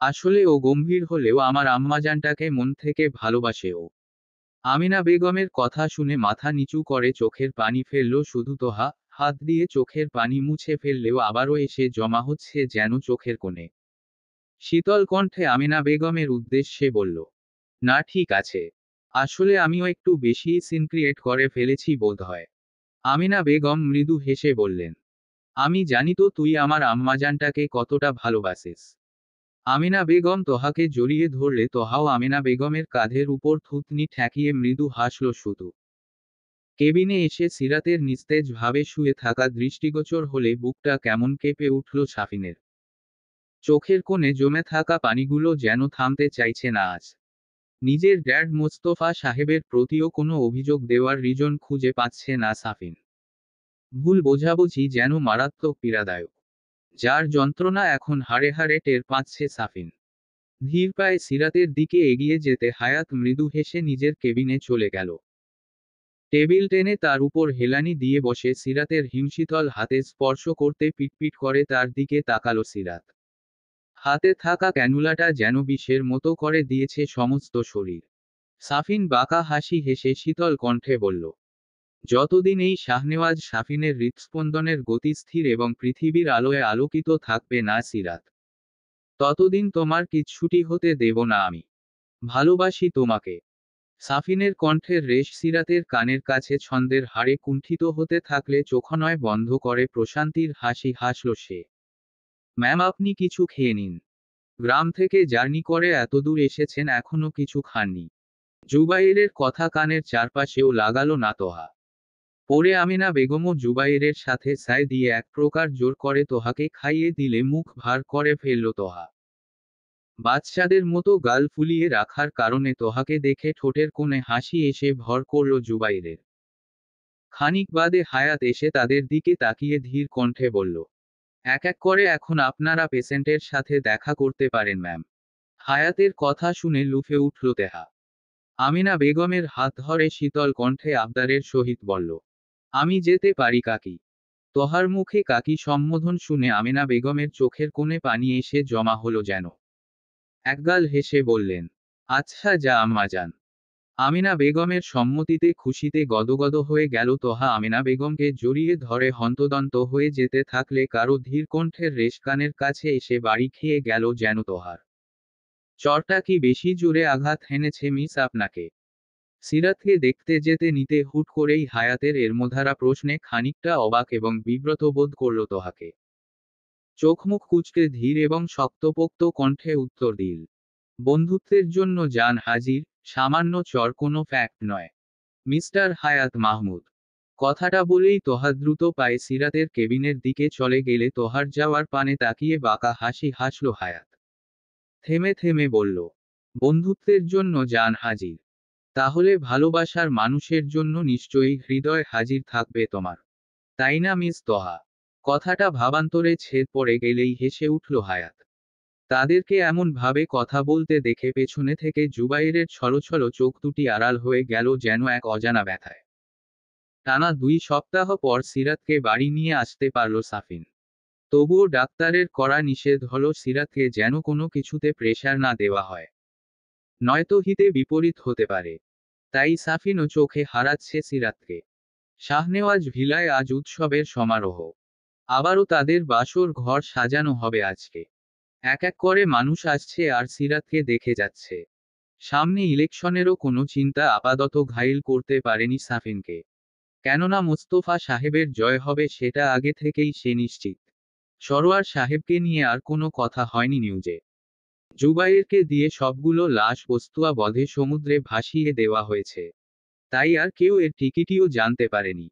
আসলে ও গম্ভীর হলেও আমার আম্মাজানটাকে মন থেকে ভালোবাসে ও। আমিনা বেগমের কথা শুনে মাথা নিচু করে চোখের পানি ফেলল শুধু তোহা। হাত দিয়ে চোখের পানি মুছে ফেললেও আবারও এসে জমা হচ্ছে যেন চোখের কোণে। শীতল কণ্ঠে আমিনা বেগমের উদ্দেশ্যে বলল, না ঠিক আছে। আসলে আমিও একটু বেশি সিন ক্রিয়েট করে ফেলেছি বোধহয়। আমিনা বেগম মৃদু হেসে বললেন, আমি জানি তো তুই আমার আম্মাজানটাকে কতটা ভালোবাসিস। আমিনা বেগম তোহাকে জড়িয়ে ধরলে তোহাও আমিনা বেগমের কাঁধের উপর থুতনি ঠেকিয়ে মৃদু হাসল শুধু। কেবিনে এসে সিরাতের নিস্তেজ ভাবে শুয়ে থাকা দৃষ্টিগোচর হলে বুকটা কেমন কেঁপে উঠল সাফিনের। চোখের কোণে জমে থাকা পানিগুলো যেন থামতে চাইছে না আজ। নিজের ড্যাড মোস্তফা সাহেবের প্রতিও কোনো অভিযোগ দেওয়ার রিজন খুঁজে পাচ্ছে না সাফিন। ভুল বোঝাবুঝি যেন মারাত্মক পীড়াদায়ক, যার যন্ত্রণা এখন হাড়ে হাড়ে টের পাচ্ছে সাফিন। ধীর পায়ে সিরাতের দিকে এগিয়ে যেতে হায়াত মৃদু হেসে নিজের কেবিনে চলে গেল। টেবিল টেনে তার উপর হেলানি দিয়ে বসে সিরাতের হিমশীতল হাতে স্পর্শ করতে পিটপিট করে তার দিকে তাকালো সিরাত। হাতে থাকা ক্যানুলাটা যেন বিষের মতো করে দিয়েছে সমস্ত শরীর। সাফিন বাঁকা হাসি হেসে শীতল কণ্ঠে বলল, যতদিন এই শাহনেওয়াজ সাফিনের হৃৎস্পন্দনের গতি স্থির এবং পৃথিবীর আলোয় আলোকিত থাকবে না সিরাত, ততদিন তোমার কিচ্ছুটি হতে দেব না আমি। ভালোবাসি তোমাকে। সাফিনের কণ্ঠের রেশ সিরাতের কানের কাছে ছন্দের হাড়ে কুণ্ঠিত হতে থাকলে চোখনয় বন্ধ করে প্রশান্তির হাসি হাসল সে। ম্যাম, আপনি কিছু খেয়ে নিন। গ্রাম থেকে জার্নি করে এতদূর এসেছেন, এখনো কিছু খাননি। জুবাইরের কথা কানের চারপাশেও লাগালো না তোহা। পরে আমিনা বেগমও জুবাইরের সাথে সায় দিয়ে এক প্রকার জোর করে তোহাকে খাইয়ে দিলে মুখ ভার করে ফেলল তোহা। বাচ্চাদের মতো গাল ফুলিয়ে রাখার কারণে তোহাকে দেখে ঠোঁটের কোণে হাসি এসে ভর করল জুবাইরের। খানিক বাদে হায়াত এসে তাদের দিকে তাকিয়ে ধীর কণ্ঠে বলল, এক এক করে এখন আপনারা পেশেন্টের সাথে দেখা করতে পারেন ম্যাম। হায়াতের কথা শুনে লুফে উঠল তেহা। আমিনা বেগমের হাত ধরে শীতল কণ্ঠে আবদারের সহিত বলল, আমি যেতে পারি কাকি। তোহার মুখে কাকি সম্বোধন শুনে আমিনা বেগমের চোখের কোণে পানি এসে জমা হলো যেন। একগাল হেসে বললেন, আচ্ছা যা আম্মা যান। আমিনা বেগমের সম্মতিতে খুশিতে গদগদ হয়ে গেল তোহা আমিনা বেগমকে জড়িয়ে ধরে হন্তদন্ত হয়ে যেতে থাকলে কারো ধীর কণ্ঠের রেশ কানের কাছে এসে বাড়ি খেয়ে গেল যেন তোহার চরটা কি বেশি জোরে আঘাত হেনেছে মিস আপনাকে? সিরাতকে দেখতে যেতে নিতে হুট করেই হায়াতের এরমধারা প্রশ্নে খানিকটা অবাক এবং বিব্রত বোধ করল তোহাকে। চোখ মুখ কুঁচকে ধীর এবং শক্তপোক্ত কণ্ঠে উত্তর দিল, বন্ধুত্বের জন্য যান হাজির, সামান্য চর কোনো ফ্যাক্ট নয়। মিস্টার হায়াত মাহমুদ। কথাটা বলেই তোহা দ্রুত পায়ে সিরাতের কেবিনের দিকে চলে গেলে তোহার যাওয়ার পানে তাকিয়ে বাঁকা হাসি হাসল হায়াত। থেমে থেমে বলল, বন্ধুত্বের জন্য যান হাজির। তাহলে ভালোবাসার মানুষের জন্য নিশ্চয়ই হৃদয় হাজির থাকবে তোমার, তাই না মিস তোহা? কথাটা ভাবান্তরে ছেদ পড়ে গেলেই হেসে উঠল হায়াত। তাদেরকে এমন ভাবে কথা বলতে দেখে পেছনে থেকে জুবাইরের ছলছল চোখ দুটি আড়াল হয়ে গেল যেন এক অজানা ব্যথায়। টানা 2 সপ্তাহ পর সিরাতকে বাড়ি নিয়ে আসতে পারল সাফিন। তবুও ডাক্তারের কড়া নিষেধ হলো সিরাতকে যেন কোনো কিছুতে প্রেশার না দেওয়া হয়, নয়তো হিতে বিপরীত হতে পারে। তাই সাফিনও চোখে হারাচ্ছে সিরাতকে। শাহনেওয়াজ ভিলায় আজ উৎসবের সমারোহ। আবারও তাদের বাসর ঘর সাজানো হবে আজকে। এক এক করে মানুষ আসছে আর সিরাতকে দেখে যাচ্ছে। সামনে ইলেকশনেরও কোনো চিন্তা আপাতত ঘাইল করতে পারেনি সাফিনকে। কেননা মোস্তফা সাহেবের জয় হবে সেটা আগে থেকেই সে নিশ্চিত। সরোয়ার সাহেবকে নিয়ে আর কোনো কথা হয়নি নিউজে। জুবাইরকে দিয়ে সবগুলো লাশ বস্তুয়া বধে সমুদ্রে ভাসিয়ে দেওয়া হয়েছে। তাই আর কেউ এর টিকিটিও জানতে পারেনি।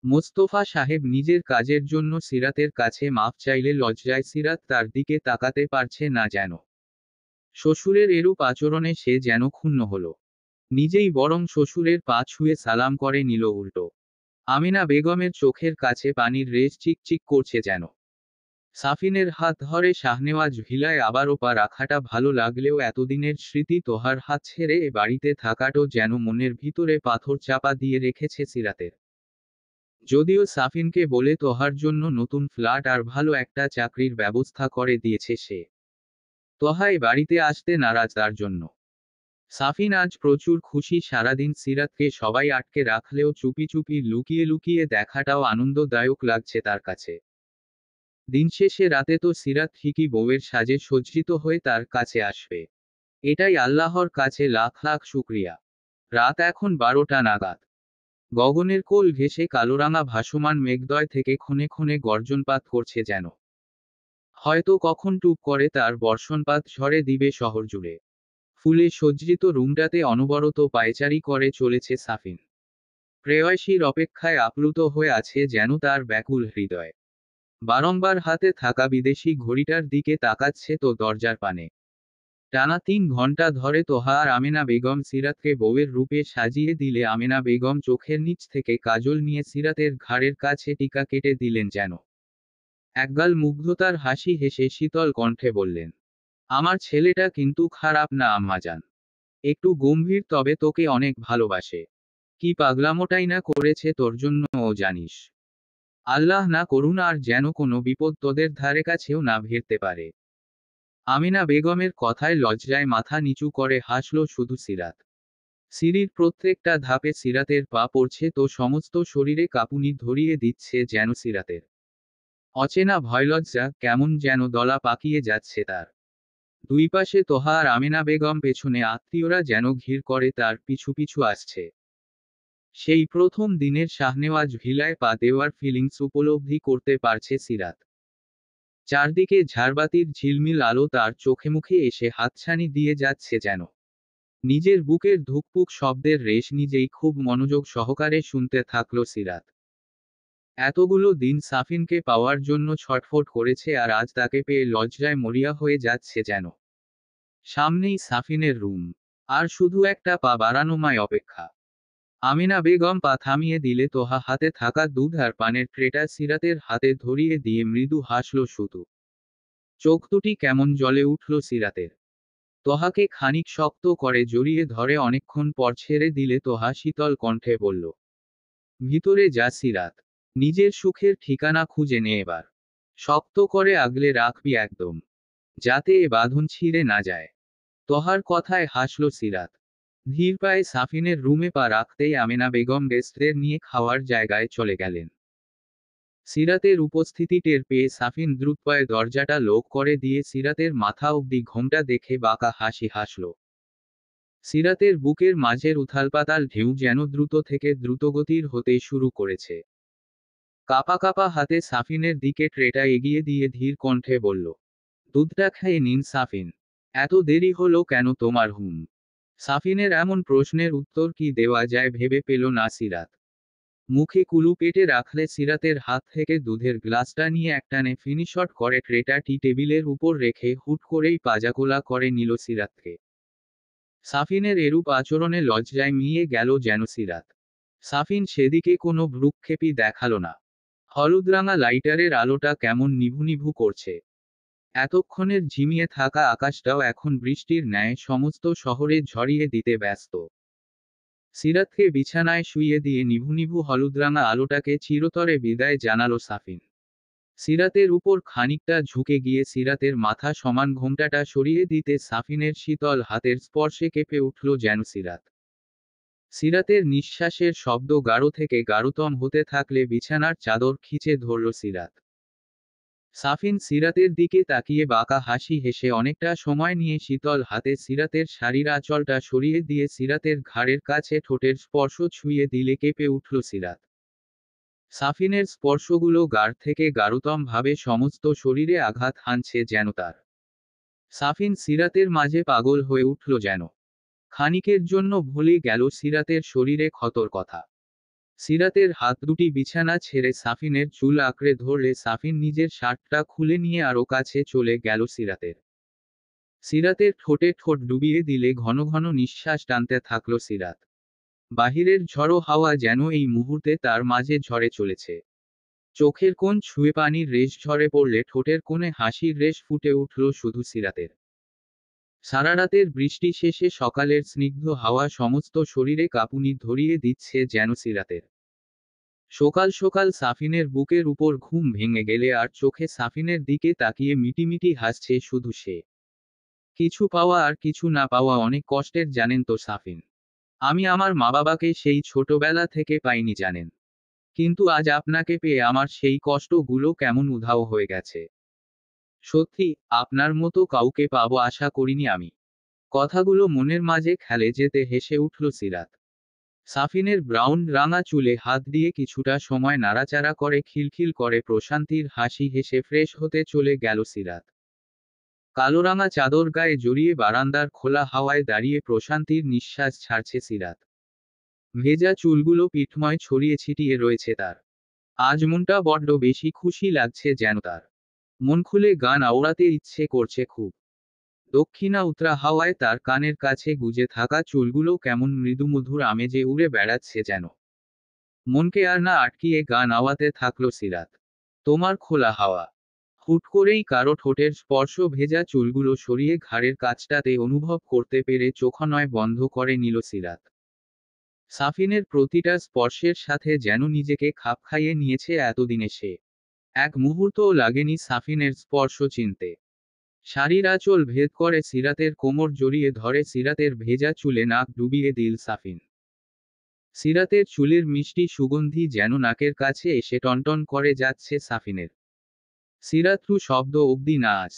মোস্তফা সাহেব নিজের কাজের জন্য সিরাতের কাছে মাফ চাইলে লজ্জায় সিরাত তার দিকে তাকাতে পারছে না যেন। শ্বশুরের এরূপ আচরণে সে যেন ক্ষুণ্ণ হল। নিজেই বরং শ্বশুরের পা ছুঁয়ে সালাম করে নিল উল্টো। আমিনা বেগমের চোখের কাছে পানির রেশ চিকচিক করছে যেন। সাফিনের হাত ধরে শাহনেওয়াজ ভিলায় আবারও পা রাখাটা ভালো লাগলেও এতদিনের স্মৃতি তোহার হাত ছেড়ে এ বাড়িতে থাকাটাও যেন মনের ভিতরে পাথর চাপা দিয়ে রেখেছে সিরাতের। যদিও সাফিনকে বলে তোহার জন্য নতুন ফ্ল্যাট আর ভালো একটা চাকরির ব্যবস্থা করে দিয়েছে সে। তোহা এ বাড়িতে আসতে নারাজ তার জন্য। সাফিন আজ প্রচুর খুশি। সারাদিন সিরাতকে সবাই আটকে রাখলেও চুপি চুপি লুকিয়ে লুকিয়ে দেখাটাও আনন্দদায়ক লাগছে তার কাছে। দিনশেষে রাতে তো সিরাত ঠিকই বউয়ের সাজে সজ্জিত হয়ে তার কাছে আসবে। এটাই আল্লাহর কাছে লাখ লাখ শুক্রিয়া। রাত এখন 12টা নাগাদ। গগনের কোল ঘেঁষে কালোরাঙা ভাসমান মেঘদয় থেকে ক্ষণে ক্ষণে গর্জনপাত করছে যেন। হয়তো কখন টুপ করে তার বর্ষণপাত ঝড়ে দিবে শহর জুড়ে। ফুলে সজ্জিত রুমটাতে অনবরত পায়চারি করে চলেছে সাফিন। প্রেয়সীর অপেক্ষায় আপ্লুত হয়ে আছে যেন তার ব্যাকুল হৃদয়। বারংবার হাতে থাকা বিদেশি ঘড়িটার দিকে তাকাচ্ছে তো দরজার পানে। টানা 3 ঘন্টা ধরে তোহা আর আমেনা বেগম সিরাতকে বউয়ের রূপে সাজিয়ে দিলে আমেনা বেগম চোখের নিচ থেকে কাজল নিয়ে সিরাতের ঘাড়ের কাছে টিকা কেটে দিলেন যেন। একগাল মুগ্ধতার হাসি হেসে শীতল কণ্ঠে বললেন, আমার ছেলেটা কিন্তু খারাপ না আম্মাজান। একটু গম্ভীর, তবে তোকে অনেক ভালোবাসে। কি পাগলামোটাই না করেছে তোর জন্য ও জানিস। আল্লাহ না করুন আর যেন কোনো বিপদ তোদের ধারে কাছেও না ভিড়তে পারে। আমিনা বেগমের কথায় লজ্জায় মাথা নিচু করে হাসল শুধু সিরাত। সিঁড়ির প্রত্যেকটা ধাপে সিরাতের পা পড়ছে তো সমস্ত শরীরে কাঁপুনি ধরিয়ে দিচ্ছে যেন সিরাতের। অচেনা ভয়লজ্জা কেমন যেন দলা পাকিয়ে যাচ্ছে তার। দুই পাশে তোহা আর আমিনা বেগম, পেছনে আত্মীয়রা যেন ঘির করে তার পিছু পিছু আসছে। সেই প্রথম দিনের শাহনেওয়াজ ভিলায় পা দেওয়ার ফিলিংস উপলব্ধি করতে পারছে সিরাত। চারদিকে ঝাড়বাতির ঝিলমিল আলো তার চোখে মুখে এসে হাতছানি দিয়ে যাচ্ছে যেন। নিজের বুকের ধুকপুক শব্দের রেশ নিজেই খুব মনোযোগ সহকারে শুনতে থাকল সিরাত। এতগুলো দিন সাফিনকে পাওয়ার জন্য ছটফট করেছে আর আজ তাকে পেয়ে লজ্জায় মরিয়া হয়ে যাচ্ছে যেন। সামনেই সাফিনের রুম। আর শুধু একটা পা বাড়ানোমায় অপেক্ষা। আমিনা বেগম পা থামিয়ে দিলে তোহা হাতে থাকা দুধ আর পানের ট্রেটা সিরাতের হাতে ধরিয়ে দিয়ে মৃদু হাসল শুধু। চোখ দুটি কেমন জ্বলে উঠল সিরাতের। তোহাকে খানিক শক্ত করে জড়িয়ে ধরে অনেকক্ষণ পর ছেড়ে দিলে তোহা শীতল কণ্ঠে বলল, ভিতরে যা সিরাত। নিজের সুখের ঠিকানা খুঁজে নে এবার। শক্ত করে আগলে রাখবি একদম, যাতে এ বাঁধন ছিঁড়ে না যায়। তোহার কথায় হাসল সিরাত। ধীর পায়ে সাফিনের রুমে পা রাখতেই আমেনা বেগম গেস্টদের নিয়ে খাওয়ার জায়গায় চলে গেলেন। সিরাতের উপস্থিতি টের পেয়ে সাফিন দ্রুত পায়ে দরজাটা লক করে দিয়ে সিরাতের মাথা অবধি ঘোমটা দেখে বাঁকা হাসি হাসল। সিরাতের বুকের মাঝের উথালপাতাল ঢেউ যেন দ্রুত থেকে দ্রুতগতির হতে শুরু করেছে। কাপা কাপা হাতে সাফিনের দিকে ট্রেটা এগিয়ে দিয়ে ধীর কণ্ঠে বলল, দুধটা খেয়ে নিন সাফিন। এত দেরি হলো কেন তোমার? সাফিনের এমন প্রশ্নের উত্তর কি দেওয়া যায় ভেবে পেল না সিরাত। মুখে কুলু পেটে রাখলে সিরাতের হাত থেকে দুধের গ্লাসটা নিয়ে একটানে ফিনিশট করে ট্রেটা টি টেবিলের উপর রেখে হুট করেই পাজাকোলা করে নিল সিরাতকে। সাফিনের এরূপ আচরণে লজ্জায় মিয়ে গেল যেন সিরাত। সাফিন সেদিকে কোনো ভ্রুক্ষেপই দেখালো না। হলুদরাঙা লাইটারের আলোটা কেমন নিভু নিভু করছে। এতক্ষণের ঝিমিয়ে থাকা আকাশটাও এখন বৃষ্টির ন্যায় সমস্ত শহরে ঝরিয়ে দিতে ব্যস্ত। সিরাতকে বিছানায় শুইয়ে দিয়ে নিভু নিভু হলুদরাঙা আলোটাকে চিরতরে বিদায় জানালো সাফিন। সিরাতের উপর খানিকটা ঝুঁকে গিয়ে সিরাতের মাথা সমান ঘোমটাটা সরিয়ে দিতে সাফিনের শীতল হাতের স্পর্শে কেঁপে উঠল যেন সিরাত। সিরাতের নিঃশ্বাসের শব্দ গাঢ় থেকে গাঢ়তম হতে থাকলে বিছানার চাদর খিঁচে ধরল সিরাত। সাফিন সিরাতের দিকে তাকিয়ে বাঁকা হাসি হেসে অনেকটা সময় নিয়ে শীতল হাতে সিরাতের শাড়ির আঁচলটা সরিয়ে দিয়ে সিরাতের ঘাড়ের কাছে ঠোঁটের স্পর্শ ছুঁয়ে দিলে কেঁপে উঠল সিরাত। সাফিনের স্পর্শগুলো গাঢ় থেকে গাঢ়তম ভাবে সমস্ত শরীরে আঘাত হানছে যেন তার। সাফিন সিরাতের মাঝে পাগল হয়ে উঠল যেন। খানিকের জন্য ভুলে গেল সিরাতের শরীরে ক্ষতর কথা। সিরাতের হাত দুটি বিছানা ছেড়ে সাফিনের চুল আঁকড়ে ধরলে সাফিন নিজের শার্টটা খুলে নিয়ে আরো কাছে চলে গেল সিরাতের। সিরাতের ঠোঁটে ঠোঁট ডুবিয়ে দিলে ঘন ঘন নিঃশ্বাস টানতে থাকল সিরাত। বাহিরের ঝড়ো হাওয়া যেন এই মুহূর্তে তার মাঝে ঝরে চলেছে। চোখের কোণ ছুঁয়ে পানির রেশ ঝরে পড়লে ঠোঁটের কোণে হাসির রেশ ফুটে উঠল শুধু সিরাতের। সারা রাতের বৃষ্টি শেষে সকালের স্নিগ্ধ হাওয়া সমস্ত শরীরে কাঁপুনি ধরিয়ে দিচ্ছে যেন সিরাতের। সকাল সকাল সাফিনের বুকের উপর ঘুম ভেঙে গেলে আর চোখে সাফিনের দিকে তাকিয়ে মিটিমিটি হাসছে শুধু সে। কিছু পাওয়া আর কিছু না পাওয়া অনেক কষ্টের জানেন তো সাফিন। আমি আমার মা বাবাকে সেই ছোটবেলা থেকে পাইনি জানেন। কিন্তু আজ আপনাকে পেয়ে আমার সেই কষ্টগুলো কেমন উধাও হয়ে গেছে। সত্যি, আপনার মতো কাউকে পাবো আশা করিনি আমি। কথাগুলো মনের মাঝে খেলে যেতে হেসে উঠল সিরাত। সাফিনের ব্রাউন রাঙা চুলে হাত দিয়ে কিছুটা সময় নাড়াচাড়া করে খিলখিল করে প্রশান্তির হাসি হেসে ফ্রেশ হতে চলে গেল সিরাত। কালোরাঙা চাদর গায়ে জড়িয়ে বারান্দার খোলা হাওয়ায় দাঁড়িয়ে প্রশান্তির নিঃশ্বাস ছাড়ছে সিরাত। ভেজা চুলগুলো পিঠময় ছড়িয়ে ছিটিয়ে রয়েছে তার। আজ মনটা বড্ড বেশি খুশি লাগছে যেন তার। মন খুলে গান আওড়াতে ইচ্ছে করছে খুব। দক্ষিণা উত্তরা হাওয়ায় তার কানের কাছে গুজে থাকা চুলগুলো কেমন মৃদুমধুর আমেজে উড়ে বেড়াচ্ছে যেন। মনকে আর না আটকিয়ে গান আওয়াতে থাকলো সিরাত। তোমার খোলা হাওয়া। হুট করেই কারো ঠোঁটের স্পর্শ ভেজা চুলগুলো সরিয়ে ঘাড়ের কাছটাতে অনুভব করতে পেরে চোখানয় বন্ধ করে নিল সিরাত। সাফিনের প্রতিটা স্পর্শের সাথে যেন নিজেকে খাপ খাইয়ে নিয়েছে এতদিনে সে। এক মুহূর্তও লাগেনি সাফিনের স্পর্শ চিনতে। শাড়ির আঁচল ভেদ করে সিরাতের কোমর জড়িয়ে ধরে সিরাতের ভেজা চুলে নাক ডুবিয়ে দিল সাফিন। সিরাতের চুলের মিষ্টি সুগন্ধি যেন নাকের কাছে এসে টনটন করে যাচ্ছে সাফিনের। সিরাতু শব্দ অবধি না আজ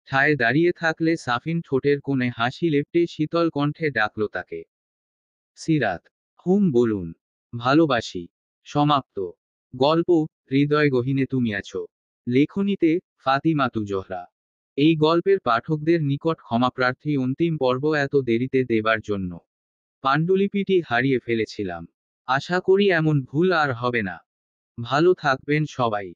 ঠায় দাঁড়িয়ে থাকলে সাফিন ঠোঁটের কোণে হাসি লেপ্টে শীতল কণ্ঠে ডাকল তাকে। সিরাত। বলুন। ভালোবাসি। সমাপ্ত। গল্প হৃদয় গহীনে তুমি আছো। লেখনীতে ফাতিমাতু জোহরা। এই গল্পের পাঠকদের নিকট ক্ষমাপ্রার্থী। অন্তিম পর্ব এত দেরিতে দেবার জন্য। পাণ্ডুলিপিটি হারিয়ে ফেলেছিলাম। আশা করি এমন ভুল আর হবে না। ভালো থাকবেন সবাই।